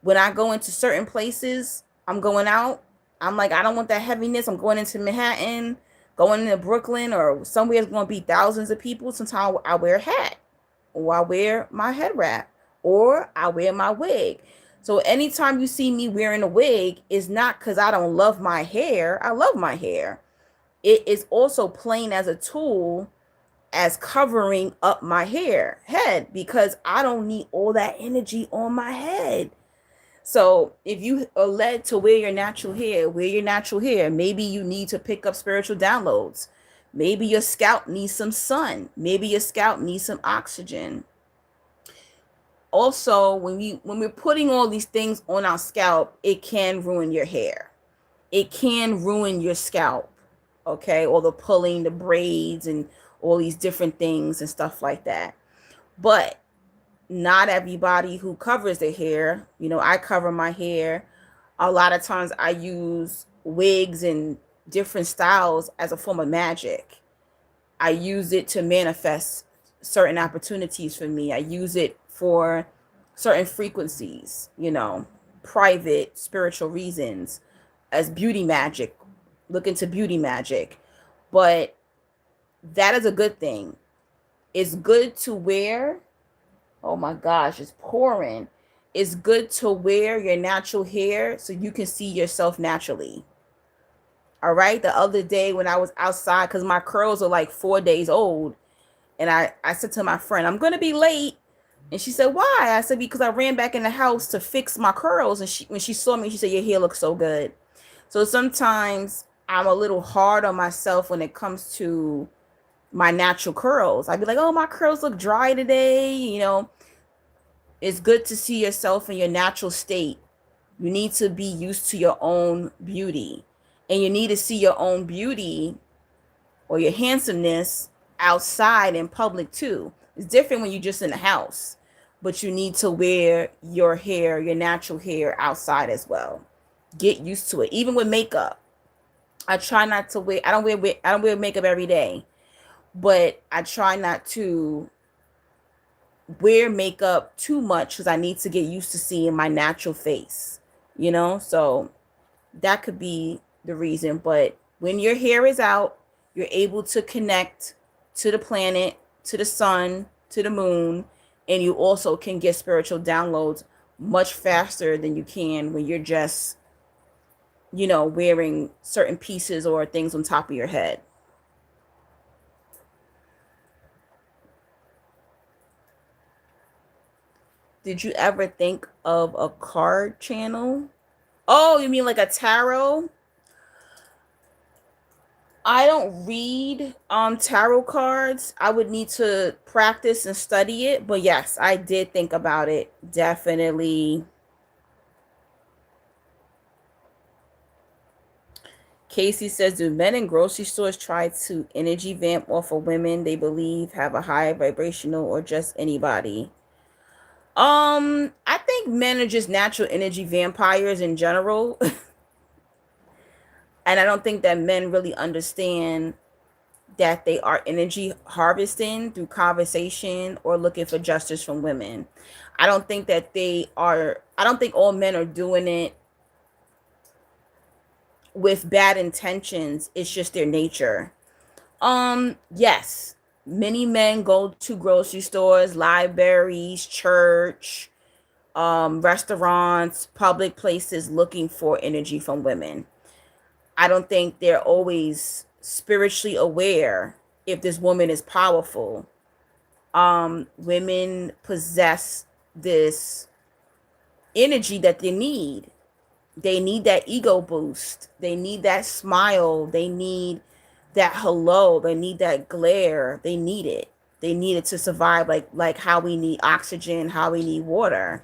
When I go into certain places, I'm going out, I'm like, I don't want that heaviness. I'm going into Manhattan, going into Brooklyn, or somewhere it's going to be thousands of people. Sometimes I wear a hat, or I wear my head wrap, or I wear my wig. So anytime you see me wearing a wig, it's not because I don't love my hair. I love my hair. It is also plain as a tool as covering up my head, because I don't need all that energy on my head. So if you are led to wear your natural hair, wear your natural hair. Maybe you need to pick up spiritual downloads. Maybe your scalp needs some sun. Maybe your scalp needs some oxygen. Also, when we're putting all these things on our scalp, it can ruin your hair. It can ruin your scalp. Okay, or the pulling, the braids, and all these different things and stuff like that. But not everybody who covers their hair, I cover my hair. A lot of times I use wigs and different styles as a form of magic. I use it to manifest certain opportunities for me. I use it for certain frequencies, private spiritual reasons, as beauty magic. Look into beauty magic. But that is a good thing. It's good to wear. Oh my gosh, it's pouring. It's good to wear your natural hair so you can see yourself naturally. All right. The other day when I was outside, because my curls are like 4 days old, and I said to my friend, I'm going to be late. And she said, why? I said, because I ran back in the house to fix my curls. And when she saw me, she said, your hair looks so good. So sometimes I'm a little hard on myself when it comes to my natural curls. I'd be like, oh, my curls look dry today. It's good to see yourself in your natural state. You need to be used to your own beauty. And you need to see your own beauty or your handsomeness outside in public too. It's different when you're just in the house, but you need to wear your hair, your natural hair outside as well. Get used to it. Even with makeup. I try not to wear, I don't wear makeup every day, but I try not to wear makeup too much because I need to get used to seeing my natural face, so that could be the reason. But when your hair is out, you're able to connect to the planet, to the sun, to the moon, and you also can get spiritual downloads much faster than you can when you're just, wearing certain pieces or things on top of your head. Did you ever think of a card channel? Oh, you mean like a tarot? I don't read tarot cards. I would need to practice and study it, but yes, I did think about it. Definitely. Casey says, do men in grocery stores try to energy vamp off of women they believe have a high vibrational, or just anybody? I think men are just natural energy vampires in general. And I don't think that men really understand that they are energy harvesting through conversation or looking for justice from women. I don't think all men are doing it with bad intentions. It's just their nature. Yes, many men go to grocery stores, libraries, church, restaurants, public places looking for energy from women. I don't think they're always spiritually aware if this woman is powerful. Women possess this energy that they need. They need that ego boost. They need that smile. They need that hello. They need that glare. They need it. They need it to survive, like how we need oxygen, how we need water.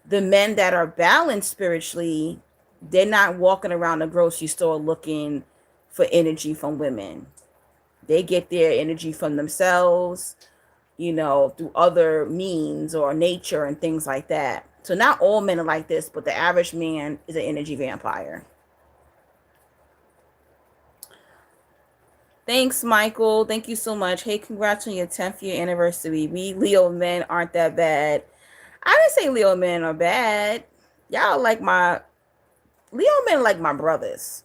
The men that are balanced spiritually, they're not walking around the grocery store looking for energy from women. They get their energy from themselves, through other means or nature and things like that. So not all men are like this, but the average man is an energy vampire. Thanks, Michael. Thank you so much. Hey, congrats on your 10th year anniversary. We Leo men aren't that bad. I didn't say Leo men are bad. Y'all like my Leo men like my brothers.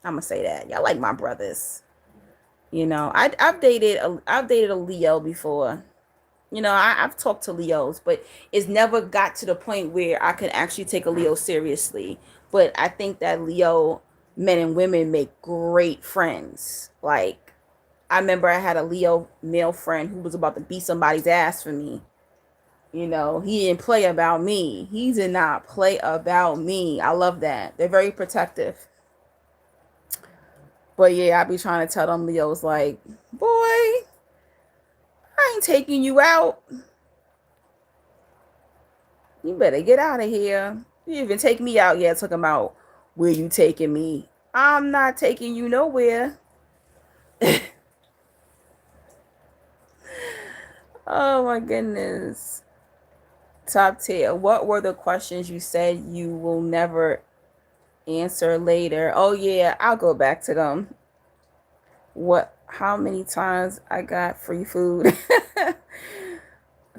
I'm gonna say that. Y'all like my brothers. I've dated a Leo before. I've talked to Leos, but it's never got to the point where I can actually take a Leo seriously. But I think that Leo men and women make great friends. Like, I remember I had a Leo male friend who was about to beat somebody's ass for me. He didn't play about me. He did not play about me. I love that. They're very protective. But yeah, I be trying to tell them Leos, like, boy, I ain't taking you out. You better get out of here. You even take me out yet, talking about where you taking me. I'm not taking you nowhere. Oh my goodness. Top tier. What were the questions you said you will never answer later? Oh yeah, I'll go back to them. How many times I got free food?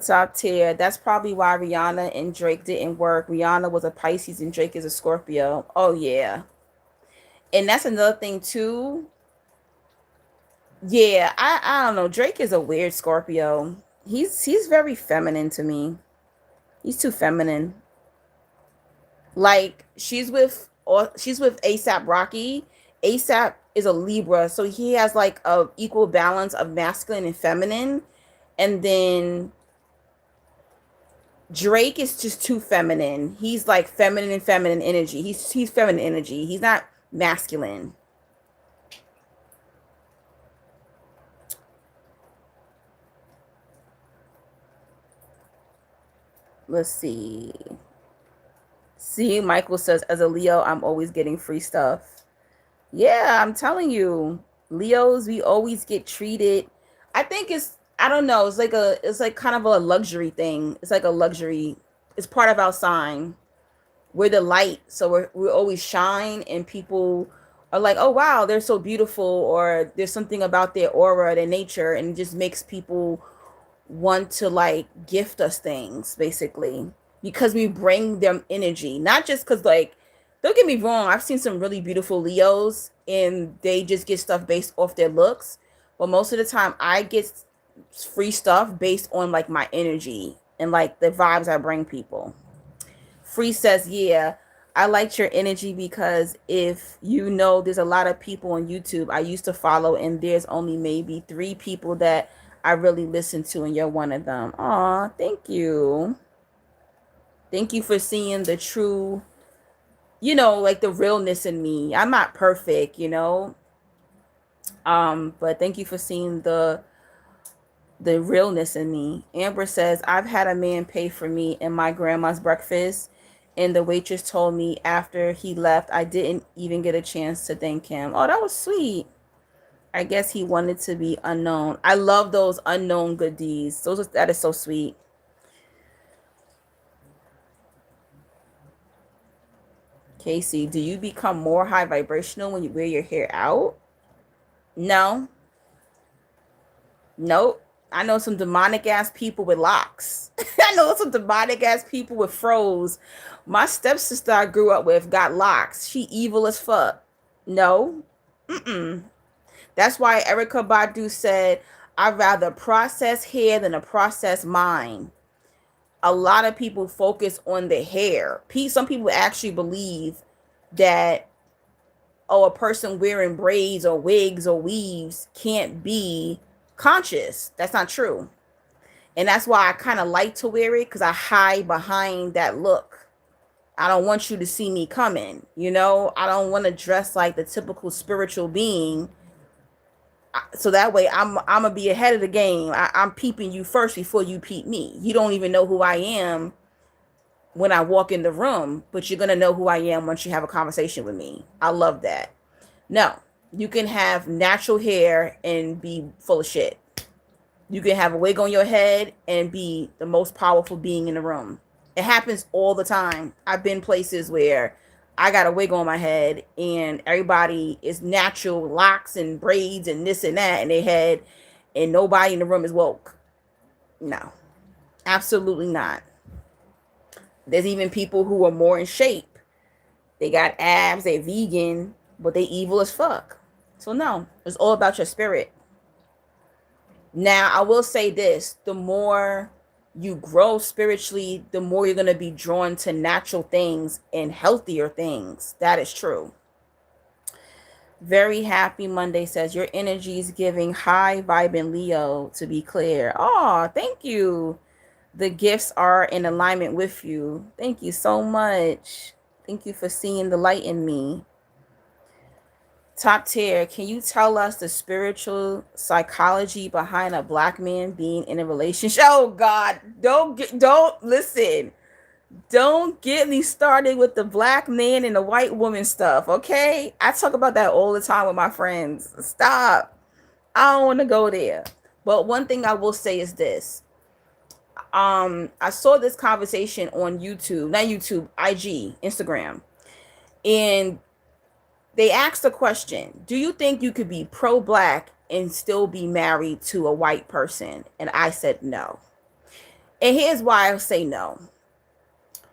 Top tier. That's probably why Rihanna and Drake didn't work. Rihanna was a Pisces and Drake is a Scorpio. Oh yeah. And that's another thing too. Yeah, I don't know. Drake is a weird Scorpio. He's very feminine to me. He's too feminine. Like she's with ASAP Rocky. ASAP is a Libra, so he has like a equal balance of masculine and feminine. And then Drake is just too feminine. He's like feminine and feminine energy. He's feminine energy. He's not masculine. Let's see. See, Michael says, as a Leo, I'm always getting free stuff. Yeah, I'm telling you, Leos, we always get treated. I think I don't know, it's like kind of a luxury thing. It's like a luxury. It's part of our sign. We're the light, so we always shine, and people are like, oh wow, they're so beautiful, or there's something about their aura, their nature, and it just makes people want to like gift us things, basically, because we bring them energy. Not just because, like, don't get me wrong, I've seen some really beautiful Leos and they just get stuff based off their looks, but most of the time I get free stuff based on like my energy and like the vibes I bring people. Free says, yeah, I liked your energy because if there's a lot of people on YouTube I used to follow, and there's only maybe 3 people that I really listen to, and you're one of them. Aw, thank you. Thank you for seeing the true like the realness in me. I'm not perfect, but thank you for seeing the realness in me. Amber says, I've had a man pay for me and my grandma's breakfast, and the waitress told me after he left, I didn't even get a chance to thank him. Oh, that was sweet. I guess he wanted to be unknown. I love those unknown good deeds. That is so sweet. Casey, do you become more high vibrational when you wear your hair out? No. Nope. I know some demonic ass people with locks. I know some demonic ass people with froze. My stepsister I grew up with got locks. She evil as fuck. No. Mm-mm. That's why Erykah Badu said, I'd rather process hair than a process mind. A lot of people focus on the hair. Some people actually believe that, a person wearing braids or wigs or weaves can't be conscious. That's not true. And that's why I kind of like to wear it, because I hide behind that look. I don't want you to see me coming. I don't want to dress like the typical spiritual being. So that way I'm gonna be ahead of the game. I'm peeping you first before you peep me. You don't even know who I am when I walk in the room, but you're gonna know who I am once you have a conversation with me. I love that. No, you can have natural hair and be full of shit. You can have a wig on your head and be the most powerful being in the room. It happens all the time. I've been places where I got a wig on my head and everybody is natural locks and braids and this and that in their head, and nobody in the room is woke. No, absolutely not. There's even people who are more in shape. They got abs, they're vegan, but they evil as fuck. So no, it's all about your spirit. Now, I will say this, the more you grow spiritually, the more you're going to be drawn to natural things and healthier things. That is true. Very Happy Monday says, your energy is giving high vibing Leo, to be clear. Oh, thank you. The gifts are in alignment with you. Thank you so much. Thank you for seeing the light in me. Top tier, can you tell us the spiritual psychology behind a black man being in a relationship? Oh God, don't listen. Don't get me started with the black man and the white woman stuff, okay? I talk about that all the time with my friends. Stop. I don't want to go there. But one thing I will say is this. I saw this conversation on YouTube, not YouTube, IG, Instagram. And they asked the question, do you think you could be pro-black and still be married to a white person? And I said no. And here's why I say no.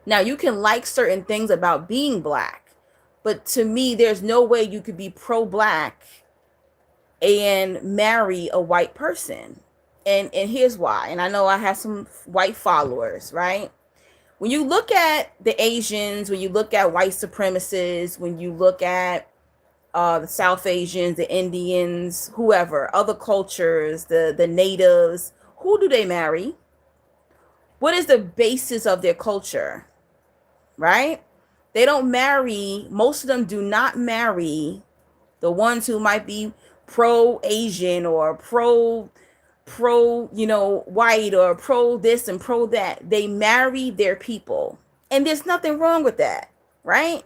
Now, you can like certain things about being black, but to me, there's no way you could be pro-black and marry a white person. And here's why. And I know I have some white followers, right? When you look at the Asians, when you look at white supremacists, when you look at the South Asians, the Indians, whoever, other cultures, the natives, who do they marry? What is the basis of their culture? Right? They don't marry, most of them do not marry the ones who might be pro-Asian or pro white or pro this and pro that. They marry their people. And there's nothing wrong with that, right?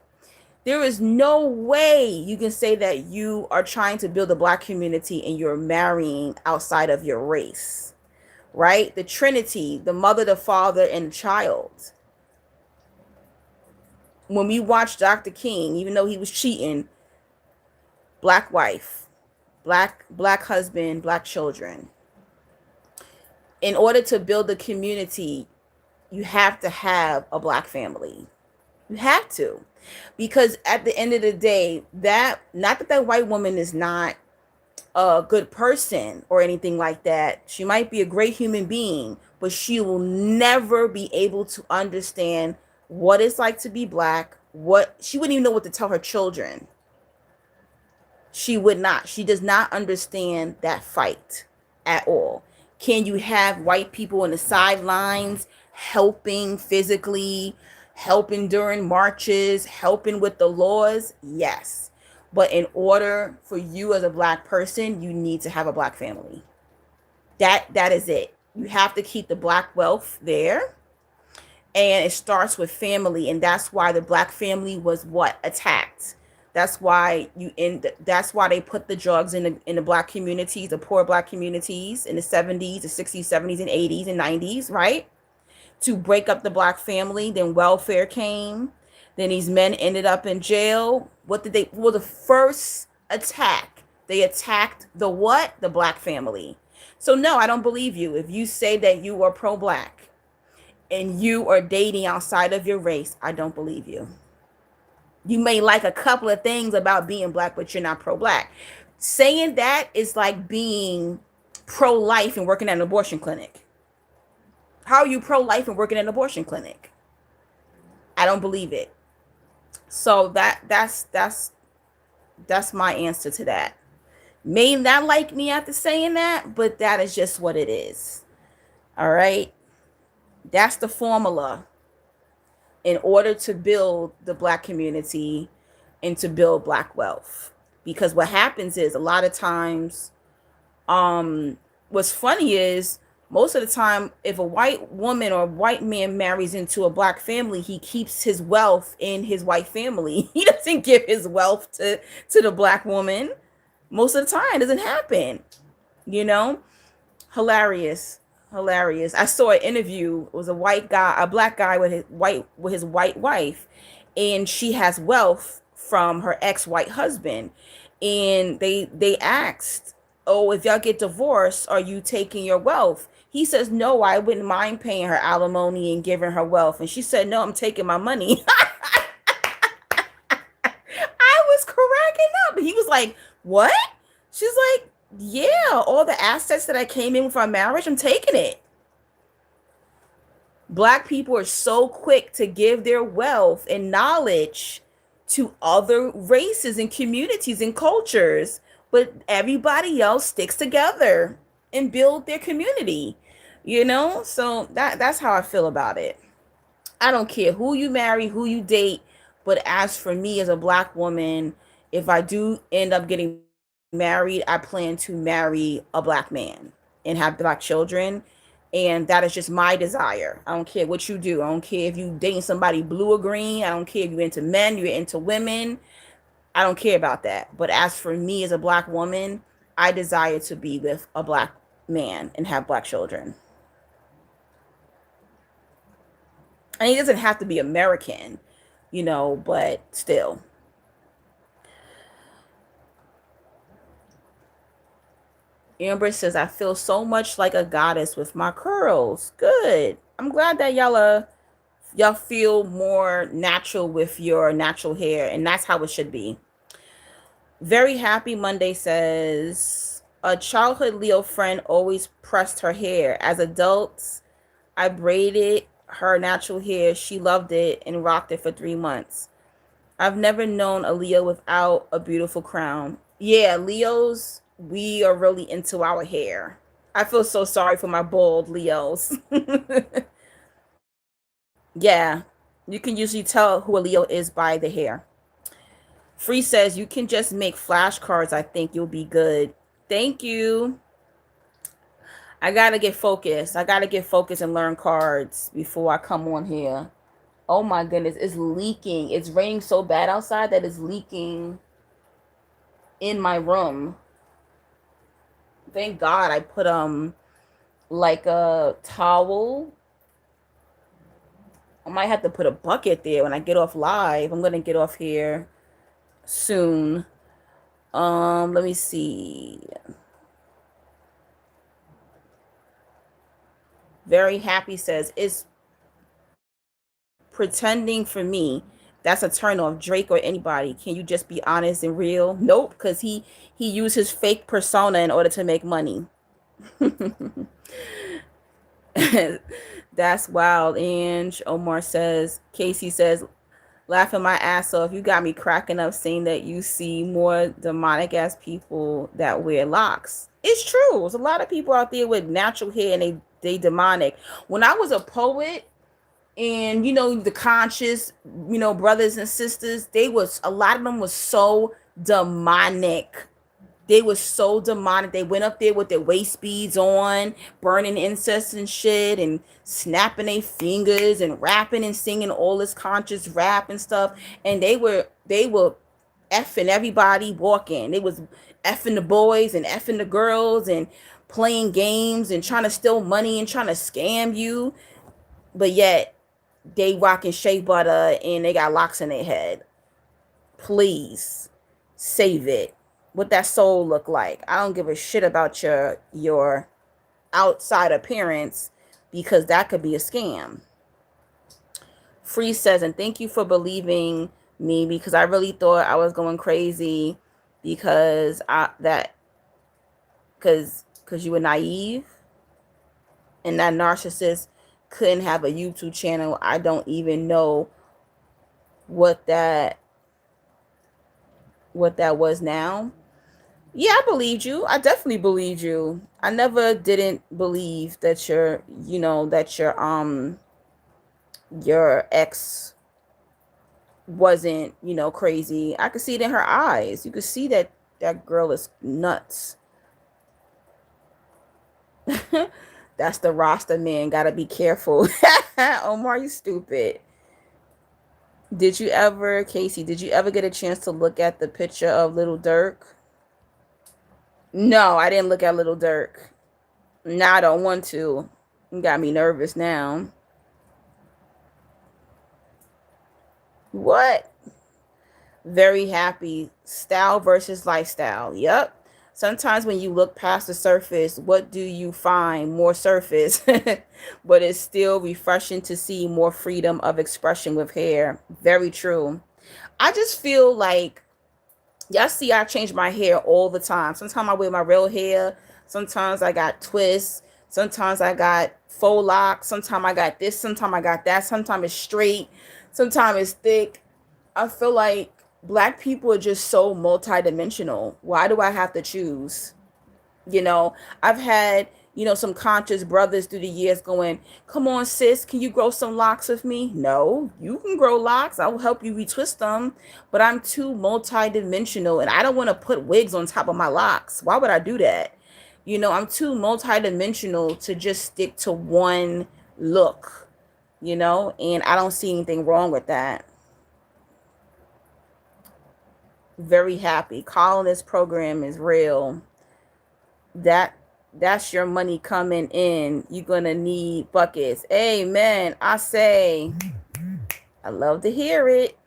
There is no way you can say that you are trying to build a black community and you're marrying outside of your race, right? The Trinity, the mother, the father, and the child. When we watched Dr. King, even though he was cheating, black wife, black husband, black children. In order to build a community, you have to have a black family. You have to. Because at the end of the day, not that white woman is not a good person or anything like that. She might be a great human being, but she will never be able to understand what it's like to be black. She wouldn't even know what to tell her children. She would not. She does not understand that fight at all. Can you have white people on the sidelines helping physically, helping during marches, helping with the laws, yes. But in order for you as a Black person, you need to have a Black family. That is it. You have to keep the Black wealth there, and it starts with family, and that's why the Black family was what attacked. That's why they put the drugs in the Black communities, the poor Black communities, in the 70s, the 60s, 70s, and 80s and 90s, right? To break up the Black family. Then welfare came. Then these men ended up in jail. What did they? Well, the first attack, they attacked the what? The Black family. So no, I don't believe you. If you say that you are pro-Black and you are dating outside of your race, I don't believe you. You may like a couple of things about being Black, but you're not pro-Black. Saying that is like being pro-life and working at an abortion clinic. How are you pro-life and working at an abortion clinic? I don't believe it. So that's my answer to that. May not like me after saying that, but that is just what it is. All right. That's the formula in order to build the Black community and to build Black wealth. Because what happens is a lot of times, what's funny is most of the time, if a white woman or a white man marries into a Black family, he keeps his wealth in his white family. He doesn't give his wealth to the Black woman. Most of the time, it doesn't happen. You know, hilarious. I saw an interview. It was a white guy, a Black guy with his white wife, and she has wealth from her ex-white husband. And they asked, "Oh, if y'all get divorced, are you taking your wealth?" He says, "No, I wouldn't mind paying her alimony and giving her wealth." And she said, "No, I'm taking my money." I was cracking up. He was like, "What?" She's like, "Yeah, all the assets that I came in with our marriage, I'm taking it." Black people are so quick to give their wealth and knowledge to other races and communities and cultures, but everybody else sticks together and build their community, you know? So that's how I feel about it. I don't care who you marry, who you date, but as for me as a Black woman, if I do end up getting married, I plan to marry a Black man and have Black children. And that is just my desire. I don't care what you do. I don't care if you dating somebody blue or green. I don't care if you're into men, you're into women. I don't care about that. But as for me as a Black woman, I desire to be with a Black man and have Black children. And he doesn't have to be American, you know, but still. Amber says, "I feel so much like a goddess with my curls." Good. I'm glad that y'all feel more natural with your natural hair, and that's how it should be. Very Happy Monday says, "A childhood Leo friend always pressed her hair. As adults, I braided her natural hair. She loved it and rocked it for 3 months. I've never known a Leo without a beautiful crown." Yeah, Leos, we are really into our hair. I feel so sorry for my bald Leos. Yeah, you can usually tell who a Leo is by the hair. Free says, "You can just make flashcards. I think you'll be good." Thank you. I gotta get focused. And learn cards before I come on here. Oh my goodness, it's leaking. It's raining so bad outside that it's leaking in my room. Thank God I put like a towel. I might have to put a bucket there when I get off live. I'm gonna get off here soon. Let me see. Very Happy says, "It's pretending for me. That's a turn off. Drake or anybody. Can you just be honest and real?" Nope, because he used his fake persona in order to make money. That's wild. And Omar says, Casey says, "Laughing my ass off. You got me cracking up saying that you see more demonic ass people that wear locks." It's true. There's a lot of people out there with natural hair and they demonic. When I was a poet, And the conscious, brothers and sisters, a lot of them was so demonic. They were so demonic. They went up there with their waist beads on, burning incense and shit, and snapping their fingers and rapping and singing all this conscious rap and stuff. And they were effing everybody walking. They was effing the boys and effing the girls and playing games and trying to steal money and trying to scam you. But yet they rocking shea butter and they got locks in their head. Please save it. What that soul look like. I don't give a shit about your outside appearance, because that could be a scam. Free says, and thank you for believing me, because I really thought I was going crazy because you were naive, and that narcissist couldn't have a YouTube channel. I don't even know what that was now. Yeah, I believed you. I definitely believed you. I never didn't believe that your ex wasn't, crazy. I could see it in her eyes. You could see that that girl is nuts. That's the Rasta man. Gotta be careful. Omar, you stupid. Casey, did you ever get a chance to look at the picture of Little Durk? No, I didn't look at Little Durk. Now I don't want to. You got me nervous now. What? Very happy. Style versus lifestyle. Yep. Sometimes when you look past the surface, what do you find? More surface. But it's still refreshing to see more freedom of expression with hair. Very true. I just feel like, y'all see I change my hair all the time. Sometimes I wear my real hair. Sometimes I got twists. Sometimes I got faux locks. Sometimes I got this. Sometimes I got that. Sometimes it's straight. Sometimes it's thick. I feel like Black people are just so multidimensional. Why do I have to choose? I've had, some conscious brothers through the years going, come on, sis, can you grow some locks with me? No, you can grow locks. I will help you retwist them. But I'm too multidimensional, and I don't want to put wigs on top of my locks. Why would I do that? I'm too multidimensional to just stick to one look, and I don't see anything wrong with that. Very happy. Colonist program is real. That's your money coming in. You're gonna need buckets. Amen. I say, I love to hear it.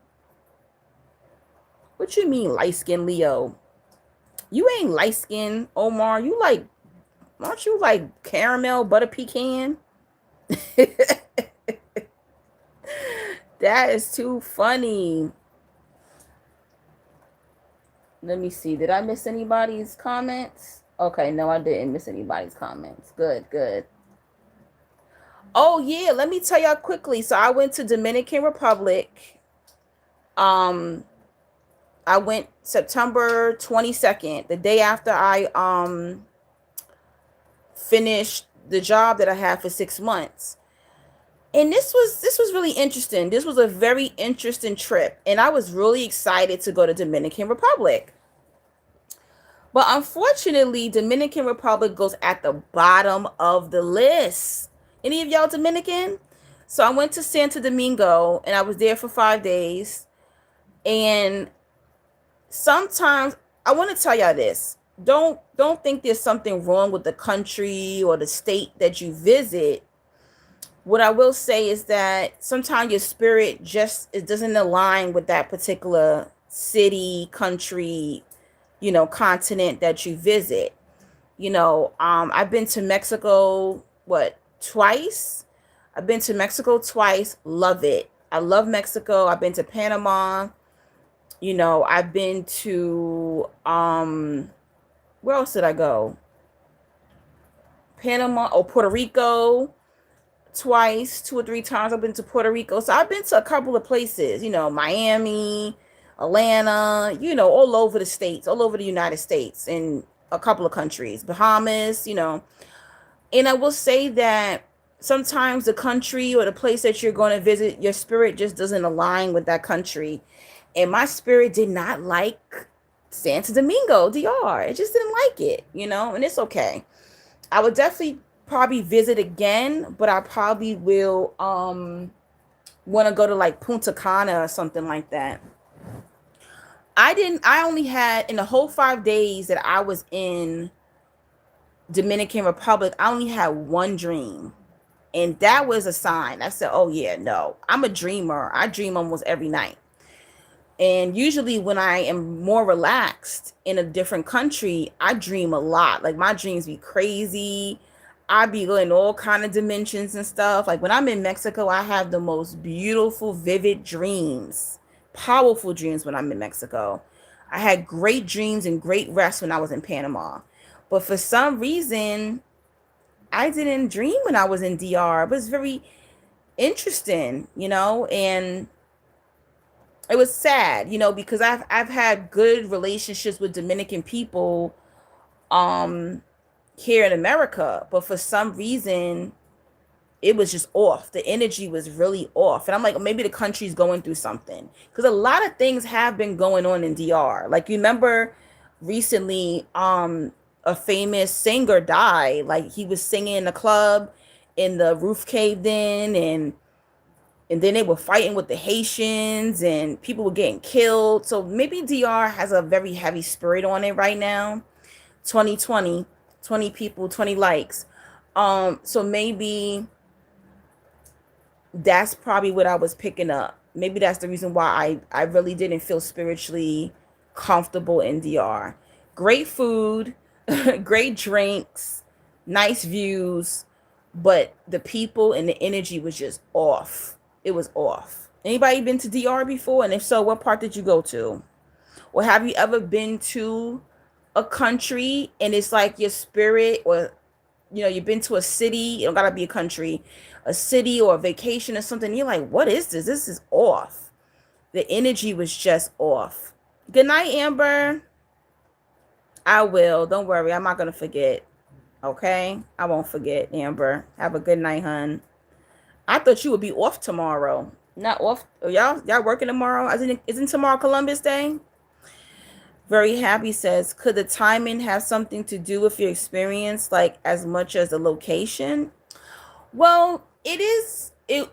What you mean, light skin Leo? You ain't light skin, Omar. Aren't you like caramel butter pecan? That is too funny. Let me see. Did I miss anybody's comments? Okay, no, I didn't miss anybody's comments. Good. Oh, yeah, let me tell y'all quickly. So I went to Dominican Republic. I went September 22nd, the day after I finished the job that I had for 6 months. And this was really interesting. This was a very interesting trip, and I was really excited to go to Dominican Republic. But unfortunately, Dominican Republic goes at the bottom of the list. Any of y'all Dominican? So I went to Santo Domingo, and I was there for 5 days. And sometimes I want to tell y'all this. Don't think there's something wrong with the country or the state that you visit. What I will say is that sometimes your spirit it doesn't align with that particular city, country, continent that you visit. I've been to Mexico, twice? I've been to Mexico twice. Love it. I love Mexico. I've been to Panama. I've been to, where else did I go? Panama or Puerto Rico. Twice, 2 or 3 times I've been to Puerto Rico. So I've been to a couple of places, Miami, Atlanta, all over the states, all over the United States, and a couple of countries, Bahamas, And I will say that sometimes the country or the place that you're going to visit, your spirit just doesn't align with that country. And my spirit did not like Santo Domingo, DR. It just didn't like it, and it's okay. I would definitely probably visit again, but I probably will want to go to like Punta Cana or something like that. I only had, in the whole 5 days that I was in Dominican Republic, I only had one dream. And that was a sign. I said, oh yeah, no, I'm a dreamer. I dream almost every night. And usually when I am more relaxed in a different country, I dream a lot. Like my dreams be crazy. I be in all kind of dimensions and stuff. Like when I'm in Mexico, I have the most beautiful, vivid dreams, powerful dreams when I'm in Mexico. I had great dreams and great rest when I was in Panama. But for some reason, I didn't dream when I was in DR. It was very interesting, and it was sad, because I've had good relationships with Dominican people here in America, but for some reason it was just off. The energy was really off. And I'm like, maybe the country's going through something. Because a lot of things have been going on in DR. Like, you remember recently, a famous singer died. Like, he was singing in a club and the roof caved in, and then they were fighting with the Haitians and people were getting killed. So maybe DR has a very heavy spirit on it right now. 2020, 20 people, 20 likes. So maybe that's probably what I was picking up. Maybe that's the reason why I really didn't feel spiritually comfortable in DR. Great food, great drinks, nice views, but the people and the energy was just off. It was off. Anybody been to DR before? And if so, what part did you go to? Or have you ever been to a country and it's like your spirit, or you've been to a city, it don't gotta be a country, a city or a vacation or something, you're like, what is this? This is off. The energy was just off. Good night, Amber. I will. Don't worry. I'm not gonna forget. Okay? I won't forget, Amber. Have a good night, hun. I thought you would be off tomorrow. Not off. Y'all working tomorrow? Isn't tomorrow Columbus Day? Very happy says, could the timing have something to do with your experience, like as much as the location? Well, it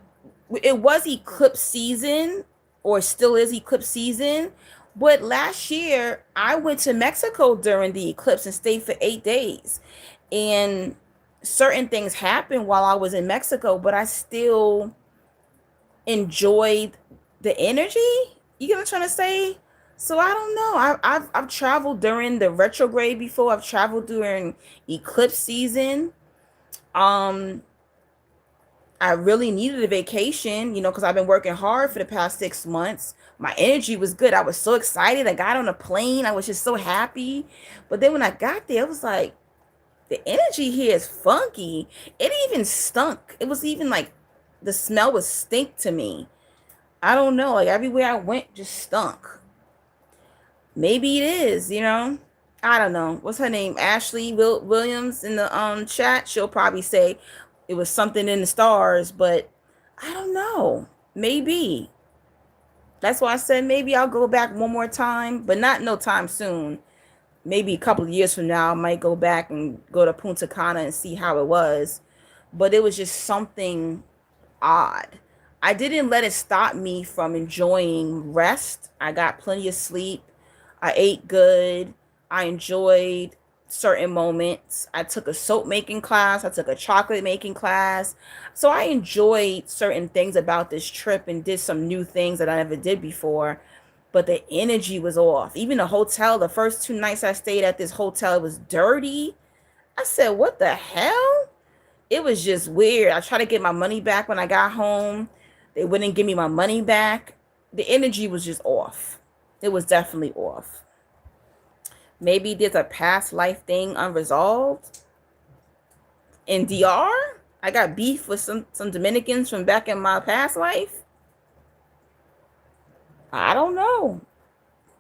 was eclipse season, or still is eclipse season. But last year I went to Mexico during the eclipse and stayed for 8 days. And certain things happened while I was in Mexico, but I still enjoyed the energy. You get what I'm trying to say? So I don't know. I've traveled during the retrograde before. I've traveled during eclipse season. I really needed a vacation, because I've been working hard for the past 6 months. My energy was good. I was so excited. I got on a plane. I was just so happy. But then when I got there, it was like, the energy here is funky. It even stunk. It was even like the smell was stink to me. I don't know. Like everywhere I went just stunk. Maybe it is, I don't know. What's her name? Ashley Williams in the chat. She'll probably say it was something in the stars, but I don't know. Maybe. That's why I said maybe I'll go back one more time, but not no time soon. Maybe a couple of years from now, I might go back and go to Punta Cana and see how it was. But it was just something odd. I didn't let it stop me from enjoying rest. I got plenty of sleep. I ate good. I enjoyed certain moments. I took a soap making class. I took a chocolate making class. So I enjoyed certain things about this trip and did some new things that I never did before. But the energy was off. Even the hotel, the first 2 nights I stayed at this hotel, it was dirty. I said, what the hell? It was just weird. I tried to get my money back when I got home. They wouldn't give me my money back. The energy was just off. It was definitely off. Maybe there's a past life thing unresolved. In DR, I got beef with some Dominicans from back in my past life. I don't know.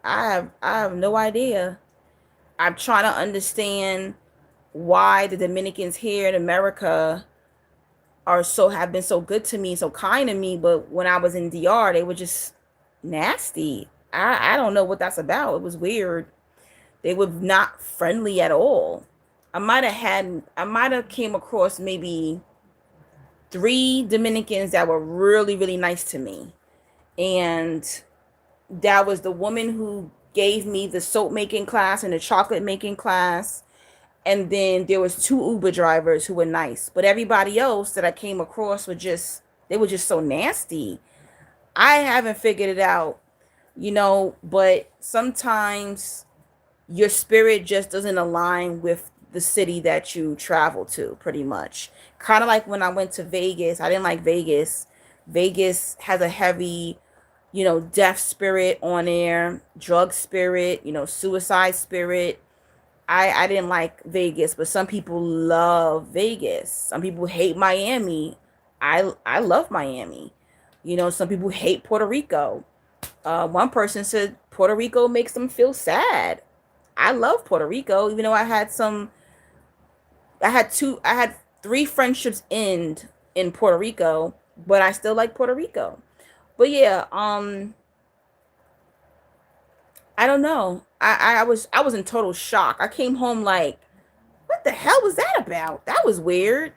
I have no idea. I'm trying to understand why the Dominicans here in America have been so good to me, so kind to me, but when I was in DR, they were just nasty. I don't know what that's about. It was weird. They were not friendly at all. I might have came across maybe 3 Dominicans that were really, really nice to me. And that was the woman who gave me the soap making class and the chocolate making class. And then there was 2 Uber drivers who were nice. But everybody else that I came across were just, they were just so nasty. I haven't figured it out, but sometimes your spirit just doesn't align with the city that you travel to, pretty much. Kind of like when I went to Vegas. I didn't like Vegas. Vegas has a heavy, death spirit on there, drug spirit, suicide spirit. I didn't like Vegas, but some people love Vegas. Some people hate Miami. I love Miami. Some people hate Puerto Rico. One person said Puerto Rico makes them feel sad. I love Puerto Rico, even though I had 3 friendships end in Puerto Rico, but I still like Puerto Rico. But yeah, I don't know. I was in total shock. I came home like, what the hell was that about? That was weird.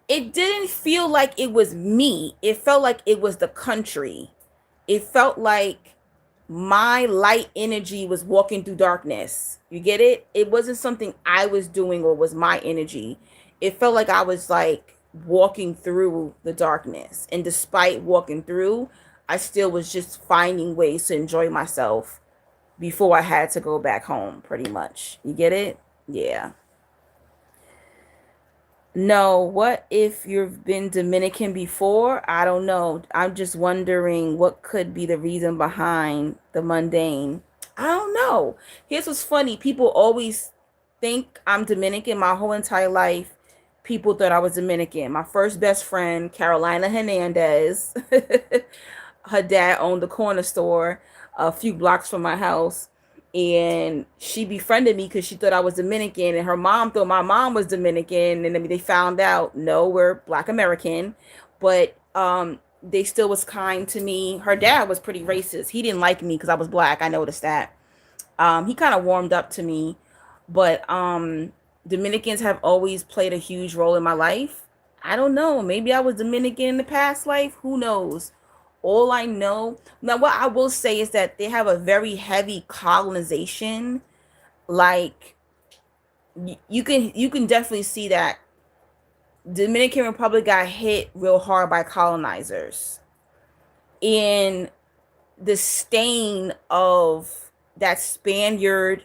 It didn't feel like it was me. It felt like it was the country. It felt like my light energy was walking through darkness. You get it? It wasn't something I was doing or was my energy. It felt like I was like walking through the darkness. And despite walking through, I still was just finding ways to enjoy myself before I had to go back home, pretty much. You get it? Yeah. No, what if you've been Dominican before? I don't know. I'm just wondering what could be the reason behind the mundane. I don't know. Here's what's funny. People always think I'm Dominican. My whole entire life, people thought I was Dominican. My first best friend, Carolina Hernandez, her dad owned the corner store a few blocks from my house, and she befriended me because she thought I was Dominican, and her mom thought my mom was Dominican, and then they found out no, we're Black American, but they still was kind to me. Her dad was pretty racist. He didn't like me because I was black. I noticed that. He kind of warmed up to me, but Dominicans have always played a huge role in my life. I don't know. Maybe I was Dominican in the past life. Who knows? All I know now, what I will say is that they have a very heavy colonization. Like you can definitely see that Dominican Republic got hit real hard by colonizers, and the stain of that Spaniard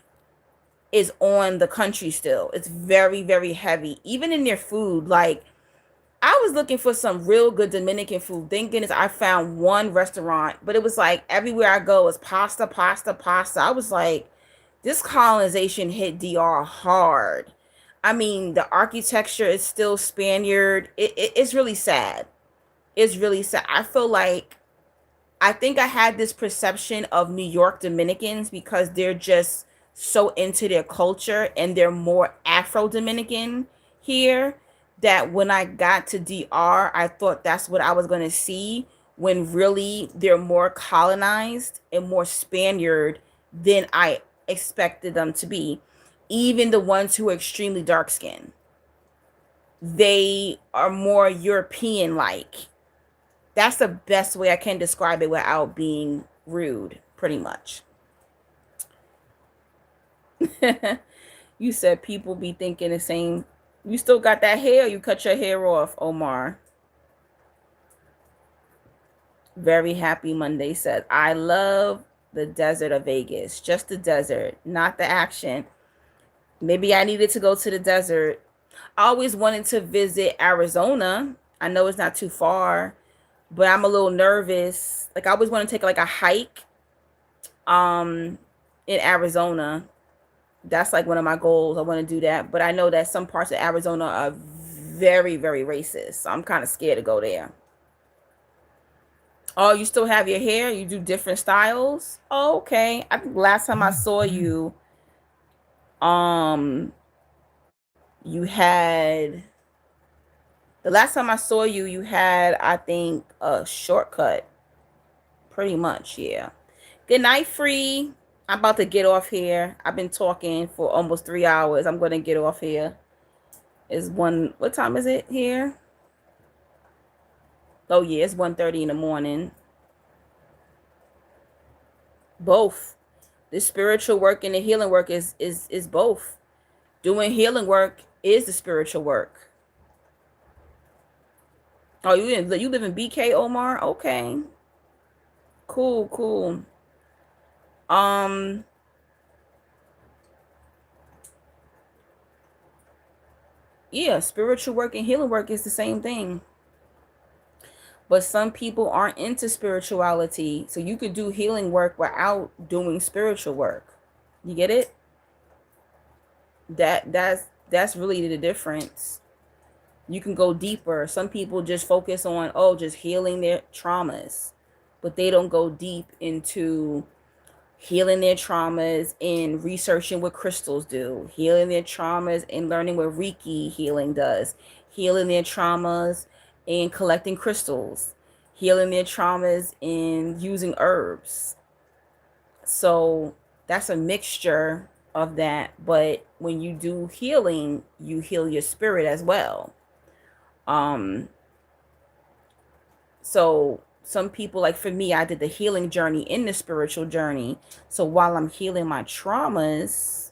is on the country still. It's very, very heavy, even in their food. Like, I was looking for some real good Dominican food. Thank goodness I found one restaurant, but it was like everywhere I go is pasta, pasta, pasta. I was like, this colonization hit DR hard. I mean, the architecture is still Spaniard. It's really sad. It's really sad. I think I had this perception of New York Dominicans because they're just so into their culture and they're more Afro Dominican here, that when I got to DR, I thought that's what I was going to see, when really they're more colonized and more Spaniard than I expected them to be. Even the ones who are extremely dark skinned, they are more European like. That's the best way I can describe it without being rude, pretty much. You said people be thinking the same. You still got that hair? You cut your hair off, Omar. Very happy Monday said, I love the desert of Vegas. Just the desert, not the action. Maybe I needed to go to the desert. I always wanted to visit Arizona. I know it's not too far, but I'm a little nervous. Like, I always want to take like a hike in Arizona. That's like one of my goals. I want to do that, but I know that some parts of Arizona are very, very racist. So I'm kind of scared to go there. Oh, you still have your hair? You do different styles? Oh, okay. I think last time I saw you, um, you had The last time I saw you, you had, I think, a shortcut. Pretty much, yeah. Good night, Free. I'm about to get off here. I've been talking for almost 3 hours. I'm going to get off here. What time is it here? Oh, yeah, it's 1:30 in the morning. Both. The spiritual work and the healing work is both. Doing healing work is the spiritual work. Oh, you live in BK, Omar? Okay. Cool, cool. Um, yeah, spiritual work and healing work is the same thing. But some people aren't into spirituality, so you could do healing work without doing spiritual work. You get it? That's really the difference. You can go deeper. Some people just focus on, oh, just healing their traumas, but they don't go deep into healing their traumas and researching what crystals do, healing their traumas and learning what Reiki healing does, healing their traumas and collecting crystals, healing their traumas and using herbs. So that's a mixture of that. But when you do healing, you heal your spirit as well. Um, so some people, like for me, I did the healing journey in the spiritual journey. So while I'm healing my traumas,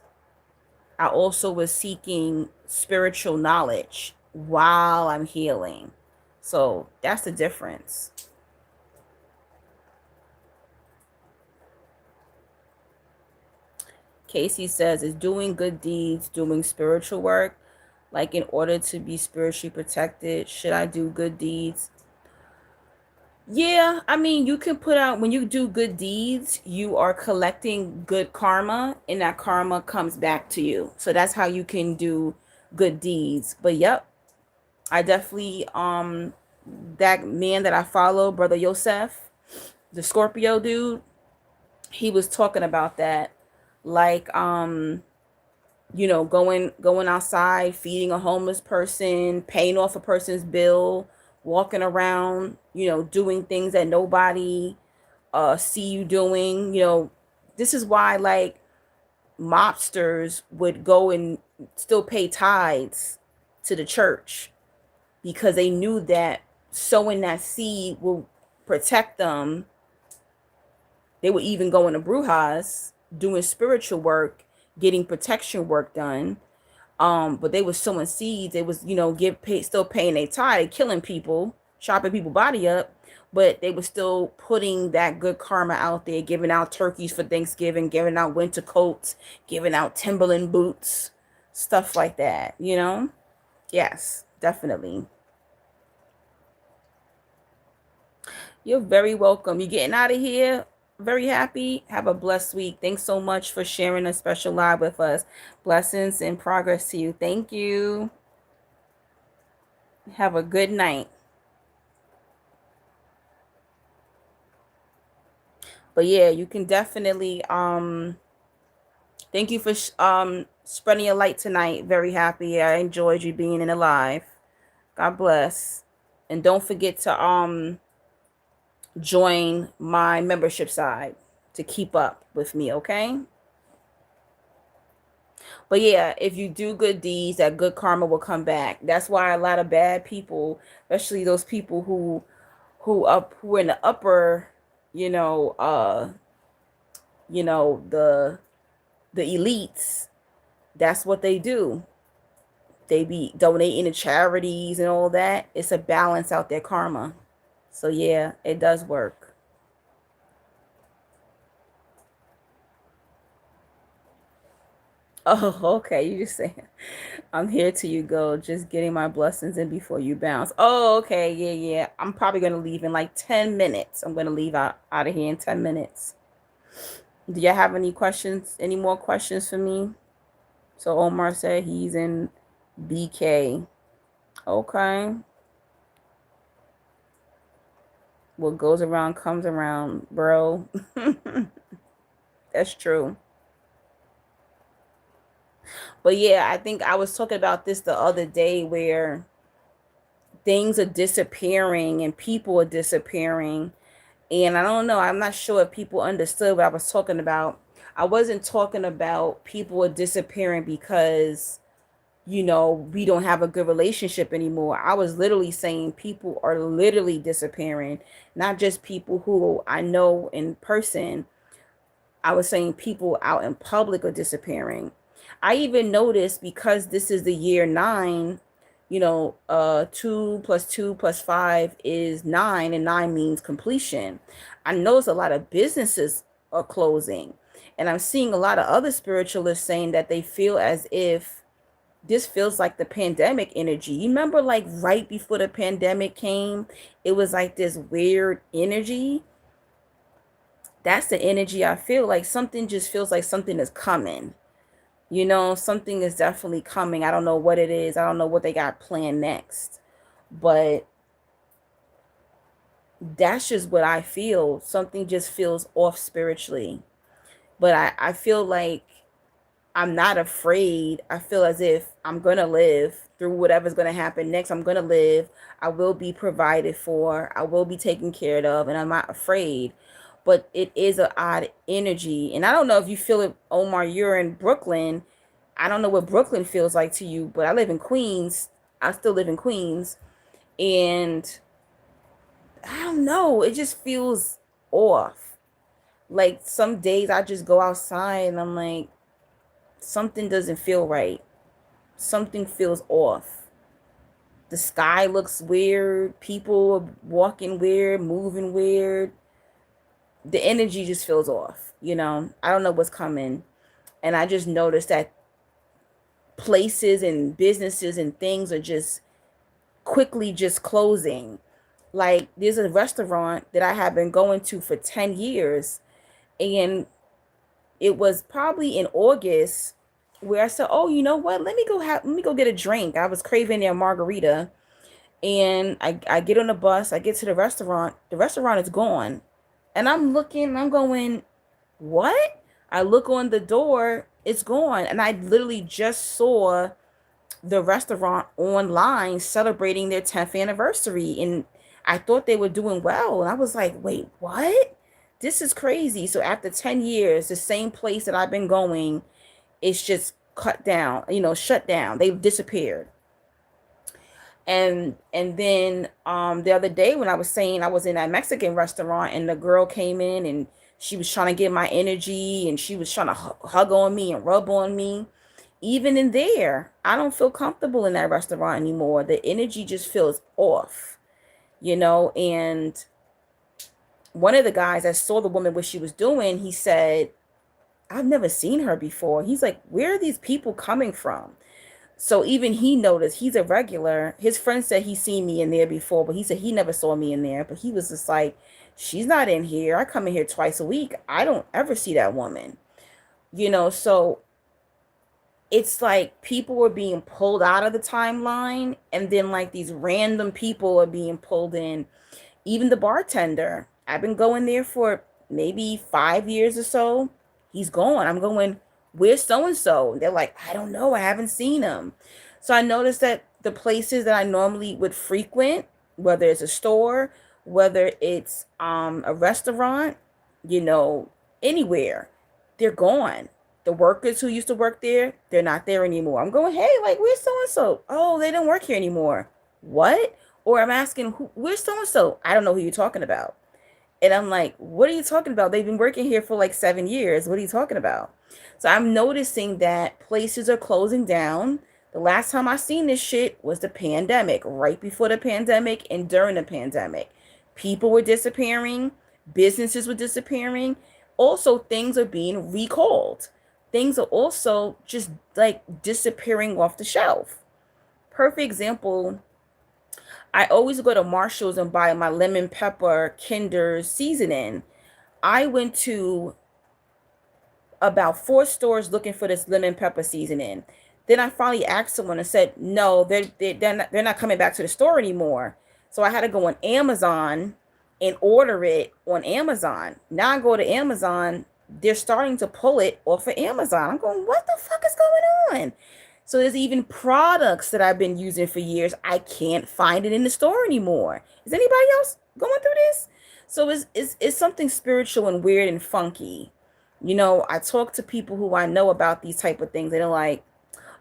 I also was seeking spiritual knowledge while I'm healing. So that's the difference. Casey says, is doing good deeds, doing spiritual work, like in order to be spiritually protected, should I do good deeds? Yeah, I mean, you can put out, when you do good deeds, you are collecting good karma, and that karma comes back to you. So that's how you can do good deeds. But yep, I definitely that man that I follow, Brother Yosef, the Scorpio dude, he was talking about that. Like going outside, feeding a homeless person, paying off a person's bill, walking around, doing things that nobody see you doing. This is why, like, mobsters would go and still pay tithes to the church, because they knew that sowing that seed will protect them. They would even go into brujas doing spiritual work, getting protection work done. But they was sowing seeds. They was, still paying their tithe, killing people, chopping people body up, but they were still putting that good karma out there, giving out turkeys for Thanksgiving, giving out winter coats, giving out Timberland boots, stuff like that. Yes, definitely. You're very welcome. You getting out of here? Very happy. Have a blessed week. Thanks so much for sharing a special live with us. Blessings and progress to you. Thank you. Have a good night. But yeah, you can definitely thank you for spreading your light tonight. Very happy. I enjoyed you being in the live. God bless. And don't forget to join my membership side to keep up with me, okay? But yeah, if you do good deeds, that good karma will come back. That's why a lot of bad people, especially those people who are in the upper, you know, uh, the elites, that's what they do. They be donating to charities and all that. It's a balance out their karma. So yeah, it does work. Oh, okay. You just say, I'm here till you go, just getting my blessings in before you bounce. Oh, okay. Yeah, yeah. I'm probably gonna leave in like 10 minutes. I'm gonna leave out of here in 10 minutes. Do you have any questions? Any more questions for me? So Omar said he's in BK. Okay. What goes around comes around, bro. That's true. But yeah, I think I was talking about this the other day, where things are disappearing and people are disappearing. And I don't know, I'm not sure if people understood what I was talking about. I wasn't talking about people are disappearing because, we don't have a good relationship anymore. I was literally saying people are literally disappearing, not just people who I know in person. I was saying people out in public are disappearing. I even noticed, because this is the year 9, 2 plus 2 plus 5 is 9, and 9 means completion. I noticed a lot of businesses are closing, and I'm seeing a lot of other spiritualists saying that they feel as if this feels like the pandemic energy. You remember, like, right before the pandemic came, it was like this weird energy. That's the energy I feel. Like, something just feels like something is coming. Something is definitely coming. I don't know what it is. I don't know what they got planned next. But that's just what I feel. Something just feels off spiritually. But I feel like I'm not afraid. I feel as if I'm going to live through whatever's going to happen next. I'm going to live. I will be provided for. I will be taken care of. And I'm not afraid. But it is an odd energy. And I don't know if you feel it, Omar. You're in Brooklyn. I don't know what Brooklyn feels like to you, but I live in Queens. I still live in Queens. And I don't know. It just feels off. Like, some days I just go outside and I'm like, something doesn't feel right. Something feels off. The sky looks weird. People are walking weird, moving weird. The energy just feels off. I don't know what's coming. And I just noticed that places and businesses and things are just quickly just closing. Like, there's a restaurant that I have been going to for 10 years, and it was probably in August where I said, "Oh, you know what? Let me go get a drink." I was craving a margarita, and I get on the bus, I get to the restaurant. The restaurant is gone. And I'm looking, I'm going, "What?" I look on the door, it's gone. And I literally just saw the restaurant online celebrating their 10th anniversary, and I thought they were doing well, and I was like, "Wait, what? This is crazy." So after 10 years, the same place that I've been going, it's just cut down, shut down. They've disappeared. And then the other day, when I was saying I was in that Mexican restaurant, and the girl came in and she was trying to get my energy, and she was trying to hug on me and rub on me. Even in there, I don't feel comfortable in that restaurant anymore. The energy just feels off, and one of the guys that saw the woman, what she was doing, he said, "I've never seen her before." He's like, "Where are these people coming from?" So even he noticed. He's a regular. His friend said he's seen me in there before, but he said he never saw me in there. But he was just like, "She's not in here. I come in here twice a week. I don't ever see that woman." So it's like people were being pulled out of the timeline, and then like these random people are being pulled in. Even the bartender, I've been going there for maybe 5 years or so. He's gone. I'm going, "Where's so and so?" They're like, "I don't know. I haven't seen him." So I noticed that the places that I normally would frequent, whether it's a store, whether it's a restaurant, anywhere, they're gone. The workers who used to work there, they're not there anymore. I'm going, "Hey, like, where's so and so?" "Oh, they don't work here anymore." "What?" Or I'm asking, "Where's so and so?" "I don't know who you're talking about." And I'm like, "What are you talking about? They've been working here for like 7 years. What are you talking about?" So I'm noticing that places are closing down. The last time I seen this shit was the pandemic, right before the pandemic and during the pandemic. People were disappearing, businesses were disappearing. Also, things are being recalled. Things are also just like disappearing off the shelf. Perfect example, I always go to Marshall's and buy my lemon pepper Kinder seasoning. I went to about 4 stores looking for this lemon pepper seasoning. Then I finally asked someone and said, "No, they're not coming back to the store anymore." So I had to go on Amazon and order it on Amazon. Now I go to Amazon, they're starting to pull it off of Amazon. I'm going, "What the fuck is going on?" So there's even products that I've been using for years. I can't find it in the store anymore. Is anybody else going through this? So it's something spiritual and weird and funky. You know, I talk to people who I know about these type of things, and they're like,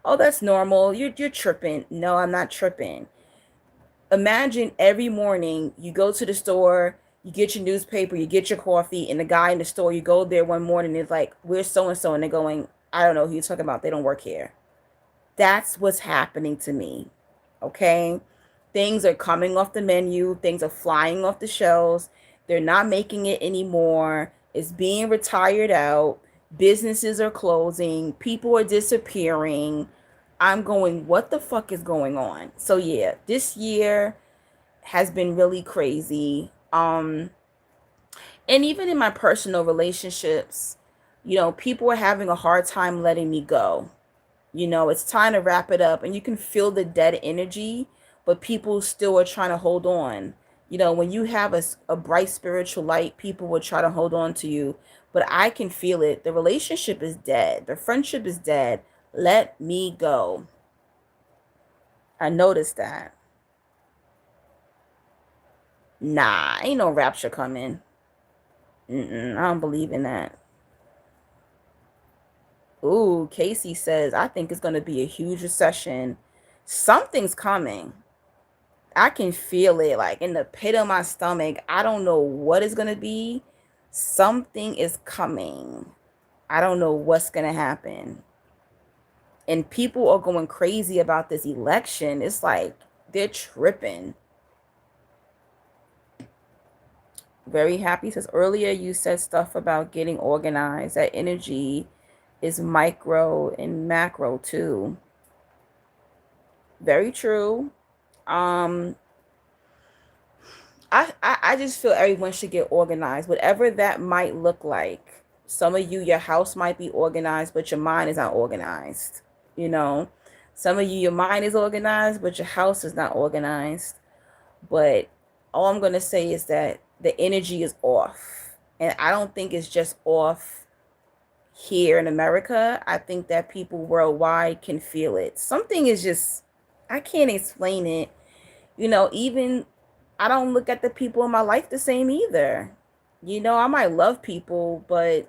"Oh, that's normal. You're tripping." No, I'm not tripping. Imagine every morning you go to the store, you get your newspaper, you get your coffee, and the guy in the store, you go there one morning, and it's like, "Where's so and so?" And they're going, "I don't know who you're talking about. They don't work here." That's what's happening to me. Okay? Things are coming off the menu, things are flying off the shelves. They're not making it anymore. It's being retired out. Businesses are closing. People are disappearing. I'm going, what the fuck is going on? So yeah, this year has been really crazy. And even in my personal relationships, you know, people are having a hard time letting me go. You know, it's time to wrap it up, and you can feel the dead energy, but people still are trying to hold on. You know, when you have a bright spiritual light, people will try to hold on to you, but I can feel it. The relationship is dead, the friendship is dead. Let me go. I noticed that. Nah, ain't no rapture coming. I don't believe in that. Ooh, Casey says, I think it's going to be a huge recession. Something's coming. I can feel it like in the pit of my stomach. I don't know what it's going to be. Something is coming. I don't know what's going to happen. And people are going crazy about this election. It's like they're tripping. Very happy says, earlier you said stuff about getting organized. That energy is micro and macro too. Very true. I just feel everyone should get organized, whatever that might look like. Some of you, your house might be organized, but your mind is not organized. You know, some of you, your mind is organized, but your house is not organized. But all I'm going to say is that the energy is off. And I don't think it's just off here in America. I think that people worldwide can feel it. Something is just, I can't explain it. You know, even I don't look at the people in my life the same either. You know, I might love people, but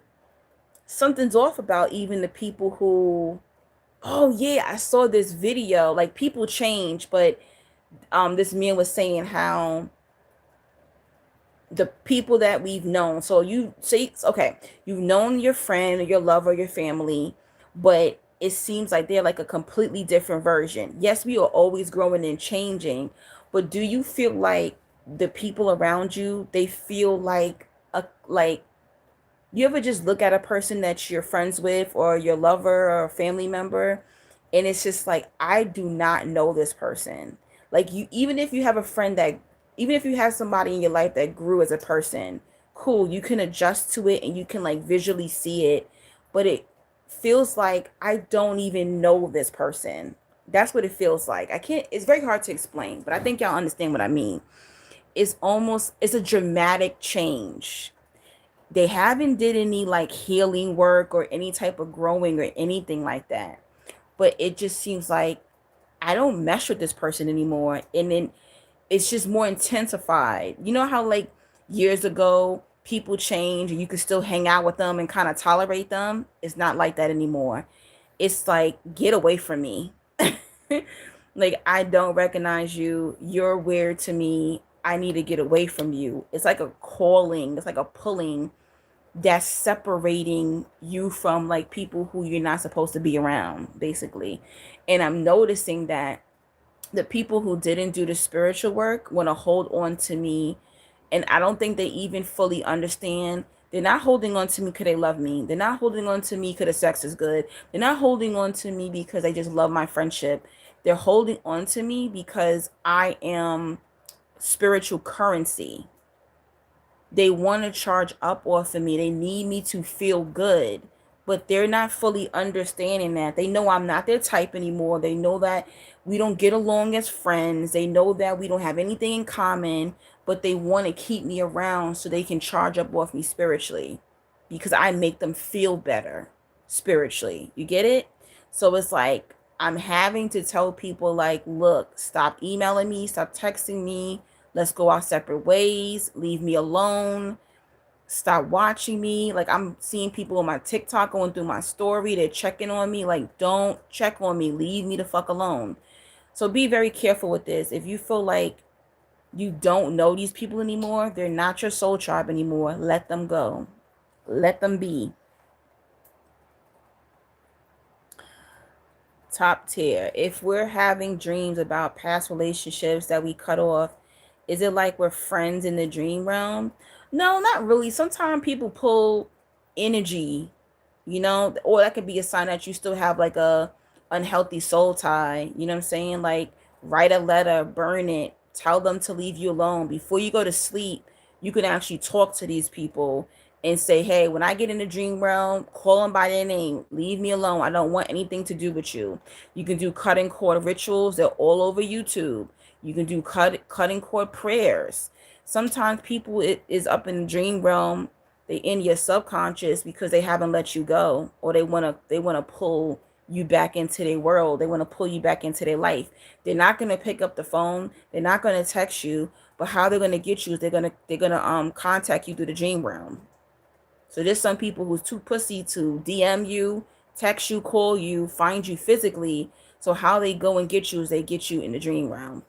something's off about even the people who, oh yeah, I saw this video. Like people change, but this man was saying how the people that we've known. So you say, okay, you've known your friend or your lover, your family, but it seems like they're like a completely different version. Yes, we are always growing and changing, but do you feel like the people around you, they feel like you ever just look at a person that you're friends with or your lover or a family member, and it's just like, I do not know this person. Like you, even if you have a friend that, even if you have somebody in your life that grew as a person, cool, you can adjust to it and you can like visually see it, but it feels like I don't even know this person. That's what it feels like. I can't, it's very hard to explain, but I think y'all understand what I mean. It's almost, it's a dramatic change. They haven't did any like healing work or any type of growing or anything like that, but it just seems like I don't mesh with this person anymore, and then it's just more intensified. You know how like years ago people change and you could still hang out with them and kind of tolerate them? It's not like that anymore. It's like, get away from me. Like, I don't recognize you. You're weird to me. I need to get away from you. It's like a calling, it's like a pulling that's separating you from like people who you're not supposed to be around, basically. And I'm noticing that the people who didn't do the spiritual work want to hold on to me, and I don't think they even fully understand. They're not holding on to me because they love me. They're not holding on to me because the sex is good. They're not holding on to me because they just love my friendship. They're holding on to me because I am spiritual currency. They want to charge up off of me. They need me to feel good, but they're not fully understanding that. They know I'm not their type anymore. They know that we don't get along as friends. They know that we don't have anything in common, but they want to keep me around so they can charge up off me spiritually because I make them feel better spiritually. You get it? So it's like I'm having to tell people like, look, stop emailing me, stop texting me, let's go our separate ways, leave me alone, stop watching me. Like, I'm seeing people on my TikTok going through my story, they're checking on me. Like, don't check on me, leave me the fuck alone. So be very careful with this. If you feel like you don't know these people anymore, they're not your soul tribe anymore, let them go. Let them be. Top tier. If we're having dreams about past relationships that we cut off, is it like we're friends in the dream realm? No, not really. Sometimes people pull energy, or that could be a sign that you still have like a unhealthy soul tie. You know what I'm saying? Like, write a letter, burn it, tell them to leave you alone. Before you go to sleep, you can actually talk to these people and say, hey, when I get in the dream realm, call them by their name. Leave me alone. I don't want anything to do with you. You can do cutting cord rituals. They're all over YouTube. You can do cutting cord prayers. Sometimes people it is up in the dream realm. They in your subconscious because they haven't let you go, or they wanna pull you back into their world. They want to pull you back into their life. They're not gonna pick up the phone. They're not gonna text you. But how they're gonna get you is they're gonna contact you through the dream realm. So there's some people who's too pussy to DM you, text you, call you, find you physically. So how they go and get you is they get you in the dream realm.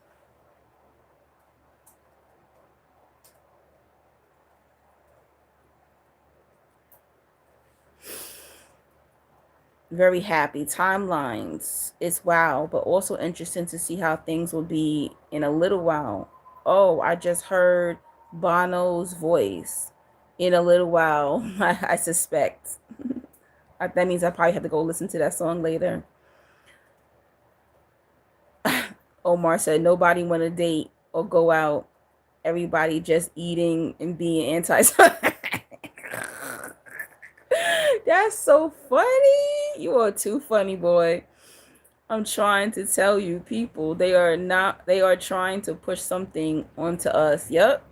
Very happy. Timelines. It's wow, but also interesting to see how things will be in a little while. Oh, I just heard Bono's voice in a little while. I suspect. That means I probably have to go listen to that song later. Omar said nobody want to date or go out. Everybody just eating and being anti. That's so funny. You are too funny, boy. I'm trying to tell you, people, they are trying to push something onto us. Yep,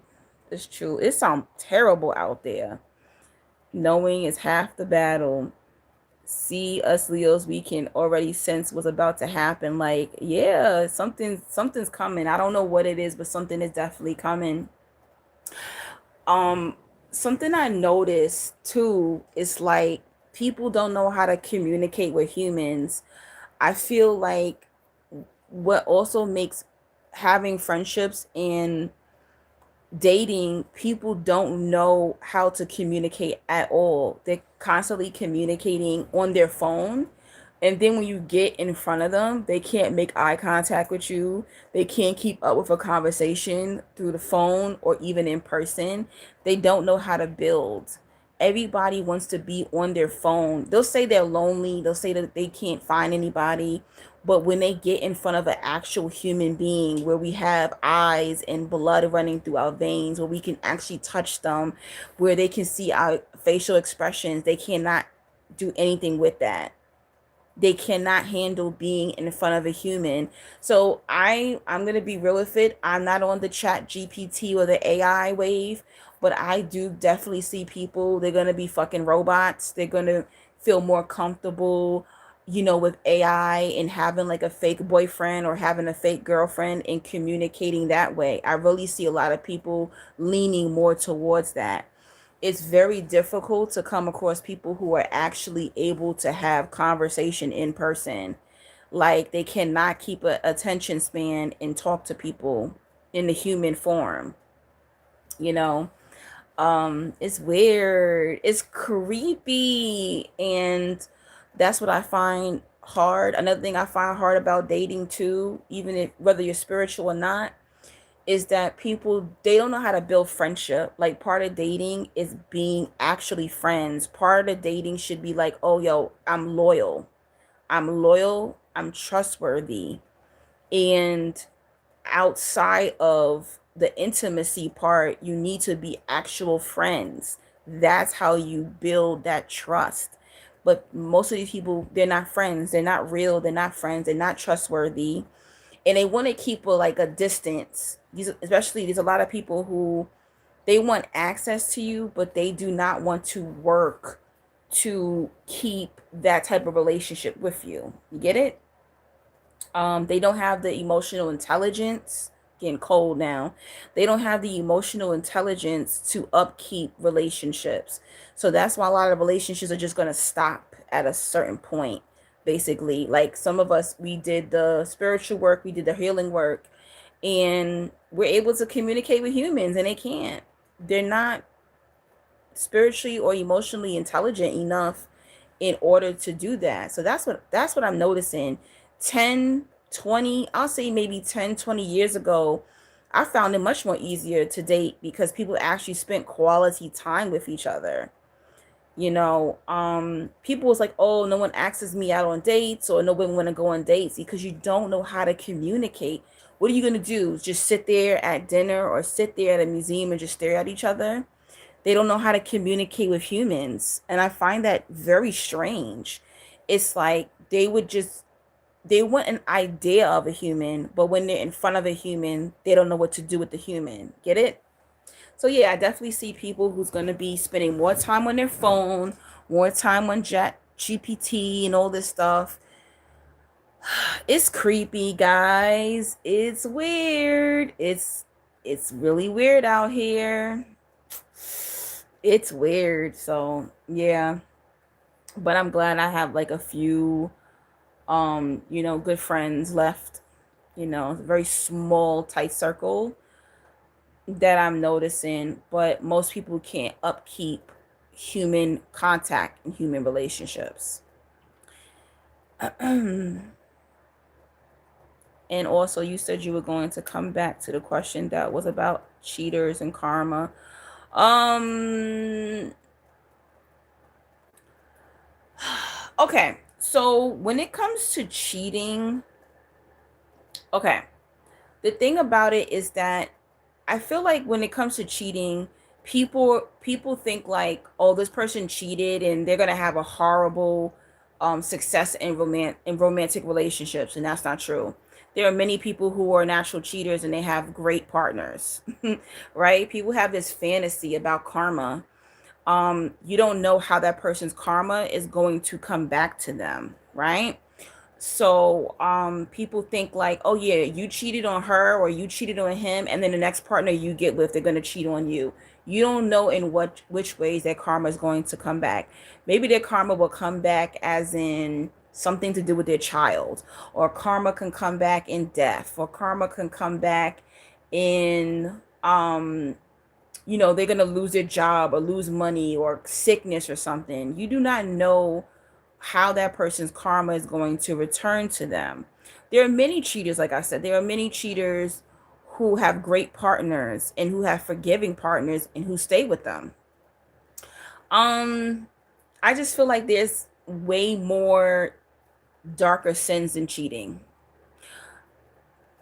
it's true. It sounds terrible out there. Knowing is half the battle. See, us Leos, we can already sense what's about to happen. Like, yeah, something's coming. I don't know what it is, but something is definitely coming. Um, Something I noticed too is like people don't know how to communicate with humans. I feel like what also makes having friendships and dating, people don't know how to communicate at all. They're constantly communicating on their phone. And then when you get in front of them, they can't make eye contact with you. They can't keep up with a conversation through the phone or even in person. They don't know how to build. Everybody wants to be on their phone. They'll say they're lonely. They'll say that they can't find anybody. But when they get in front of an actual human being where we have eyes and blood running through our veins, where we can actually touch them, where they can see our facial expressions, they cannot do anything with that. They cannot handle being in front of a human. So I'm gonna be real with it. I'm not on the Chat GPT or the AI wave, but I do definitely see people. They're gonna be fucking robots. They're gonna feel more comfortable, with AI and having like a fake boyfriend or having a fake girlfriend and communicating that way. I really see a lot of people leaning more towards that. It's very difficult to come across people who are actually able to have conversation in person. Like, they cannot keep a attention span and talk to people in the human form. You know, it's weird. It's creepy, and that's what I find hard. Another thing I find hard about dating too, even if whether you're spiritual or not, is that people they don't know how to build friendship. Like, part of dating is being actually friends. Part of dating should be like, oh yo, I'm loyal, I'm trustworthy. And outside of the intimacy part, you need to be actual friends. That's how you build that trust. But most of these people, they're not friends, they're not real, they're not friends, they're not trustworthy, and they want to keep a distance. Especially, there's a lot of people who they want access to you, but they do not want to work to keep that type of relationship with you. You get it? They don't have the emotional intelligence. Getting cold now. They don't have the emotional intelligence to upkeep relationships. So that's why a lot of relationships are just going to stop at a certain point. Basically, like some of us, we did the spiritual work, we did the healing work, and we're able to communicate with humans, and they can't. They're not spiritually or emotionally intelligent enough in order to do that. So that's what I'm noticing. 10, 20, I'll say maybe 10, 20 years ago, I found it much more easier to date because people actually spent quality time with each other. People was like, oh, no one asks me out on dates, or no one want to go on dates because you don't know how to communicate. What are you going to do? Just sit there at dinner or sit there at a museum and just stare at each other? They don't know how to communicate with humans. And I find that very strange. It's like they want an idea of a human, but when they're in front of a human, they don't know what to do with the human. Get it? So yeah, I definitely see people who's gonna be spending more time on their phone, more time on Chat GPT and all this stuff. It's creepy, guys. It's weird. It's really weird out here. It's weird. So yeah. But I'm glad I have like a few good friends left. Very small, tight circle that I'm noticing, but most people can't upkeep human contact and human relationships. And also, you said you were going to come back to the question that was about cheaters and karma. Okay, so when it comes to cheating, okay, the thing about it is that I feel like when it comes to cheating, people think like, oh, this person cheated and they're gonna have a horrible success in romantic relationships, and that's not true. There are many people who are natural cheaters and they have great partners, right? People have this fantasy about karma. You don't know how that person's karma is going to come back to them, right? So people think like, oh yeah, you cheated on her or you cheated on him, and then the next partner you get with, they're gonna cheat on you. You don't know in which ways that karma is going to come back. Maybe their karma will come back as in something to do with their child, or karma can come back in death, or karma can come back in they're gonna lose their job or lose money or sickness or something. You do not know how that person's karma is going to return to them. There are many cheaters, like I said, there are many cheaters who have great partners and who have forgiving partners and who stay with them. I just feel like there's way more darker sins than cheating.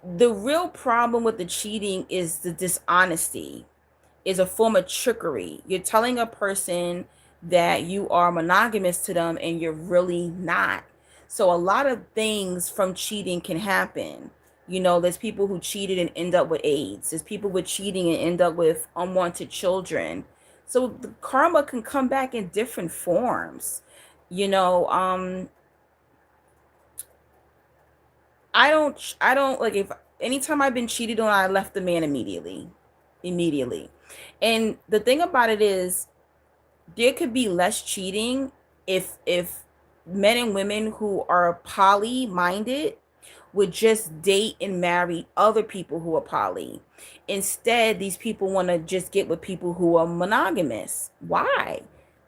The real problem with the cheating is the dishonesty, is a form of trickery. You're telling a person that you are monogamous to them and you're really not. So a lot of things from cheating can happen. There's people who cheated and end up with AIDS. There's people with cheating and end up with unwanted children. So the karma can come back in different forms. You know, I don't like, if anytime I've been cheated on, I left the man immediately. Immediately. And the thing about it is, there could be less cheating if men and women who are poly minded would just date and marry other people who are poly. Instead, these people want to just get with people who are monogamous. Why?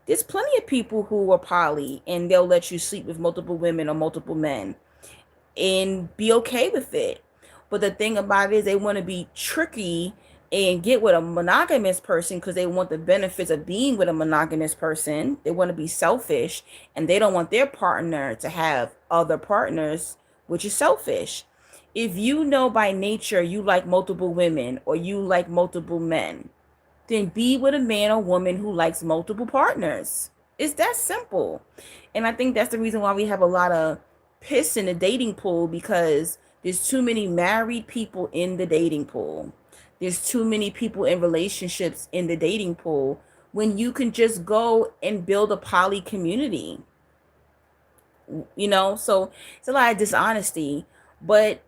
There's plenty of people who are poly and they'll let you sleep with multiple women or multiple men and be okay with it. But the thing about it is, they want to be tricky and get with a monogamous person because they want the benefits of being with a monogamous person. They want to be selfish and they don't want their partner to have other partners, which is selfish. If you know by nature you like multiple women or you like multiple men, then be with a man or woman who likes multiple partners. It's that simple. And I think that's the reason why we have a lot of piss in the dating pool, because there's too many married people in the dating pool. There's too many people in relationships in the dating pool when you can just go and build a poly community. So it's a lot of dishonesty. But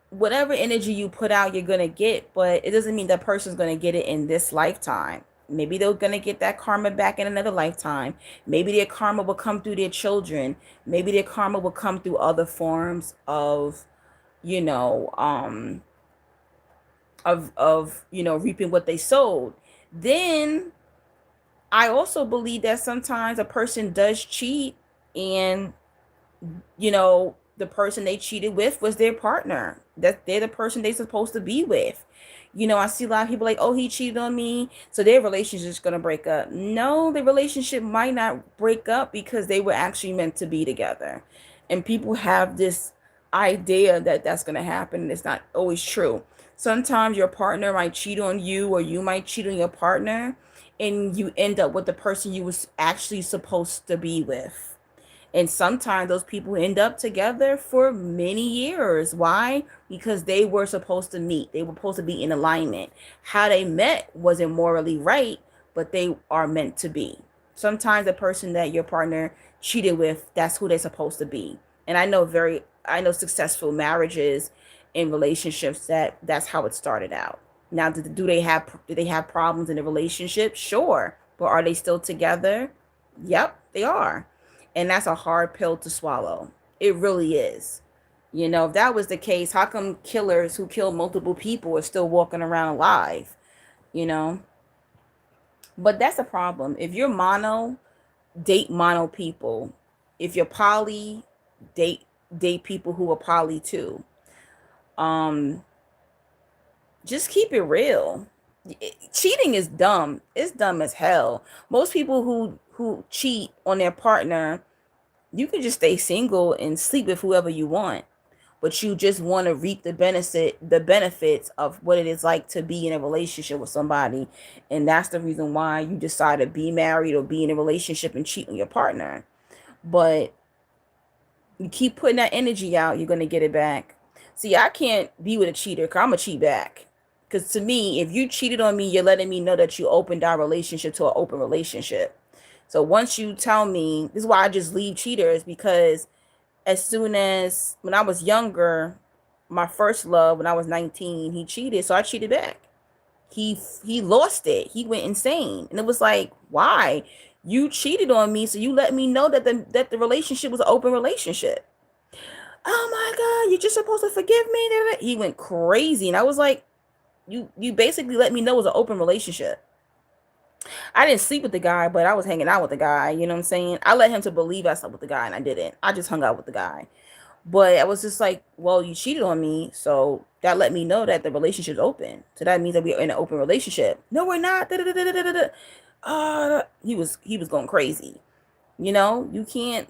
whatever energy you put out, you're gonna get, but it doesn't mean that person's gonna get it in this lifetime. Maybe they're gonna get that karma back in another lifetime. Maybe their karma will come through their children. Maybe their karma will come through other forms of, you know, reaping what they sowed. Then I also believe that sometimes a person does cheat, and the person they cheated with was their partner. That they're the person they're supposed to be with. I see a lot of people like, oh, he cheated on me, so their relationship is gonna break up. No, the relationship might not break up because they were actually meant to be together. And people have this idea that that's gonna happen, and it's not always true. Sometimes your partner might cheat on you, or you might cheat on your partner, and you end up with the person you was actually supposed to be with. And sometimes those people end up together for many years. Why? Because they were supposed to meet. They were supposed to be in alignment. How they met wasn't morally right, but they are meant to be. Sometimes the person that your partner cheated with, that's who they're supposed to be. And I know successful marriages and relationships that's how it started out. Now, do they have problems in the relationship? Sure. But are they still together? Yep, they are. And that's a hard pill to swallow. It really is. If that was the case, how come killers who kill multiple people are still walking around alive? You know? But that's a problem. If you're mono, date mono people. If you're poly, date people who are poly too. Um, just keep it real. Cheating is dumb. It's dumb as hell. Most people who cheat on their partner, you can just stay single and sleep with whoever you want, but you just want to reap the benefits of what it is like to be in a relationship with somebody. And that's the reason why you decide to be married or be in a relationship and cheat on your partner. But you keep putting that energy out, you're going to get it back. See, I can't be with a cheater because I'm going to cheat back. Because to me, if you cheated on me, you're letting me know that you opened our relationship to an open relationship. So once you tell me, this is why I just leave cheaters, because as soon as when I was younger, my first love when I was 19, he cheated, so I cheated back. He lost it. He went insane. And it was like, why? You cheated on me, so you let me know that the relationship was an open relationship. Oh my god, you're just supposed to forgive me. He went crazy, and I was like, you basically let me know it was an open relationship. I didn't sleep with the guy, but I was hanging out with the guy. You know what I'm saying? I let him to believe I slept with the guy, and I didn't. I just hung out with the guy. But I was just like, well, you cheated on me, so that let me know that the relationship's open. So that means that we are in an open relationship. No, we're not. He was going crazy. You can't,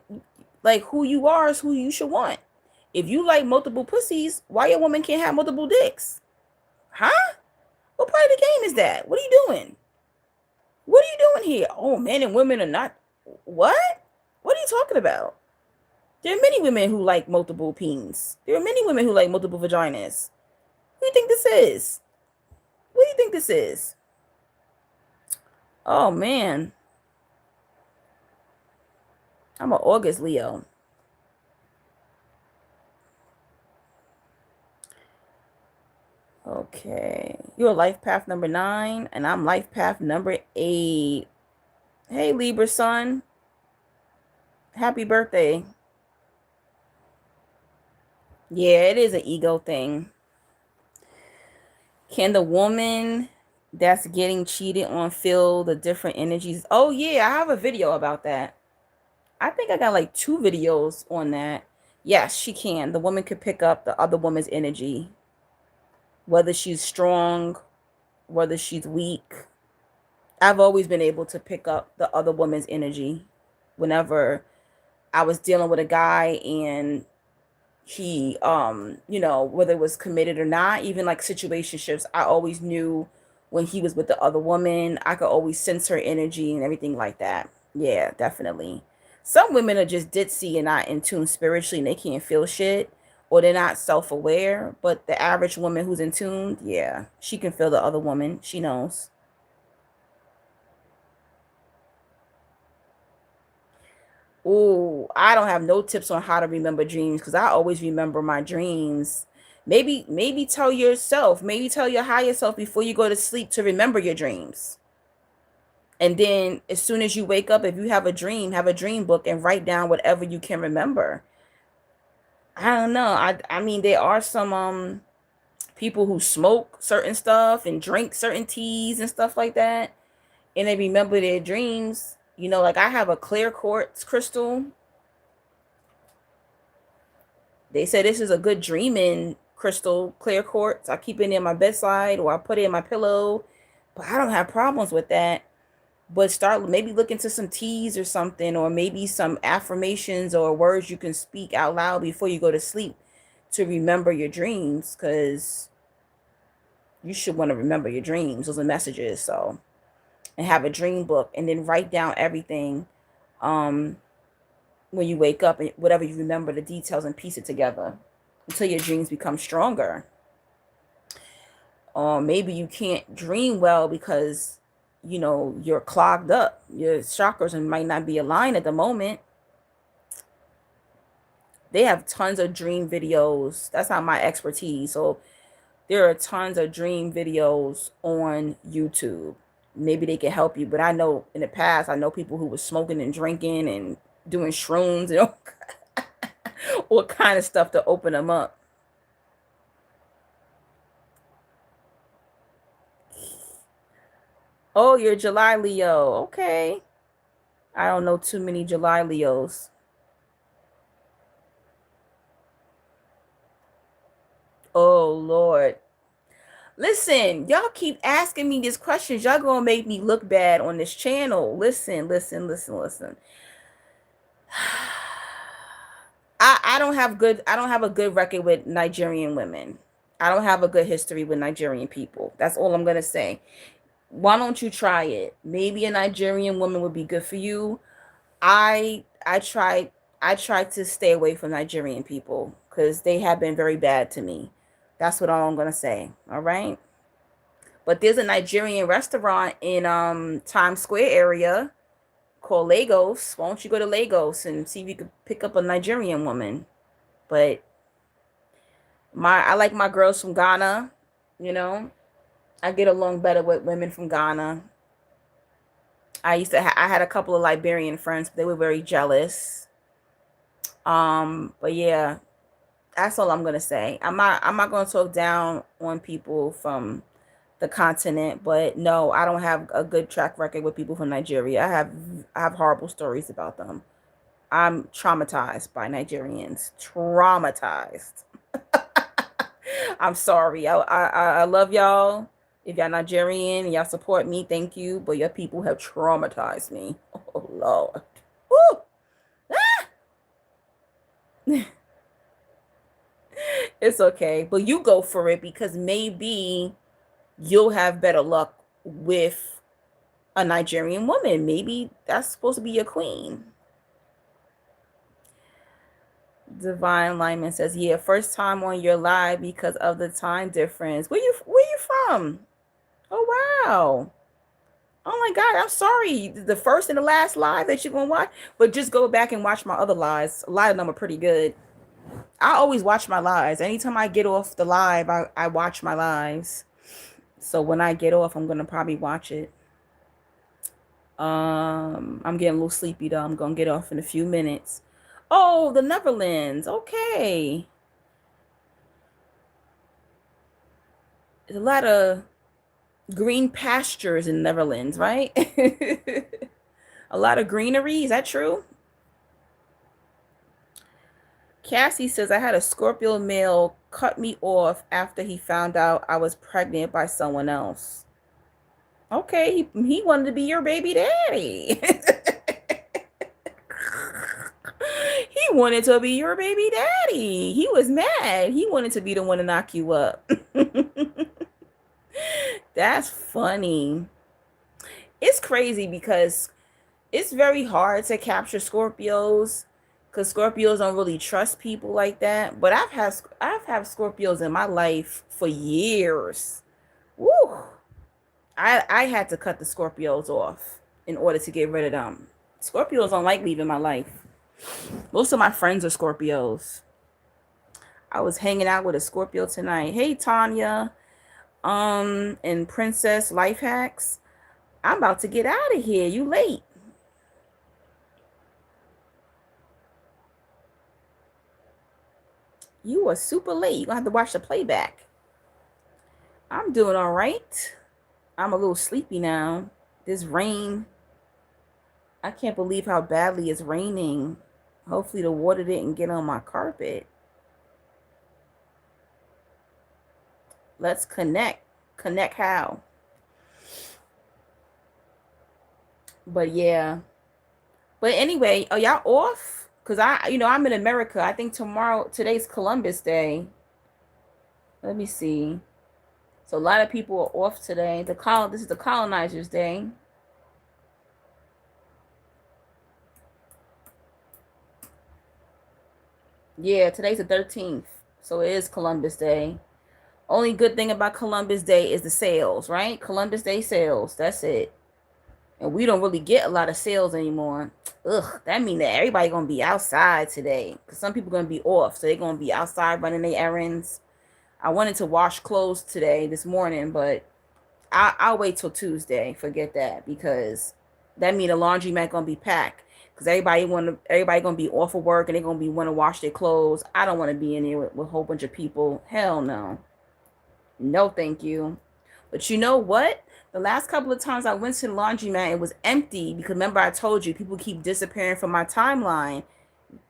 like, who you are is who you should want. If you like multiple pussies, why your woman can't have multiple dicks? Huh? What part of the game is that? What are you doing? What are you doing here? Oh, men and women are not. What? What are you talking about? There are many women who like multiple peens. There are many women who like multiple vaginas. Who do you think this is? What do you think this is? Oh, man. I'm an August Leo. Okay. You're life path number 9, and I'm life path number 8. Hey, Libra sun. Happy birthday. Yeah, it is an ego thing. Can the woman that's getting cheated on feel the different energies? Oh, yeah, I have a video about that. I think I got like 2 videos on that. Yes, she can. The woman could pick up the other woman's energy, whether she's strong, whether she's weak. I've always been able to pick up the other woman's energy whenever I was dealing with a guy, and he whether it was committed or not, even like situationships, I always knew when he was with the other woman. I could always sense her energy and everything like that. Yeah, definitely. Some women are just ditzy and not in tune spiritually, and they can't feel shit, or they're not self-aware. But the average woman who's in tune, yeah, she can feel the other woman. She knows. Oh, I don't have no tips on how to remember dreams because I always remember my dreams. Maybe tell yourself, maybe tell your higher self before you go to sleep to remember your dreams. And then as soon as you wake up, if you have a dream book and write down whatever you can remember. I don't know. I mean there are some people who smoke certain stuff and drink certain teas and stuff like that, and they remember their dreams. You know, like I have a clear quartz crystal. They say this is a good dreaming crystal, clear quartz. I keep it near my bedside or I put it in my pillow, but I don't have problems with that. But start maybe look into some teas or something, or maybe some affirmations or words you can speak out loud before you go to sleep to remember your dreams, because you should want to remember your dreams. Those are messages. So, and have a dream book and then write down everything um, when you wake up and whatever you remember, the details, and piece it together until your dreams become stronger. Or maybe you can't dream well because you're clogged up, your chakras, and might not be aligned at the moment. They have tons of dream videos. That's not my expertise. So there are tons of dream videos on YouTube. Maybe they can help you. But I know in the past, I know people who were smoking and drinking and doing shrooms and all kind of stuff to open them up. Oh, you're July Leo. Okay. I don't know too many July Leos. Oh, Lord. Listen, y'all keep asking me these questions. Y'all gonna make me look bad on this channel. Listen, listen, listen, listen. I don't have a good record with Nigerian women. I don't have a good history with Nigerian people. That's all I'm gonna say. Why don't you try it? Maybe a Nigerian woman would be good for you. I tried to stay away from Nigerian people because they have been very bad to me. That's what all I'm gonna say. All right. But there's a Nigerian restaurant in Times Square area called Lagos. Why don't you go to Lagos and see if you could pick up a Nigerian woman? But I like my girls from Ghana, you know. I get along better with women from Ghana. I had a couple of Liberian friends, but they were very jealous. But yeah, that's all I'm gonna say. I'm not gonna talk down on people from the continent, but no, I don't have a good track record with people from Nigeria. I have horrible stories about them. I'm traumatized by Nigerians. Traumatized. I'm sorry. I love y'all. If y'all Nigerian and y'all support me, thank you. But your people have traumatized me. Oh Lord. Woo! Ah! It's okay. But you go for it because maybe you'll have better luck with a Nigerian woman. Maybe that's supposed to be your queen. Divine Lyman says, yeah, first time on your live because of the time difference. Where you from? Oh wow. Oh my God, I'm sorry. The first and the last live that you're gonna watch, but just go back and watch my other lives. A lot of them are pretty good. I always watch my lives. Anytime I get off the live, I watch my lives. So when I get off, I'm gonna probably watch it. I'm getting a little sleepy though. I'm gonna get off in a few minutes. Oh, the Netherlands. Okay. There's a lot of green pastures in Netherlands, right? A lot of greenery. Is that true? Cassie says, I had a Scorpio male cut me off after he found out I was pregnant by someone else. Okay, he wanted to be your baby daddy. He wanted to be your baby daddy. He was mad. He wanted to be the one to knock you up. That's funny. It's crazy because it's very hard to capture Scorpios because Scorpios don't really trust people like that. But I've had Scorpios in my life for years. Woo! I had to cut the Scorpios off in order to get rid of them. Scorpios don't like leaving my life. Most of my friends are Scorpios. I was hanging out with a Scorpio tonight. Hey Tanya, and Princess Life Hacks. I'm about to get out of here. You late. You are super late. You're gonna have to watch the playback. I'm doing all right. I'm a little sleepy now. This rain, I can't believe how badly it's raining. Hopefully the water didn't get on my carpet. Let's connect. Connect how? But yeah. But anyway, are y'all off? Cause I'm in America. I think today's Columbus Day. Let me see. So a lot of people are off today. This is the colonizers' day. Yeah, today's the 13th. So it is Columbus Day. Only good thing about Columbus Day is the sales, right? Columbus Day sales. That's it. And we don't really get a lot of sales anymore. Ugh, that means that everybody gonna be outside today. Cause some people gonna be off, so they're gonna be outside running their errands. I wanted to wash clothes this morning, but I'll wait till Tuesday. Forget that, because that means the laundromat gonna be packed. Cause everybody gonna be off of work and they're gonna be want to wash their clothes. I don't want to be in there with a whole bunch of people. Hell no, no, thank you. But you know what? The last couple of times I went to the laundromat, it was empty because remember I told you people keep disappearing from my timeline.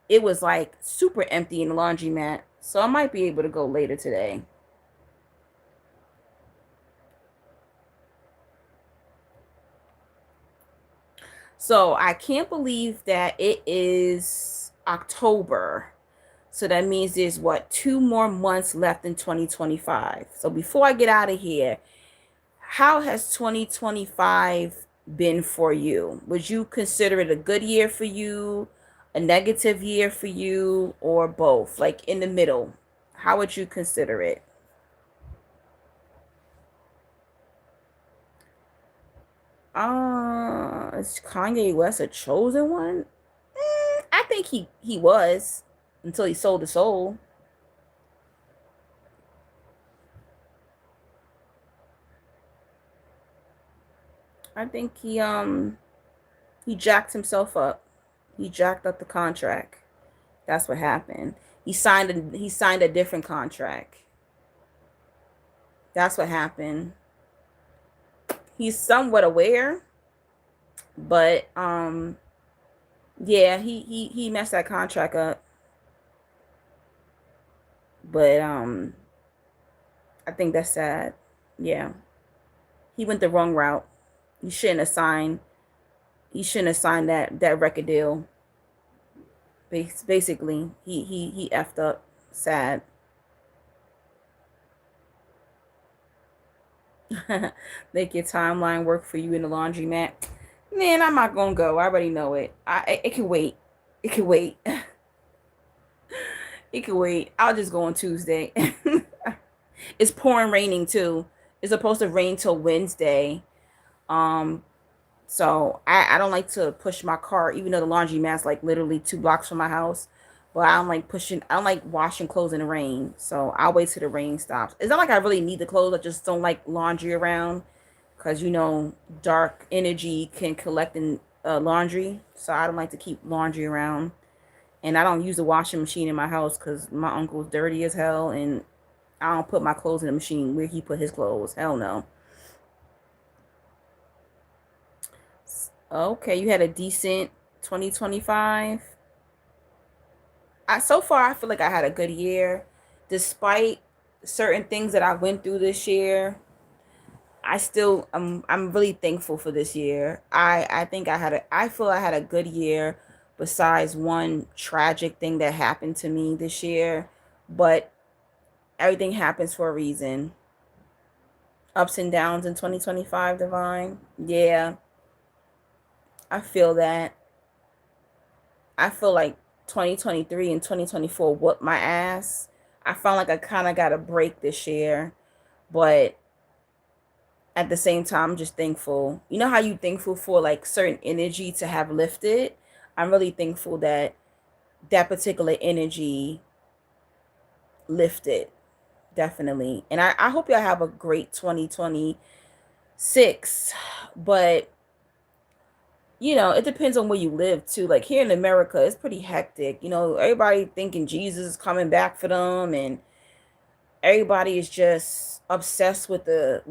It was like super empty in the laundromat, so I might be able to go later today. So I can't believe that it is October. So that means there's 2 more months left in 2025. So before I get out of here, how has 2025 been for you? Would you consider it a good year for you, a negative year for you, or both? Like in the middle? How would you consider it? Is Kanye West a chosen one? I think he was until he sold his soul. I think he jacked himself up. He jacked up the contract. That's what happened. He signed a different contract. That's what happened. He's somewhat aware, but yeah, he messed that contract up. But I think that's sad. Yeah. He went the wrong route. He shouldn't have signed he shouldn't have signed that record deal. Basically, he effed up. Sad. Make your timeline work for you in the laundromat. Man, I'm not gonna go. I already know it. It can wait. It can wait. It can wait. I'll just go on Tuesday. It's pouring raining too. It's supposed to rain till Wednesday. Um, so I don't like to push my car, even though the laundromat's like literally 2 blocks from my house. But I don't like washing clothes in the rain. So I'll wait till the rain stops. It's not like I really need the clothes. I just don't like laundry around because dark energy can collect in laundry. So I don't like to keep laundry around. And I don't use the washing machine in my house because my uncle's dirty as hell, and I don't put my clothes in the machine where he put his clothes. Hell no. Okay, you had a decent 2025. So far I feel like I had a good year, despite certain things that I went through this year. I'm really thankful for this year. I think I feel I had a good year, besides one tragic thing that happened to me this year, but everything happens for a reason. Ups and downs in 2025, Divine. Yeah, I feel that. I feel like 2023 and 2024 whooped my ass. I found like I kind of got a break this year, but at the same time, I'm just thankful. You know how you thankful for like certain energy to have lifted? I'm really thankful that that particular energy lifted. Definitely. And I hope y'all have a great 2026. But it depends on where you live too. Like here in America, it's pretty hectic. Everybody thinking Jesus is coming back for them, and everybody is just obsessed with the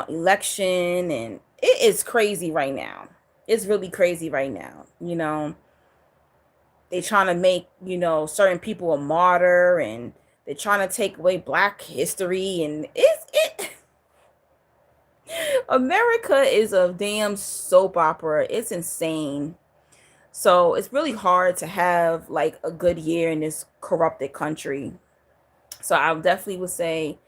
election, and it is crazy right now. It's really crazy right now. They trying to make certain people a martyr, and they're trying to take away Black history, and it America is a damn soap opera. It's insane. So it's really hard to have like a good year in this corrupted country. So I definitely would say,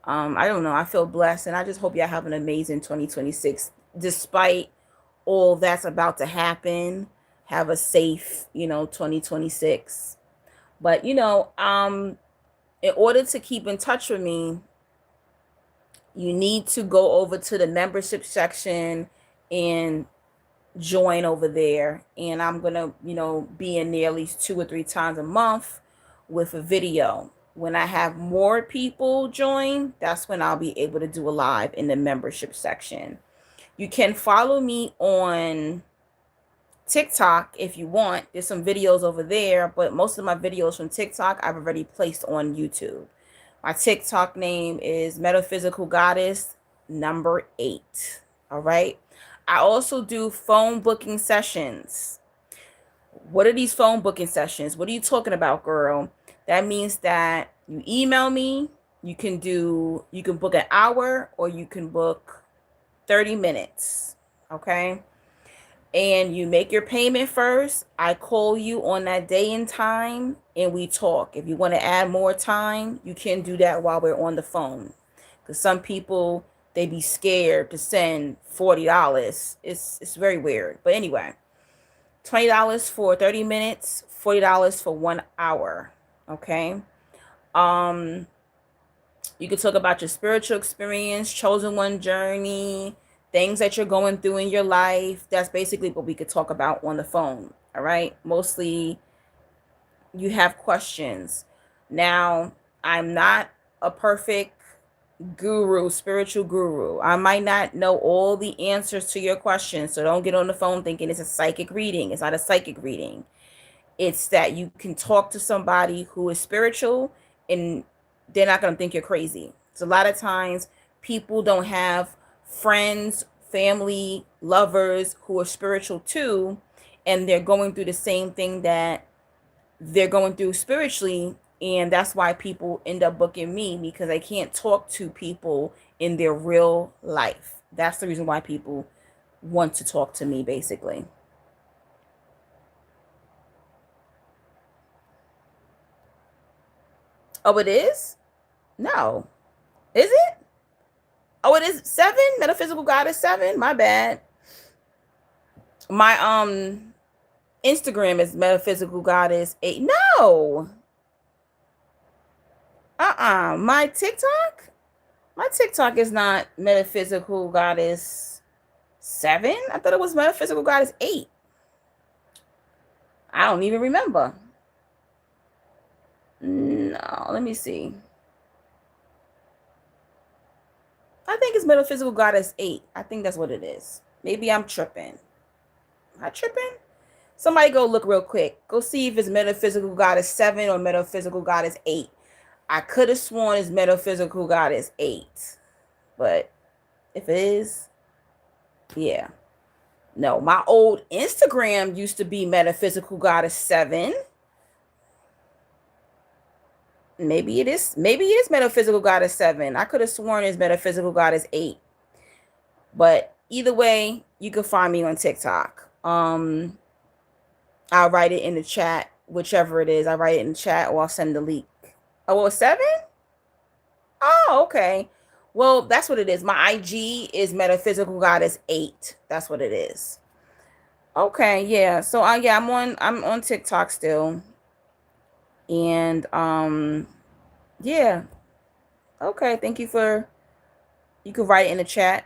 I don't know, I feel blessed, and I just hope y'all have an amazing 2026 despite all that's about to happen. Have a safe 2026. But in order to keep in touch with me, you need to go over to the membership section and join over there. And I'm gonna be in there at least 2 or 3 times a month with a video. When I have more people join, that's when I'll be able to do a live in the membership section. You can follow me on TikTok if you want. There's some videos over there, but most of my videos from TikTok I've already placed on YouTube. My TikTok name is Metaphysical Goddess number 8. All right. I also do phone booking sessions. What are these phone booking sessions? What are you talking about, girl? That means that you email me. You can book an hour, or you can book 30 minutes. Okay. And you make your payment first. I call you on that day and time, and we talk. If you want to add more time, you can do that while we're on the phone. Because some people, they be scared to send $40. It's very weird. But anyway, $20 for 30 minutes, $40 for 1 hour. Okay. You can talk about your spiritual experience, chosen one journey, things that you're going through in your life. That's basically what we could talk about on the phone. All right. Mostly you have questions. Now, I'm not a perfect guru, spiritual guru. I might not know all the answers to your questions. So don't get on the phone thinking it's a psychic reading. It's not a psychic reading. It's that you can talk to somebody who is spiritual, and they're not going to think you're crazy. So a lot of times people don't have friends, family, lovers who are spiritual too, and they're going through the same thing that they're going through spiritually. And that's why people end up booking me, because I can't talk to people in their real life. That's the reason why people want to talk to me, basically. Oh, it is? No. Is it? Oh, it is 7? Metaphysical Goddess 7? My bad. My Instagram is Metaphysical Goddess 8. No. My TikTok? My TikTok is not Metaphysical Goddess 7. I thought it was Metaphysical Goddess 8. I don't even remember. No, let me see. I think it's Metaphysical Goddess 8. I think that's what it is. Maybe I'm tripping. Am I tripping? Somebody go look real quick. Go see if it's Metaphysical Goddess 7 or Metaphysical Goddess 8. I could have sworn it's Metaphysical Goddess 8. But if it is, yeah. No, my old Instagram used to be Metaphysical Goddess 7. Maybe it is Metaphysical Goddess 7. I could have sworn it's Metaphysical Goddess 8. But either way, you can find me on TikTok. I'll write it in the chat, whichever it is. I'll write it in the chat, or I'll send the link. Oh, well, 7? Oh, okay. Well, that's what it is. My IG is Metaphysical Goddess 8. That's what it is. Okay, yeah. So yeah, I'm on TikTok still. And yeah. Okay, thank you. You can write it in the chat.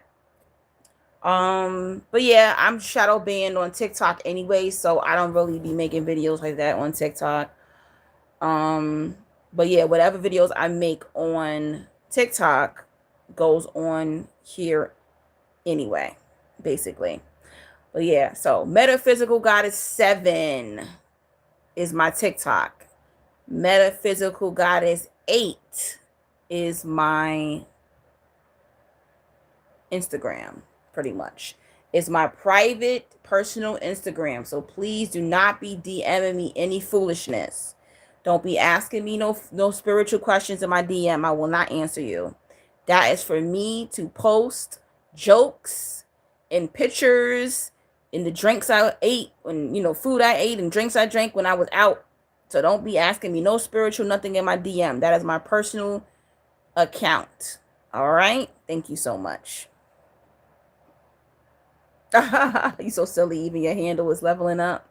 But yeah, I'm shadow banned on TikTok anyway, so I don't really be making videos like that on TikTok. Um, but yeah, whatever videos I make on TikTok goes on here anyway, basically. But yeah, so Metaphysical Goddess 7 is my TikTok. Metaphysical Goddess 8 is my Instagram, pretty much. It's my private personal Instagram. So please do not be DMing me any foolishness. Don't be asking me no spiritual questions in my DM. I will not answer you. That is for me to post jokes and pictures and the drinks I ate and food I ate and drinks I drank when I was out. So don't be asking me no spiritual nothing in my DM. That is my personal account. All right? Thank you so much. You so silly. Even your handle is leveling up.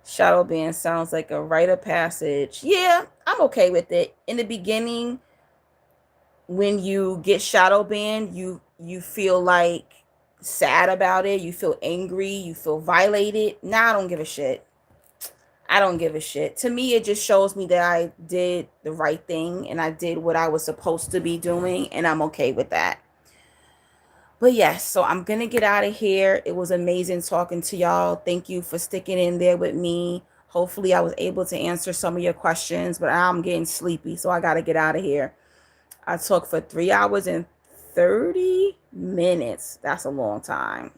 Shadow ban sounds like a rite of passage. Yeah, I'm okay with it. In the beginning, when you get shadow banned, you feel like sad about it. You feel angry. You feel violated. Now I don't give a shit. I don't give a shit. To me, it just shows me that I did the right thing and I did what I was supposed to be doing, and I'm okay with that. But yes, so I'm going to get out of here. It was amazing talking to y'all. Thank you for sticking in there with me. Hopefully I was able to answer some of your questions, but I'm getting sleepy, so I got to get out of here. I talked for 3 hours and 30 minutes. That's a long time.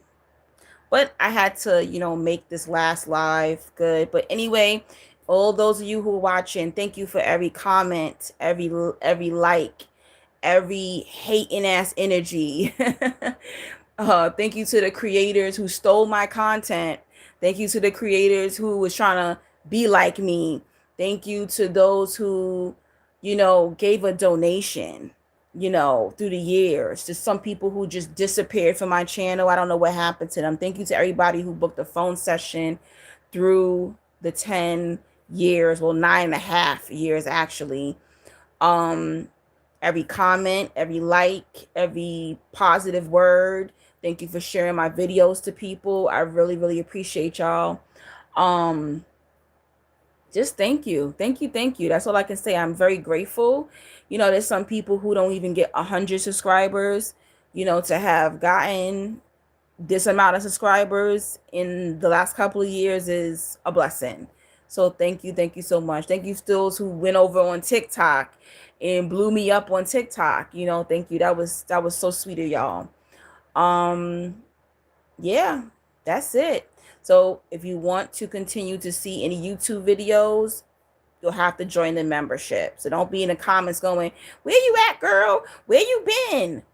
But I had to, make this last live good. But anyway, all those of you who are watching, thank you for every comment, every like, every hating ass energy. Thank you to the creators who stole my content. Thank you to the creators who was trying to be like me. Thank you to those who, gave a donation, through the years. To some people who just disappeared from my channel. I don't know what happened to them. Thank you to everybody who booked a phone session through the 10 years, well, 9.5 years actually. Every comment, every like, every positive word. Thank you for sharing my videos to people. I really, really appreciate y'all. Just thank you. Thank you. Thank you. That's all I can say. I'm very grateful. There's some people who don't even get 100 subscribers. To have gotten this amount of subscribers in the last couple of years is a blessing. So thank you so much. Thank you to those who went over on TikTok and blew me up on TikTok. Thank you. That was so sweet of y'all. Yeah, that's it. So if you want to continue to see any YouTube videos, you'll have to join the membership. So don't be in the comments going, "Where you at, girl? Where you been?"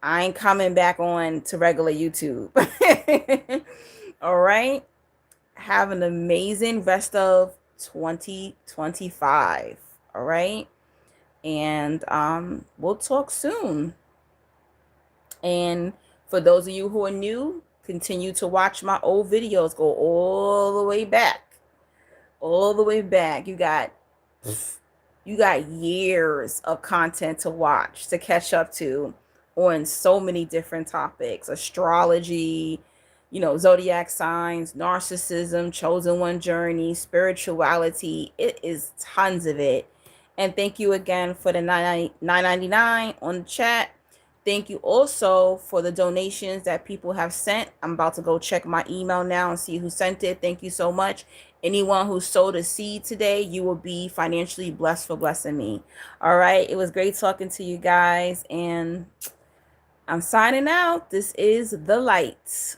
I ain't coming back on to regular YouTube. All right. Have an amazing rest of 2025. All right. And we'll talk soon. And for those of you who are new, continue to watch my old videos. Go all the way back. All the way back. You got years of content to watch, to catch up to on so many different topics. Astrology, zodiac signs, narcissism, chosen one journey, spirituality. It is tons of it. And thank you again for the $9.99 on the chat. Thank you also for the donations that people have sent. I'm about to go check my email now and see who sent it. Thank you so much. Anyone who sowed a seed today, you will be financially blessed for blessing me. All right. It was great talking to you guys. And I'm signing out. This is The Light.